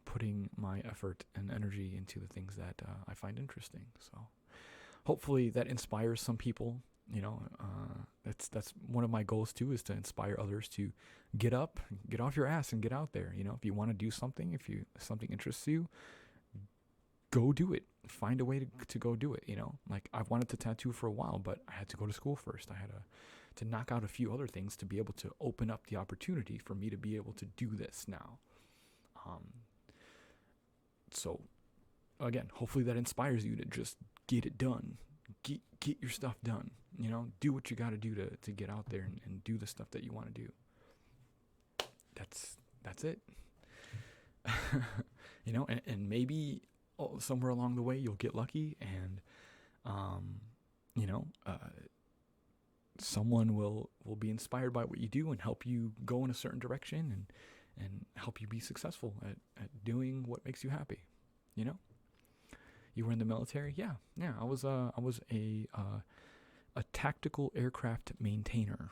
putting my effort and energy into the things that I find interesting. So hopefully that inspires some people. That's one of my goals too, is to inspire others to get up, get off your ass, and get out there. If you want to do something, if something interests you, go do it. Find a way to go do it. Like, I've wanted to tattoo for a while, but I had to go to school first. I had to knock out a few other things to be able to open up the opportunity for me to be able to do this now. So again, hopefully that inspires you to just get it done. Get your stuff done. Do what you got to do to get out there and do the stuff that you want to do. That's it. And maybe somewhere along the way you'll get lucky, and someone will be inspired by what you do and help you go in a certain direction, and help you be successful at doing what makes you happy. You were in the military? Yeah. I was a tactical aircraft maintainer,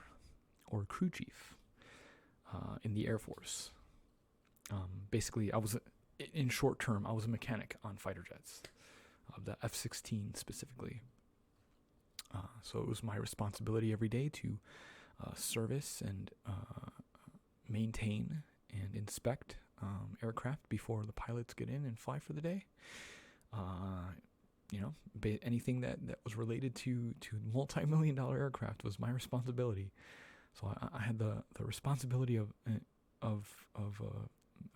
or crew chief, in the Air Force. Basically, in short term, I was a mechanic on fighter jets, the F-16 specifically. So it was my responsibility every day to service and maintain and inspect aircraft before the pilots get in and fly for the day. Anything that was related to multi-million-dollar aircraft was my responsibility. So I had the responsibility of a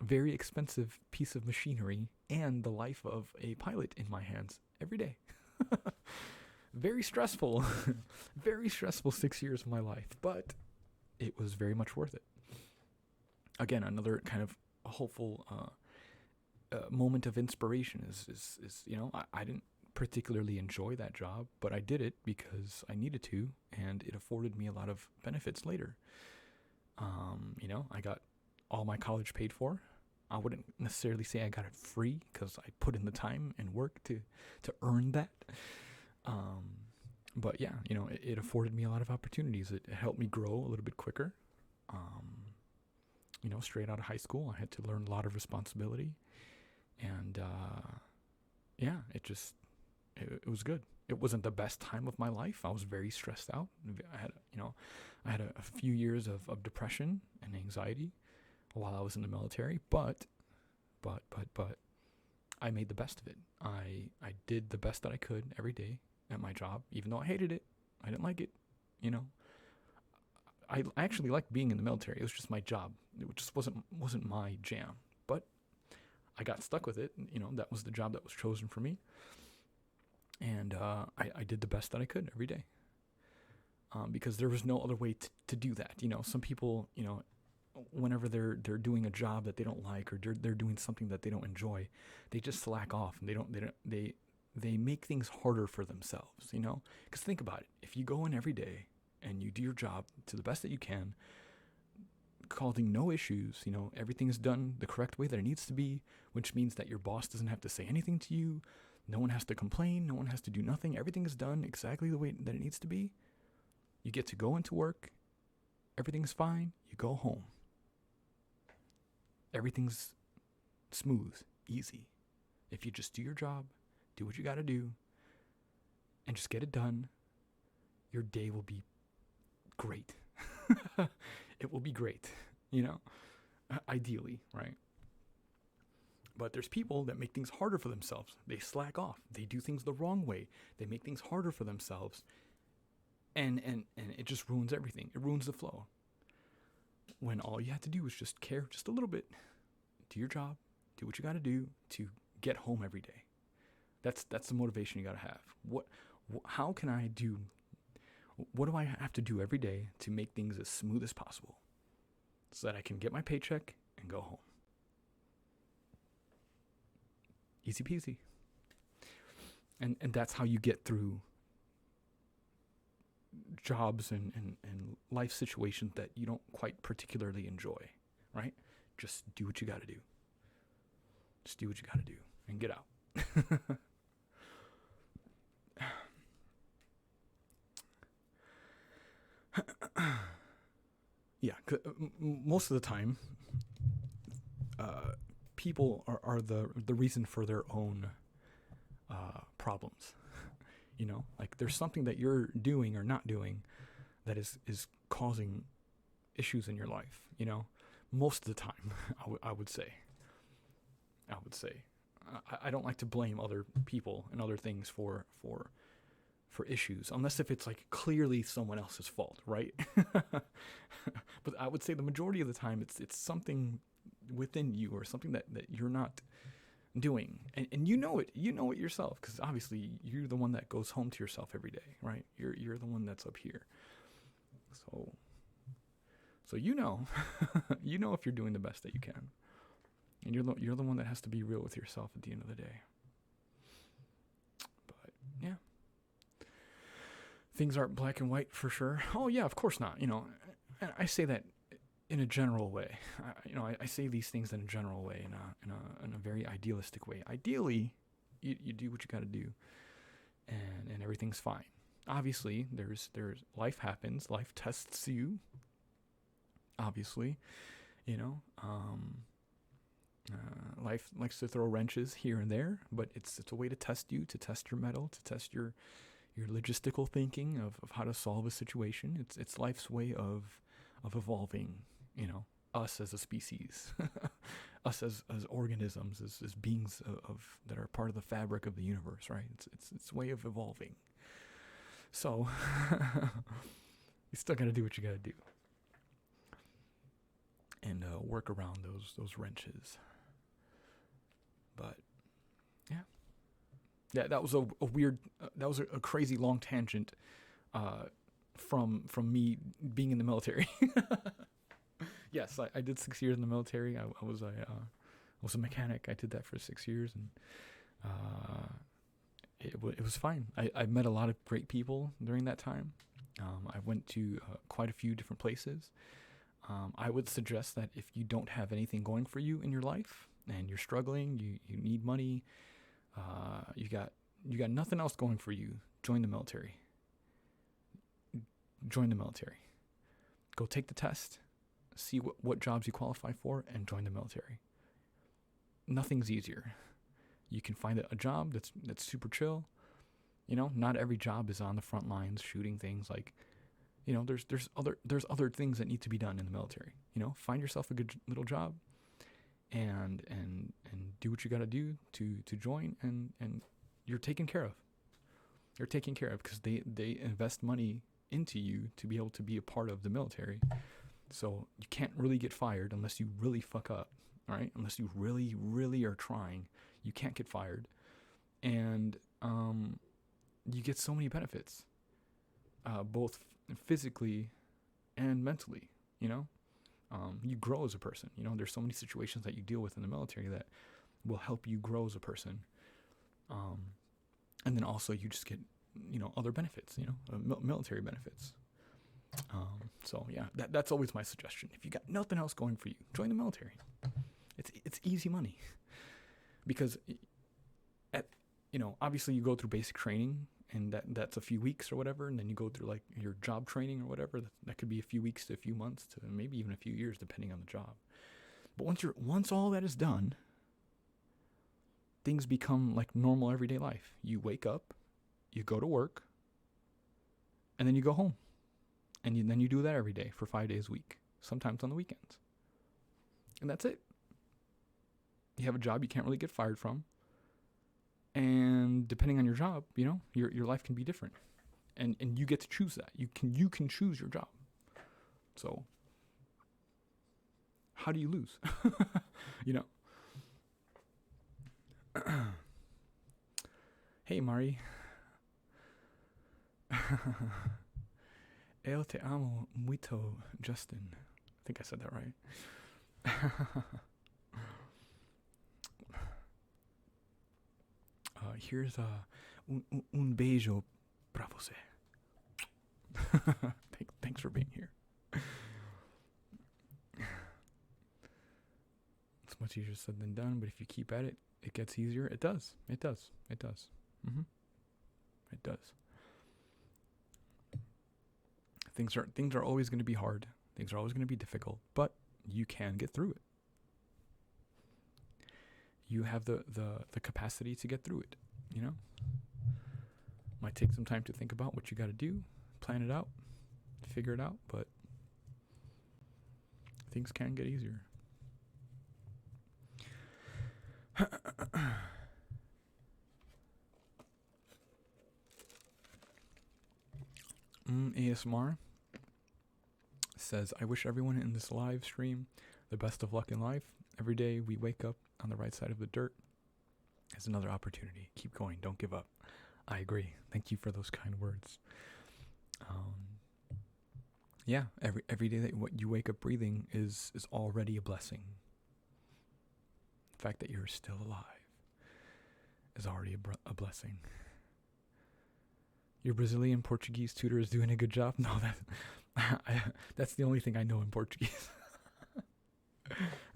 very expensive piece of machinery and the life of a pilot in my hands every day. Very stressful. Very stressful 6 years of my life, but it was very much worth it. Again, another kind of hopeful moment of inspiration is I didn't particularly enjoy that job, but I did it because I needed to, and it afforded me a lot of benefits later. I got all my college paid for. I wouldn't necessarily say I got it free, because I put in the time and work to earn that. But yeah, it afforded me a lot of opportunities. It helped me grow a little bit quicker. Straight out of high school, I had to learn a lot of responsibility, and it was good. It wasn't the best time of my life. I was very stressed out. I had a few years of depression and anxiety while I was in the military, but I made the best of it. I did the best that I could every day at my job, even though I hated it. I didn't like it. I actually liked being in the military. It was just my job. It just wasn't my jam. But I got stuck with it. That was the job that was chosen for me. And I did the best that I could every day. Because there was no other way to do that. Some people, whenever they're doing a job that they don't like, or they're doing something that they don't enjoy, they just slack off, and they make things harder for themselves. Because think about it. If you go in every day and you do your job to the best that you can, causing no issues, everything is done the correct way that it needs to be, which means that your boss doesn't have to say anything to you. No one has to complain. No one has to do nothing. Everything is done exactly the way that it needs to be. You get to go into work. Everything's fine. You go home. Everything's smooth, easy. If you just do your job, do what you got to do, and just get it done, your day will be great. It will be great, ideally, right? But there's people that make things harder for themselves. They slack off. They do things the wrong way. They make things harder for themselves. And it just ruins everything. It ruins the flow. When all you have to do is just care just a little bit. Do your job. Do what you got to do to get home every day. That's the motivation you got to have. How can I do? What do I have to do every day to make things as smooth as possible so that I can get my paycheck and go home? Easy peasy. And that's how you get through jobs and life situations that you don't quite particularly enjoy, right? Just do what you got to do. Just do what you got to do and get out. Yeah, most of the time, people are the reason for their own problems. Like there's something that you're doing or not doing that is causing issues in your life. Most of the time, I would say. I don't like to blame other people and other things for issues, unless if it's like clearly someone else's fault, right? But I would say the majority of the time it's something within you or something that you're not doing, and you know it yourself, because obviously you're the one that goes home to yourself every day, right? You're the one that's up here, so you know if you're doing the best that you can, and you're the one that has to be real with yourself at the end of the day. But yeah, things aren't black and white for sure. Oh yeah, of course not. And I say that in a general way. I say these things in a general way, in a very idealistic way. Ideally, you do what you got to do, and everything's fine. Obviously, there's life happens. Life tests you. Obviously, life likes to throw wrenches here and there, but it's a way to test you, to test your mettle, to test your logistical thinking of how to solve a situation. It's life's way of evolving, us as a species, us as organisms, as beings of that are part of the fabric of the universe, right? It's a way of evolving. So you still got to do what you got to do, and work around those wrenches. But yeah, that was a weird, that was a crazy long tangent from me being in the military. Yes, I did 6 years in the military. I was a mechanic. I did that for 6 years, and it was fine. I met a lot of great people during that time. I went to quite a few different places. I would suggest that if you don't have anything going for you in your life and you're struggling, you need money, you got nothing else going for you, join the military. Join the military. Go take the test, see what jobs you qualify for, and join the military. Nothing's easier. You can find a job that's super chill. Not every job is on the front lines shooting things. Like, there's other things that need to be done in the military. Find yourself a good little job, and do what you got to do to join, and you're taken care of. You're taken care of because they invest money into you to be able to be a part of the military. So you can't really get fired unless you really fuck up, right? Unless you really, really are trying, you can't get fired. And you get so many benefits, both physically and mentally, you grow as a person. There's so many situations that you deal with in the military that will help you grow as a person. And then also you just get, other benefits, military benefits. So yeah, that's always my suggestion. If you got nothing else going for you, join the military. It's easy money, because obviously you go through basic training, and that's a few weeks or whatever, and then you go through like your job training or whatever. That could be a few weeks to a few months to maybe even a few years, depending on the job. But once all that is done, things become like normal everyday life. You wake up, you go to work, and then you go home, and then you do that every day for 5 days a week, sometimes on the weekends, and that's it. You have a job you can't really get fired from. And depending on your job, your life can be different, and you get to choose that. You can choose your job. So how do you lose? Hey Mari. Eu te amo muito, Justin. I think I said that right. Here's un beijo pra você. Thanks for being here. It's much easier said than done, but if you keep at it, it gets easier. It does. It does. It does. It does. Things are always going to be hard. Things are always going to be difficult, but you can get through it. You have the capacity to get through it, Might take some time to think about what you got to do, plan it out, figure it out, but things can get easier. ASMR says, I wish everyone in this live stream the best of luck in life. Every day we wake up on the right side of the dirt is another opportunity. Keep going. Don't give up. I agree. Thank you for those kind words. Yeah, every day that you wake up breathing is already a blessing. The fact that you're still alive is already a blessing. Your Brazilian Portuguese tutor is doing a good job. No, that's the only thing I know in Portuguese.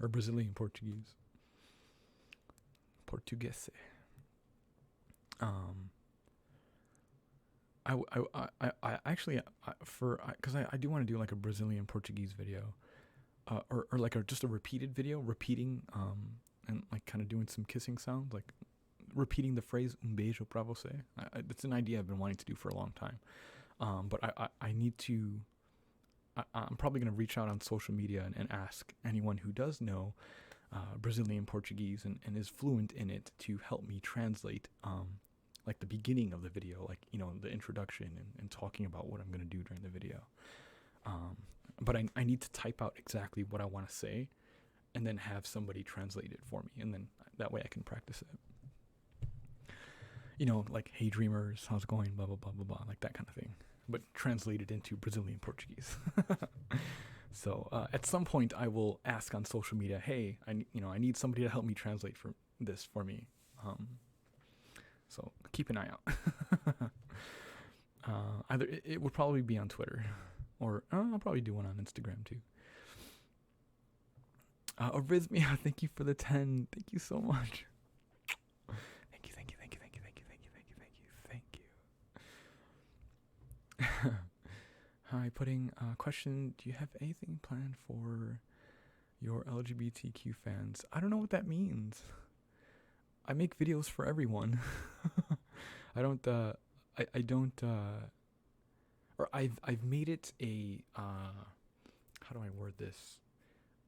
Or Brazilian Portuguese. Portuguese. I actually, because I do want to do like a Brazilian Portuguese video, or like just a repeated video, repeating, and like kind of doing some kissing sounds, like repeating the phrase "um beijo pra você." It's an idea I've been wanting to do for a long time, but I need to. I'm probably going to reach out on social media and ask anyone who does know Brazilian Portuguese and is fluent in it to help me translate like the beginning of the video, like, the introduction and talking about what I'm going to do during the video. But I need to type out exactly what I want to say and then have somebody translate it for me. And then that way I can practice it. Like, hey dreamers, how's it going? Blah, blah, blah, blah, blah, like that kind of thing. But translated into Brazilian Portuguese. So at some point I will ask on social media, hey, I need somebody to help me translate this for me. So keep an eye out. Either it would probably be on Twitter, or I'll probably do one on Instagram too. Arrhythmia, thank you for the 10. Thank you so much. Thank you. Hi, putting question, do you have anything planned for your LGBTQ fans? I don't know what that means. I make videos for everyone. I've made it a, how do I word this?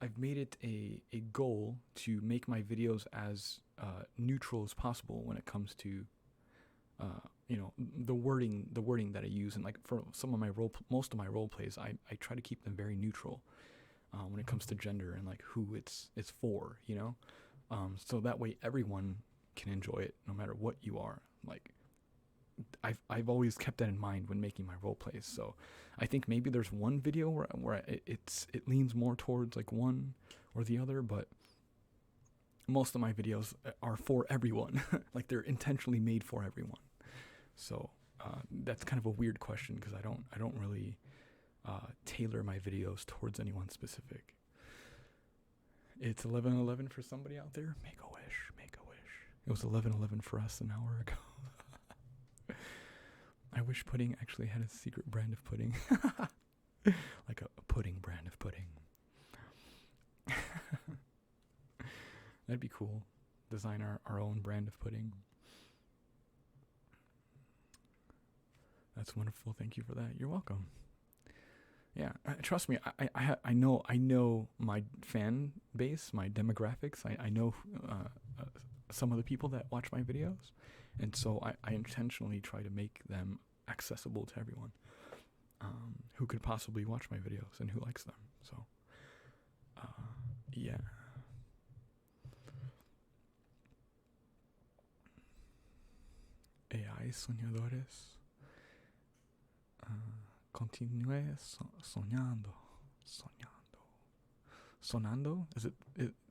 I've made it a goal to make my videos as neutral as possible when it comes to the wording that I use. And like for most of my role plays, I try to keep them very neutral when it comes to gender and like who it's for, so that way everyone can enjoy it no matter what you are. Like I've always kept that in mind when making my role plays. So I think maybe there's one video where it leans more towards like one or the other, but most of my videos are for everyone. Like they're intentionally made for everyone. So that's kind of a weird question because I don't really tailor my videos towards anyone specific. It's 11:11 for somebody out there. Make a wish. It was 11:11 for us an hour ago. I wish pudding actually had a secret brand of pudding. Like a pudding brand of pudding. That'd be cool. Design our own brand of pudding. That's wonderful. Thank you for that. You're welcome. Yeah, trust me. I know my fan base, my demographics. I know some of the people that watch my videos, and so I intentionally try to make them accessible to everyone who could possibly watch my videos and who likes them. So, yeah. AI soñadores. Continúe soñando. Sonando?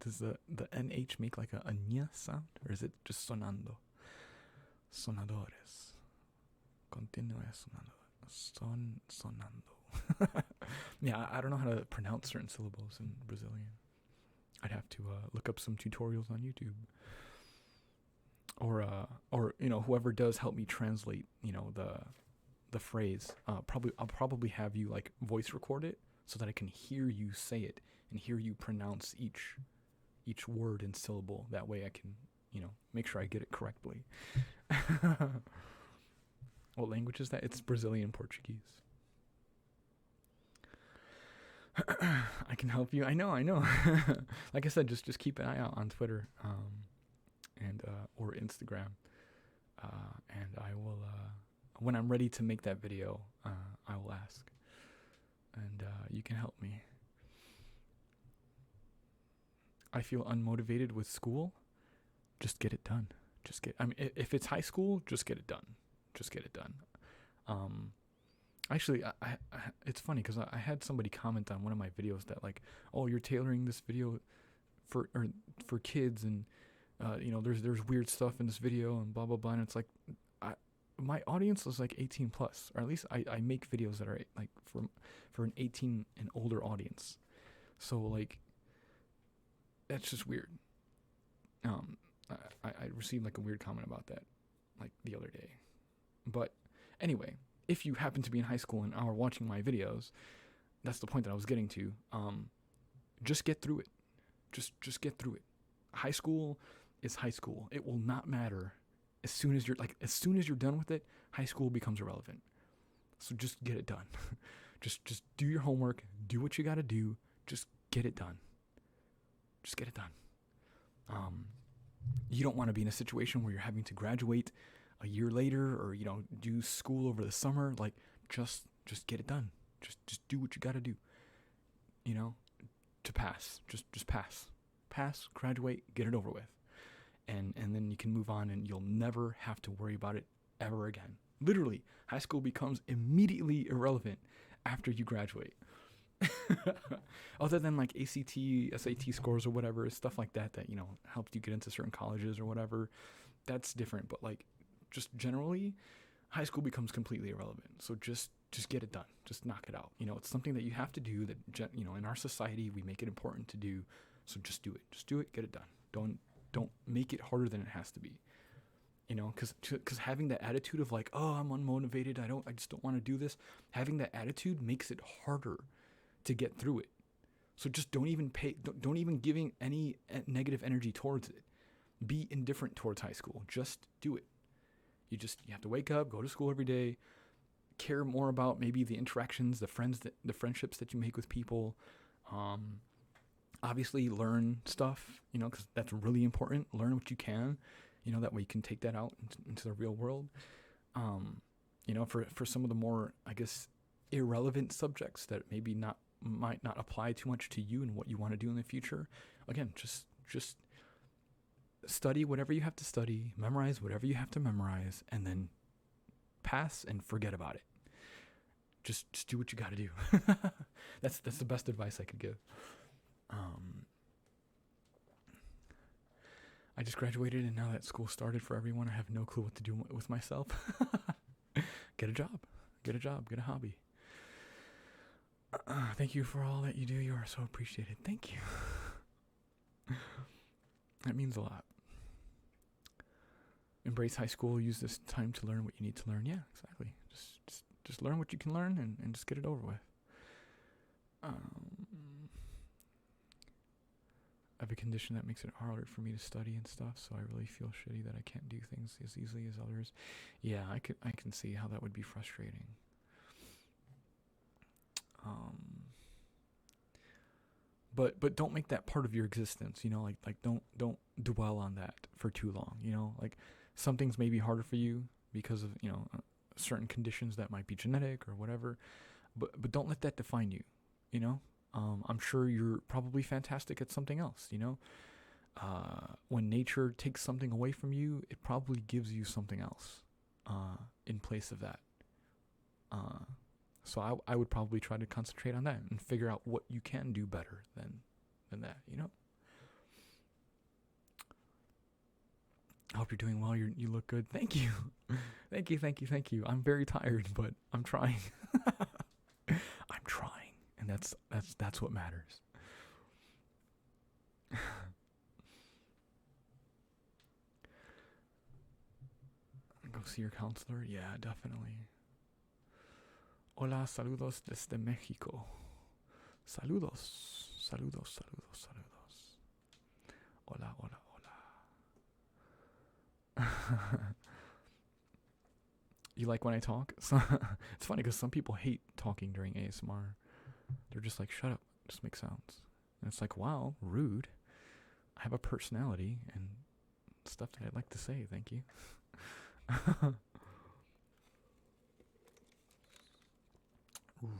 Does the NH make like a ñ sound? Or is it just sonando? Sonadores. Continúe sonando. Sonando. Yeah, I don't know how to pronounce certain syllables in Brazilian. I'd have to look up some tutorials on YouTube. Or whoever does help me translate, the phrase. I'll probably have you like voice record it so that I can hear you say it and hear you pronounce each word and syllable. That way I can, make sure I get it correctly. What language is that? It's Brazilian Portuguese. I can help you. I know. Like I said, just keep an eye out on Twitter, and or Instagram, and I will. When I'm ready to make that video, I will ask, and you can help me. I feel unmotivated with school. Just get it done. If it's high school, just get it done. Just get it done. Actually, I it's funny because I had somebody comment on one of my videos that like, oh, you're tailoring this video for kids, and there's weird stuff in this video and blah blah blah. And it's like, my audience is like 18 plus, or at least I make videos that are like for an 18 and older audience. So like, that's just weird. I received like a weird comment about that like the other day. But anyway, if you happen to be in high school and are watching my videos, that's the point that I was getting to. Just get through it. Just get through it. High school is high school. It will not matter. As soon as you're done with it, high school becomes irrelevant. So just get it done. just do your homework. Do what you got to do. Just get it done. Just get it done. You don't want to be in a situation where you're having to graduate a year later, or do school over the summer. Like, just get it done. Just do what you got to do. To pass. Just pass, graduate, get it over with. And then you can move on, and you'll never have to worry about it ever again. Literally, high school becomes immediately irrelevant after you graduate. Other than like ACT, SAT scores or whatever, stuff like that helped you get into certain colleges or whatever, that's different. But like, just generally, high school becomes completely irrelevant. So just get it done. Just knock it out. It's something that you have to do that, in our society, we make it important to do. So just do it. Just do it. Get it done. Don't make it harder than it has to be. Because having that attitude of like, oh, I'm unmotivated, I just don't want to do this. Having that attitude makes it harder to get through it. So just don't even giving any negative energy towards it. Be indifferent towards high school. Just do it. You have to wake up, go to school every day, care more about maybe the interactions, the friendships that you make with people. Obviously learn stuff, because that's really important. Learn what you can, that way you can take that out into the real world. For some of the more, I guess, irrelevant subjects that maybe might not apply too much to you and what you want to do in the future. Again, just study whatever you have to study, memorize whatever you have to memorize, and then pass and forget about it. Just do what you got to do. That's the best advice I could give. I just graduated, and now that school started for everyone, I have no clue what to do with myself. Get a job, get a hobby. Thank you for all that you do. You are so appreciated. Thank you. That means a lot. embrace high school. Use this time to learn what you need to learn. Yeah, exactly. Just learn what you can learn and just get it over with. I have a condition that makes it harder for me to study and stuff, so I really feel shitty that I can't do things as easily as others. Yeah, I can see how that would be frustrating. But don't make that part of your existence, you know, like don't dwell on that for too long, you know, like some things may be harder for you because of, you know, certain conditions that might be genetic or whatever, but don't let that define you, you know. I'm sure you're probably fantastic at something else, you know. When nature takes something away from you, it probably gives you something else in place of that. So I would probably try to concentrate on that and figure out what you can do better than that, you know? I hope you're doing well. You look good. Thank you. Thank you. I'm very tired, but I'm trying. I'm trying. And that's what matters. Go see your counselor? Yeah, definitely. Hola, saludos desde México. Saludos. Hola. You like when I talk? It's funny because some people hate talking during ASMR. They're just like, shut up, just make sounds. And it's like, wow, rude. I have a personality and stuff that I'd like to say, thank you.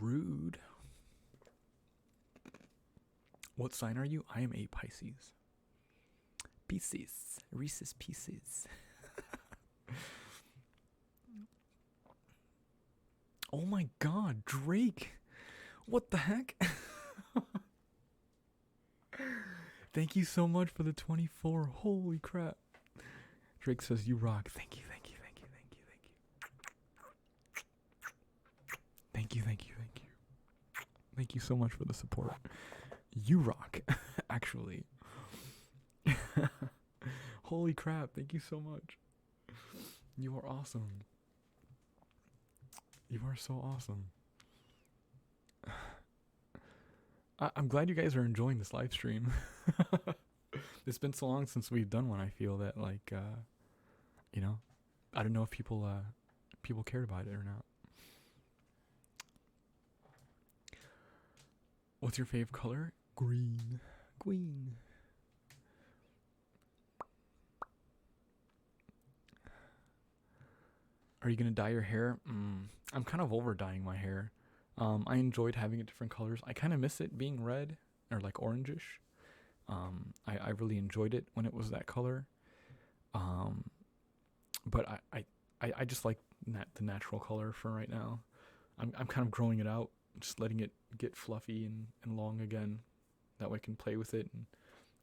Rude. What sign are you? I am a Pisces. Reese's Pieces. Oh my god, Drake. What the heck? Thank you so much for the 24. Holy crap. Drake says you rock. Thank you. Thank you so much for the support. You rock, actually. Holy crap, thank you so much. You are awesome. You are so awesome. I'm glad you guys are enjoying this live stream. It's been so long since we've done one. I feel that, like, you know, I don't know if people cared about it or not. What's your fave color? Green. Are you gonna dye your hair? I'm kind of over dyeing my hair. I enjoyed having it different colors. I kind of miss it being red or like orangish. I really enjoyed it when it was that color. But I just like the natural color for right now. I'm kind of growing it out, just letting it get fluffy and long again. That way I can play with it and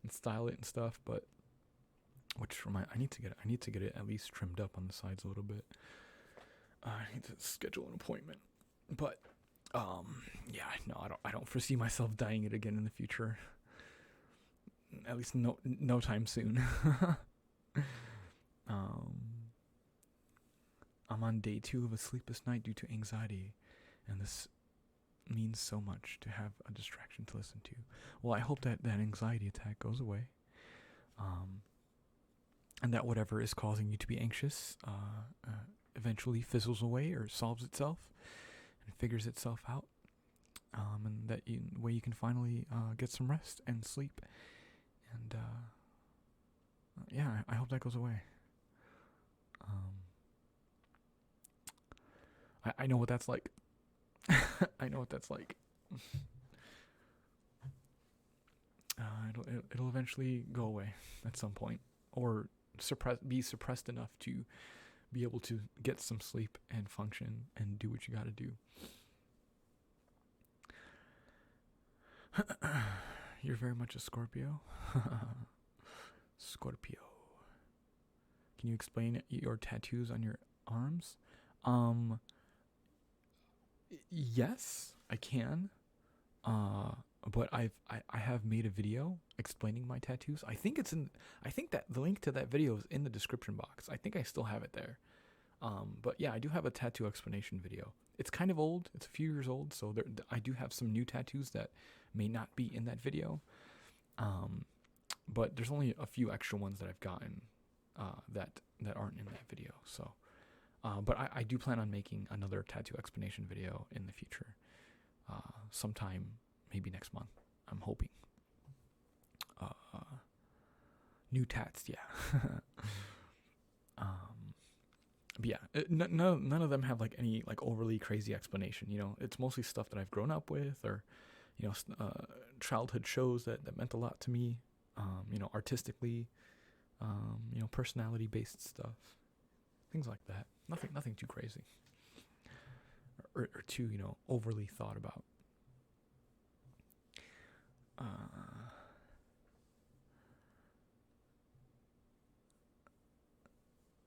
style it and stuff. But I need to get it at least trimmed up on the sides a little bit. I need to schedule an appointment. But yeah, no, I don't foresee myself dyeing it again in the future. At least no time soon. I'm on day 2 of a sleepless night due to anxiety, and this means so much to have a distraction to listen to. Well, I hope that anxiety attack goes away, and that whatever is causing you to be anxious eventually fizzles away or solves itself and figures itself out, and that way you can finally get some rest and sleep, and yeah, I hope that goes away. I know what that's like. I know what that's like. It'll eventually go away at some point, or be suppressed enough to be able to get some sleep and function and do what you got to do. You're very much a Scorpio. Scorpio. Can you explain your tattoos on your arms? Yes, I can. but I have made a video explaining my tattoos. I think that the link to that video is in the description box. I think I still have it there. But yeah, I do have a tattoo explanation video. It's kind of old. It's a few years old, so I do have some new tattoos that may not be in that video. But there's only a few extra ones that I've gotten that aren't in that video. So, but I do plan on making another tattoo explanation video in the future, sometime maybe next month. I'm hoping. New tats, yeah. But yeah, none of them have like any like overly crazy explanation. You know, it's mostly stuff that I've grown up with, or you know, childhood shows that meant a lot to me. You know, artistically, you know, personality based stuff, things like that. Nothing too crazy, or too, you know, overly thought about.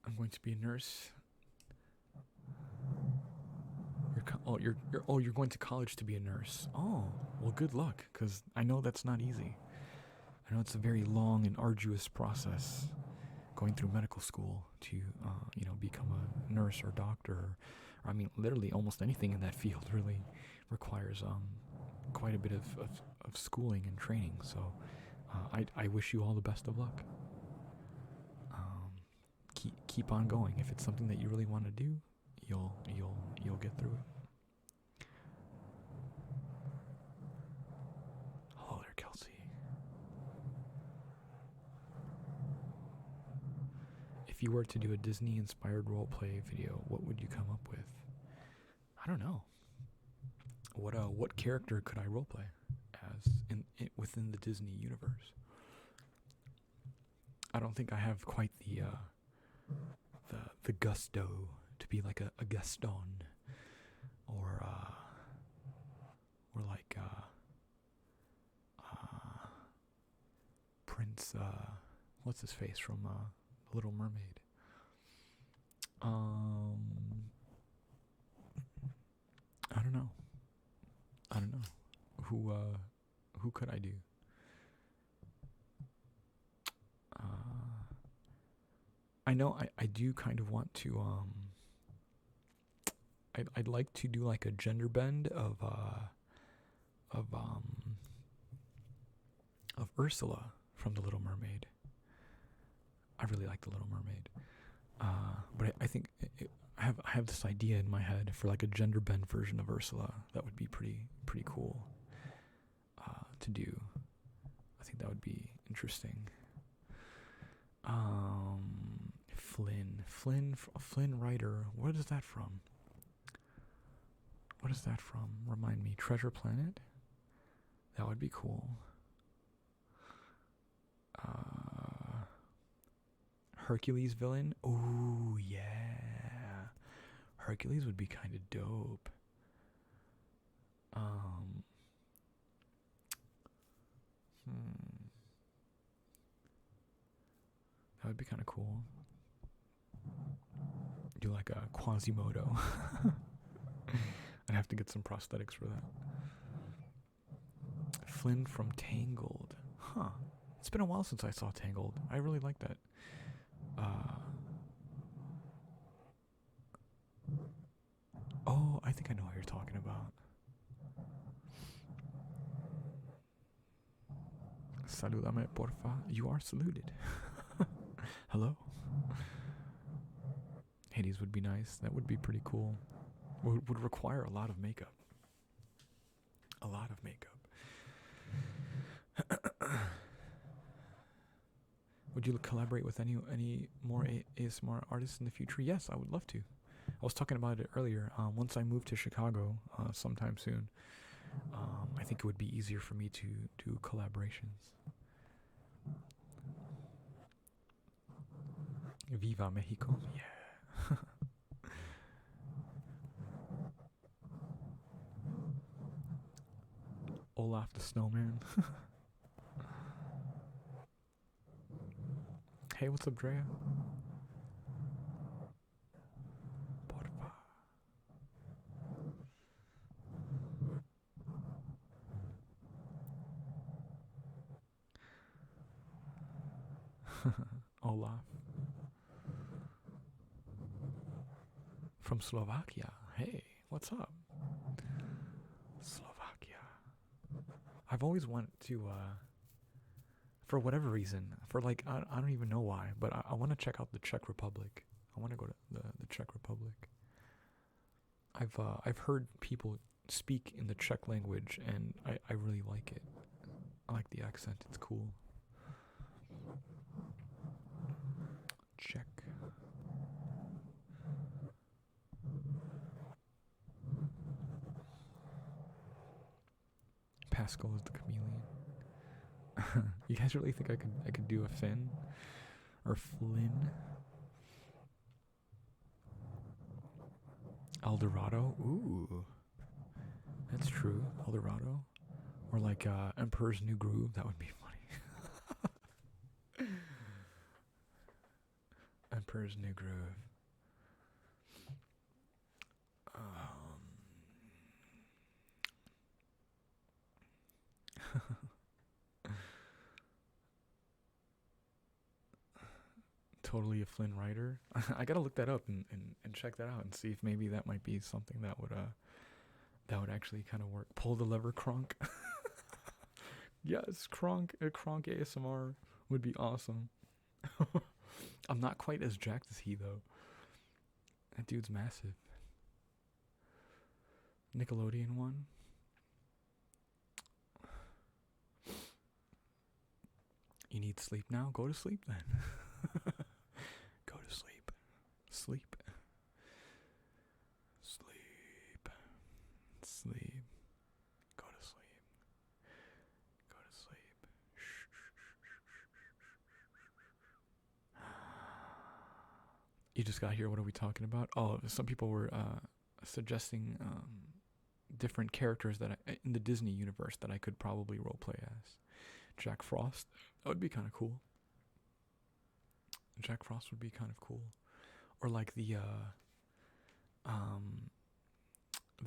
I'm going to be a nurse. You're going to college to be a nurse. Oh, well, good luck, because I know that's not easy. I know it's a very long and arduous process, going through medical school to, you know, become a nurse or doctor, or I mean, literally almost anything in that field really requires quite a bit of schooling and training. So, I wish you all the best of luck. Keep on going. If it's something that you really want to do, you'll get through it. Hello there, Kelsey. If you were to do a Disney-inspired roleplay video, what would you come up with? I don't know. What character could I roleplay as within the Disney universe? I don't think I have quite the gusto to be like a Gaston, or like Prince what's his face from The Little Mermaid. I don't know. Who could I do? I know I do kind of want to I'd like to do like a gender bend of Ursula from The Little Mermaid. I really like The Little Mermaid. But I think I have this idea in my head for like a gender bend version of Ursula that would be pretty cool to do. I think that would be interesting. Flynn Rider. What is that from? Remind me. Treasure Planet? That would be cool. Hercules villain? Oh, yeah. Hercules would be kind of dope. That would be kind of cool. Do like a Quasimodo. I'd have to get some prosthetics for that. Flynn from Tangled. Huh. It's been a while since I saw Tangled. I really like that. Oh, I think I know what you're talking about. Saludame, porfa. You are saluted. Hello. Hades would be nice. That would be pretty cool. Would require a lot of makeup. Would you collaborate with any more ASMR artists in the future? Yes, I would love to. I was talking about it earlier. Once I move to Chicago sometime soon, I think it would be easier for me to do collaborations. Viva Mexico. Yeah. Olaf the Snowman. Hey, what's up, Drea? Porfa. from Slovakia. Hey, what's up? Slovakia. I've always wanted to, for whatever reason, for like, I don't even know why, but I want to check out the Czech Republic. I want to go to the Czech Republic. I've heard people speak in the Czech language, and I really like it. I like the accent. It's cool. Czech. Pascal is the chameleon. You guys really think I could do a Finn or Flynn? Eldorado? Ooh. That's true. Eldorado. Or like Emperor's New Groove. That would be funny. Emperor's New Groove. Totally a Flynn writer. I gotta look that up and check that out and see if maybe that might be something that would actually kind of work. Pull the lever, Kronk. Yes, Kronk ASMR would be awesome. I'm not quite as jacked as he though. That dude's massive. Nickelodeon one. You need sleep now? Go to sleep then. Go to sleep. Sleep. Sleep. Sleep. Go to sleep. Go to sleep. You just got here. What are we talking about? Oh, some people were suggesting different characters that in the Disney universe that I could probably roleplay as. Jack Frost. That would be kind of cool. Jack Frost would be kind of cool. Or like the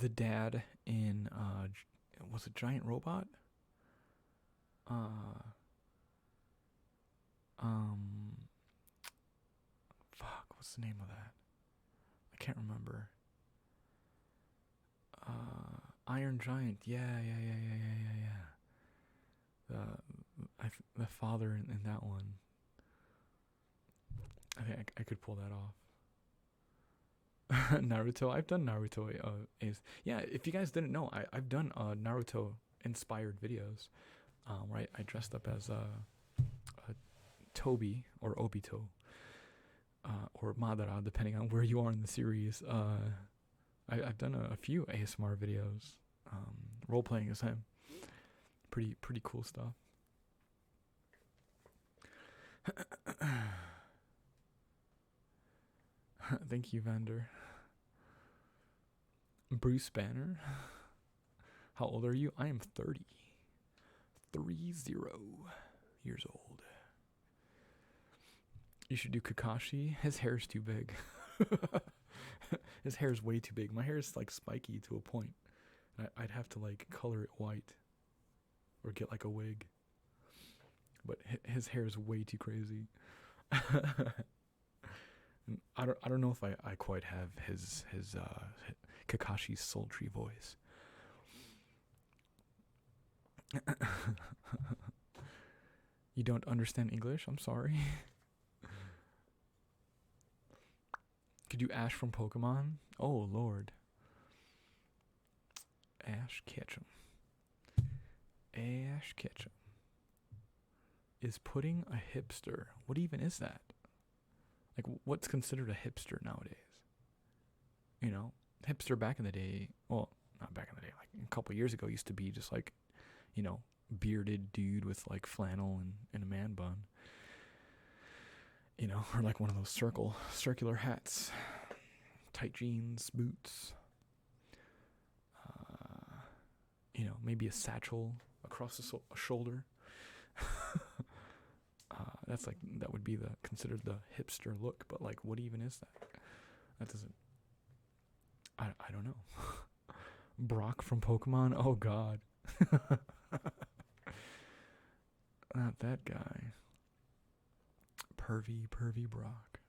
dad in was it Giant Robot? Fuck, what's the name of that? I can't remember. Iron Giant. Yeah. The father in that one. I think I could pull that off. Naruto. I've done Naruto. Yeah, if you guys didn't know, I've done Naruto inspired videos. Right, I dressed up as a Tobi or Obito, or Madara, depending on where you are in the series. I've done a few ASMR videos, role playing as him. Pretty cool stuff. Thank you, Vander. Bruce Banner. How old are you? I am 30. 30 years old. You should do Kakashi. His hair's too big. His hair's way too big. My hair is like spiky to a point. I'd have to like color it white or get like a wig. But his hair is way too crazy. I don't know if I quite have his Kakashi's sultry voice. You don't understand English? I'm sorry. Could you Ash from Pokemon? Oh Lord. Ash Ketchum. Ash Ketchum. Is pudding a hipster? What even is that? Like, what's considered a hipster nowadays? You know, hipster back in the day, well, not back in the day, like a couple years ago, used to be just like, you know, bearded dude with like flannel and a man bun. You know, or like one of those circular hats, tight jeans, boots. You know, maybe a satchel across the shoulder. That would be considered the hipster look, but like, what even is that? That doesn't. I don't know. Brock from Pokemon. Oh God. Not that guy. Pervy Brock.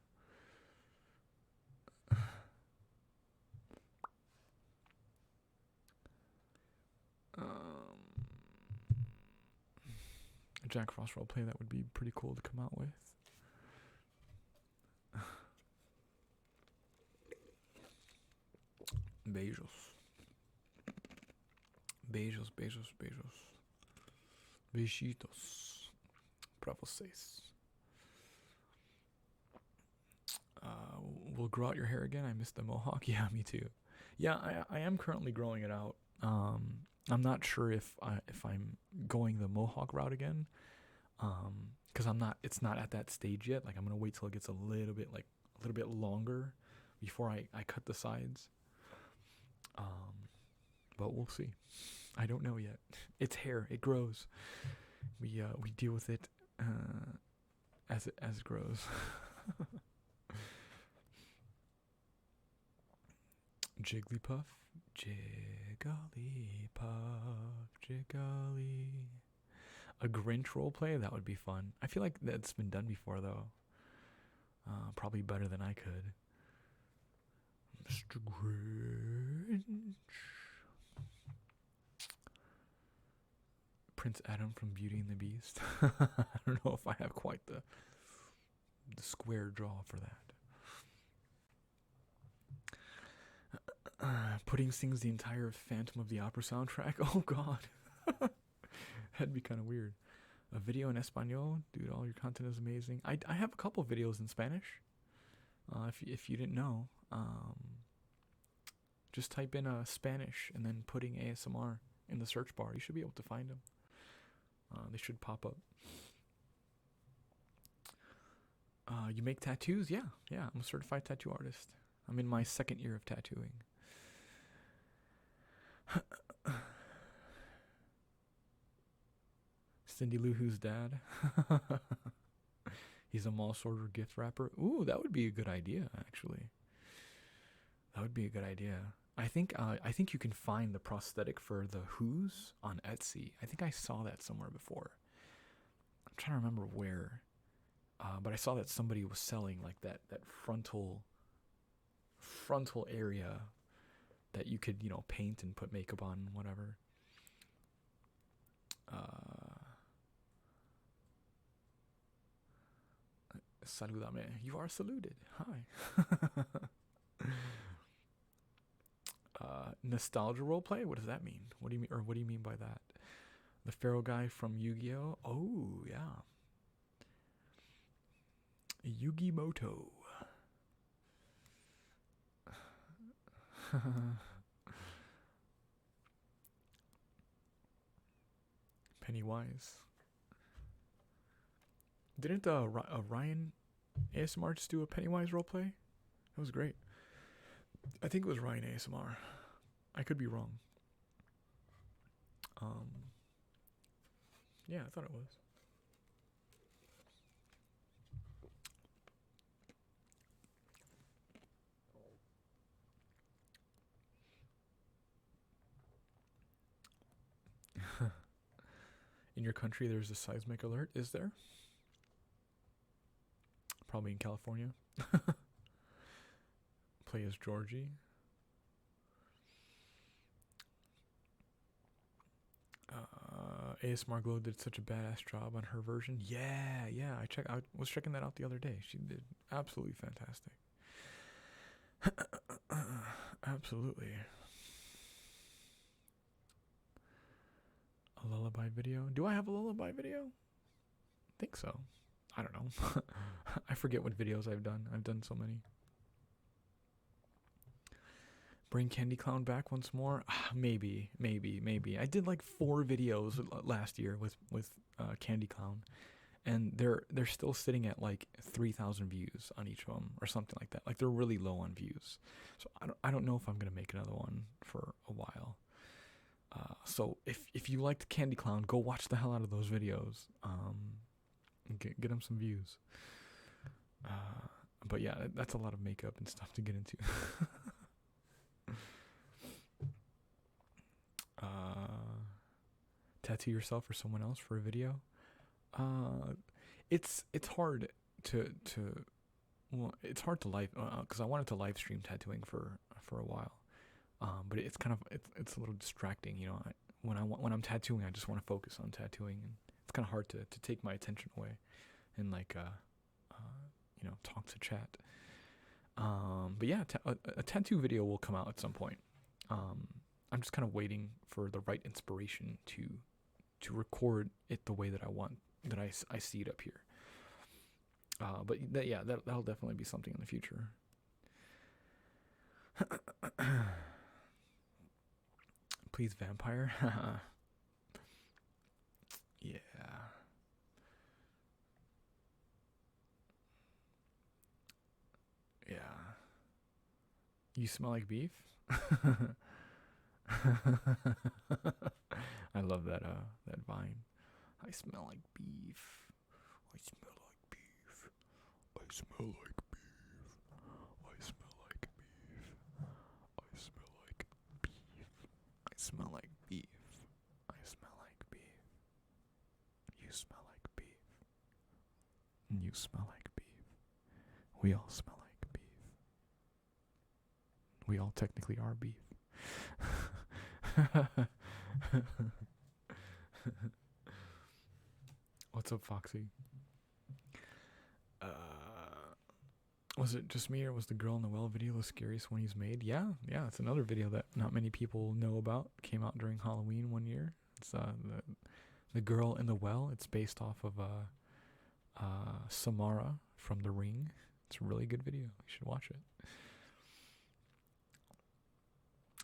a Jack Frost roleplay that would be pretty cool to come out with. Beijos. Beijos, beijos, beijos. Beijitos. Pra vocês. Will grow out your hair again? I missed the mohawk. Yeah, me too. Yeah, I am currently growing it out. I'm not sure if I'm going the mohawk route again. Because it's not at that stage yet. Like, I'm gonna wait till it gets a little bit longer before I cut the sides. But we'll see. I don't know yet. It's hair. It grows. We deal with it as it grows. Jigglypuff, Jigglypuff, Jiggly. A Grinch roleplay? That would be fun. I feel like that's been done before, though. Probably better than I could. Mr. Grinch. Prince Adam from Beauty and the Beast. I don't know if I have quite the square jaw for that. Pudding sings the entire Phantom of the Opera soundtrack. Oh God. That'd be kind of weird. A video in Espanol? Dude, all your content is amazing. I have a couple videos in Spanish. If you didn't know. Just type in Spanish and then pudding ASMR in the search bar. You should be able to find them. They should pop up. You make tattoos? Yeah. I'm a certified tattoo artist. I'm in my 2nd year of tattooing. Cindy Lou Who's dad? He's a mall sorter gift wrapper. Ooh, that would be a good idea, actually. That would be a good idea. I think you can find the prosthetic for the Who's on Etsy. I think I saw that somewhere before. I'm trying to remember where. But I saw that somebody was selling like that frontal area that you could, paint and put makeup on and whatever. Saludame. You are saluted. Hi. Nostalgia roleplay? What does that mean? What do you mean by that? The Pharaoh guy from Yu-Gi-Oh? Oh, yeah. Yugi-Moto. Pennywise. Didn't Ryan ASMR just do a Pennywise roleplay? That was great. I think it was Ryan ASMR. I could be wrong. Yeah, I thought it was. In your country, there's a seismic alert, is there? Probably in California. Play as Georgie. ASMR Glow did such a badass job on her version. Yeah. I was checking that out the other day. She did absolutely fantastic. Absolutely. A lullaby video? Do I have a lullaby video? I think so. I don't know. I forget what videos I've done. I've done so many. Bring Candy Clown back once more? Maybe. I did like 4 videos last year with Candy Clown, and they're still sitting at like 3,000 views on each of them or something like that. Like, they're really low on views. So I don't know if I'm gonna make another one for a while. So if you liked Candy Clown, go watch the hell out of those videos. Get them some views. But yeah, that's a lot of makeup and stuff to get into. Tattoo yourself or someone else for a video. It's hard to it's hard to live because I wanted to live stream tattooing for a while. But it's kind of it's a little distracting, when I'm tattooing, I just want to focus on tattooing and it's kind of hard to take my attention away and like talk to chat. But yeah, a tattoo video will come out at some point. I'm just kind of waiting for the right inspiration to record it the way that I want, that I see it up here. But that'll definitely be something in the future. Please, vampire. Yeah. Yeah. You smell like beef? I love that vine. I smell like beef. I smell like beef. I smell like beef. I smell like beef. I smell like beef. I smell like beef. I smell like beef. You smell like beef. You smell like beef. We all smell like beef. We all technically are beef. What's up, Foxy? Was it just me, or was the girl in the well video the scariest one he's made? Yeah, it's another video that not many people know about. Came out during Halloween one year. It's the girl in the well. It's based off of Samara from The Ring. It's a really good video. You should watch it.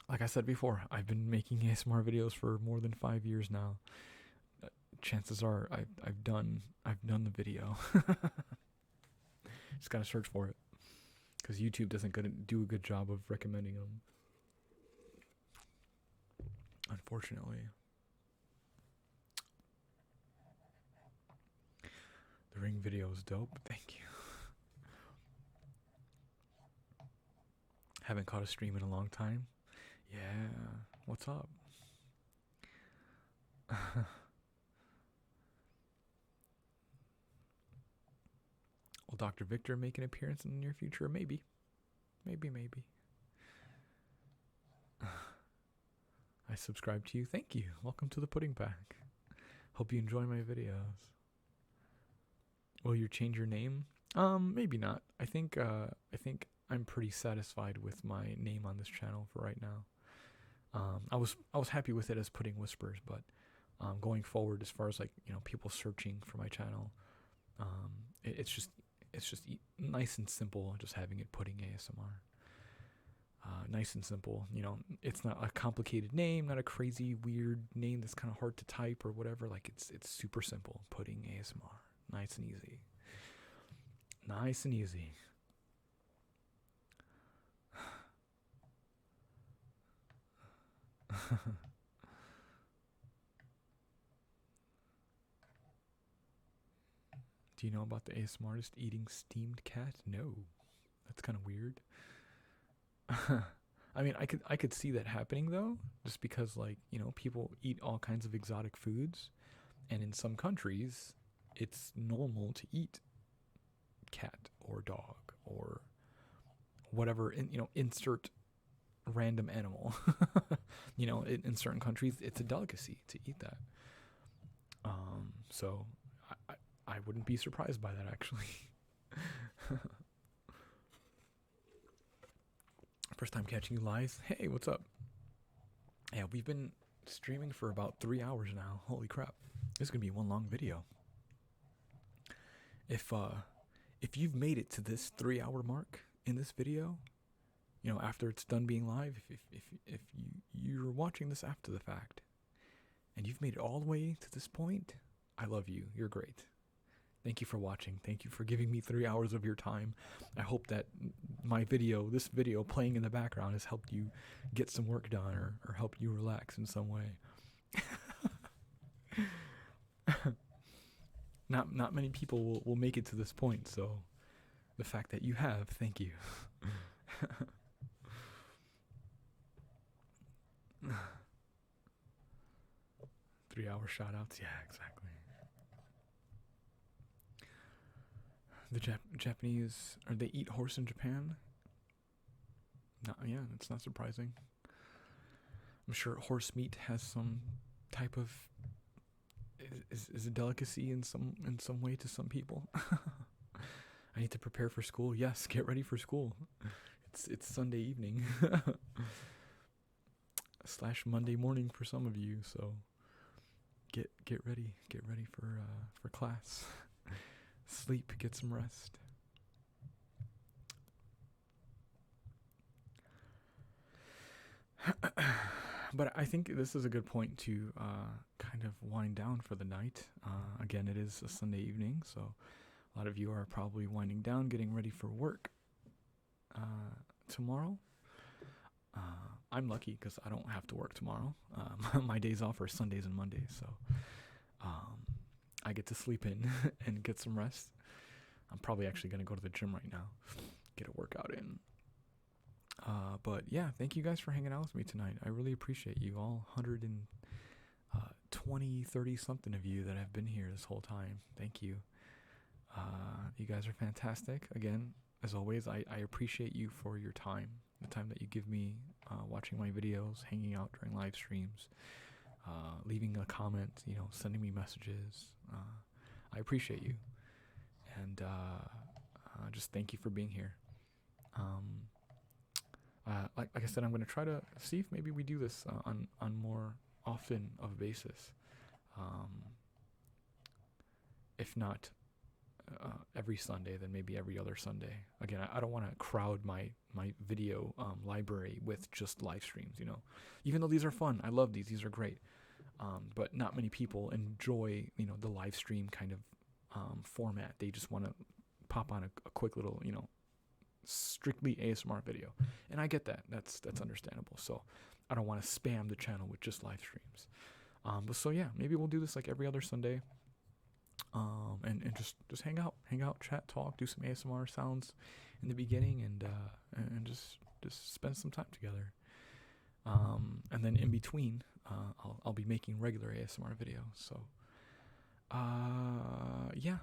Like I said before, I've been making ASMR videos for more than 5 years now. Chances are I've done the video. Just gotta search for it, because YouTube doesn't do a good job of recommending them, unfortunately. The Ring video is dope. Thank you. Haven't caught a stream in a long time. Yeah, what's up? Will Dr. Victor make an appearance in the near future? Maybe. I subscribe to you. Thank you. Welcome to the Pudding Pack. Hope you enjoy my videos. Will you change your name? Maybe not. I think I'm pretty satisfied with my name on this channel for right now. I was happy with it as Pudding Whispers, but going forward, as far as people searching for my channel, it's just nice and simple, just having it Pudding ASMR. Nice and simple, it's not a complicated name, not a crazy weird name that's kind of hard to type or whatever. Like it's super simple, Pudding ASMR, nice and easy. Do you know about the ASMR artist eating steamed cat? No. That's kind of weird. I mean, I could see that happening though, just because people eat all kinds of exotic foods, and in some countries it's normal to eat cat or dog or whatever, insert random animal. In certain countries it's a delicacy to eat that. So I wouldn't be surprised by that, actually. First time catching you live. Hey, what's up? Yeah, we've been streaming for about 3 hours now. Holy crap. This is going to be one long video. If you've made it to this 3-hour mark in this video, after it's done being live, if you're watching this after the fact and you've made it all the way to this point, I love you. You're great. Thank you for watching. Thank you for giving me 3 hours of your time. I hope that this video playing in the background has helped you get some work done or help you relax in some way. Not many people will make it to this point, so the fact that you have, thank you. 3-hour shout outs, yeah, exactly. The Japanese, or they eat horse in Japan? No, yeah, that's not surprising. I'm sure horse meat has some type of is a delicacy in some way to some people. I need to prepare for school. Yes, get ready for school. It's Sunday evening / Monday morning for some of you. So get ready for class. Sleep, get some rest. But I think this is a good point to kind of wind down for the night. Again, it is a Sunday evening, so a lot of you are probably winding down, getting ready for work tomorrow. I'm lucky because I don't have to work tomorrow. My days off are Sundays and Mondays, so I get to sleep in and get some rest. I'm probably actually going to go to the gym right now, get a workout in. But yeah, thank you guys for hanging out with me tonight. I really appreciate you all, 120, 30 something of you that have been here this whole time. Thank you. You guys are fantastic. Again, as always, I appreciate you for your time, the time that you give me watching my videos, hanging out during live streams, leaving a comment, sending me messages. I appreciate you. And just thank you for being here. Like I said, I'm going to try to see if maybe we do this on more often of a basis. If not every Sunday, then maybe every other Sunday. Again, I don't want to crowd my video library with just live streams, Even though these are fun, I love these. These are great. But not many people enjoy, the live stream kind of format. They just want to pop on a quick little, strictly ASMR video, and I get that. That's understandable. So I don't want to spam the channel with just live streams. But so yeah, maybe we'll do this like every other Sunday. And just hang out, chat, talk, do some ASMR sounds in the beginning, and just spend some time together. And then in between, I'll be making regular ASMR videos. So yeah,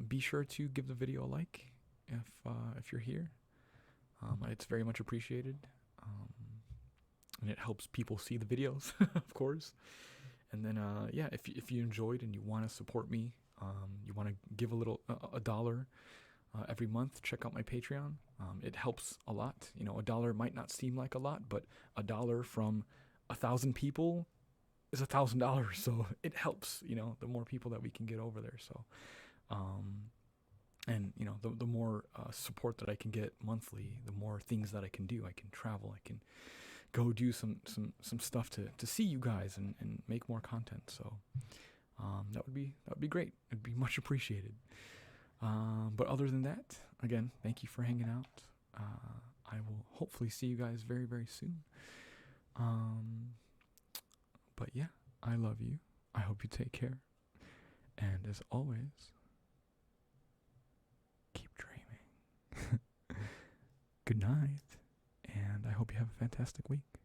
be sure to give the video a like if you're here. It's very much appreciated, and it helps people see the videos, of course. And then yeah, if you enjoyed and you want to support me, you want to give a $1 every month, check out my Patreon. It helps a lot. $1 might not seem like a lot, but $1 from 1,000 people is $1,000. So it helps. The more people that we can get over there. So and the more support that I can get monthly, the more things that I can do. I can travel. I can go do some stuff to see you guys and make more content. So that would be great. It'd be much appreciated. But other than that, again, thank you for hanging out. I will hopefully see you guys very, very soon. But yeah, I love you. I hope you take care. And as always, keep dreaming. Good night. And I hope you have a fantastic week.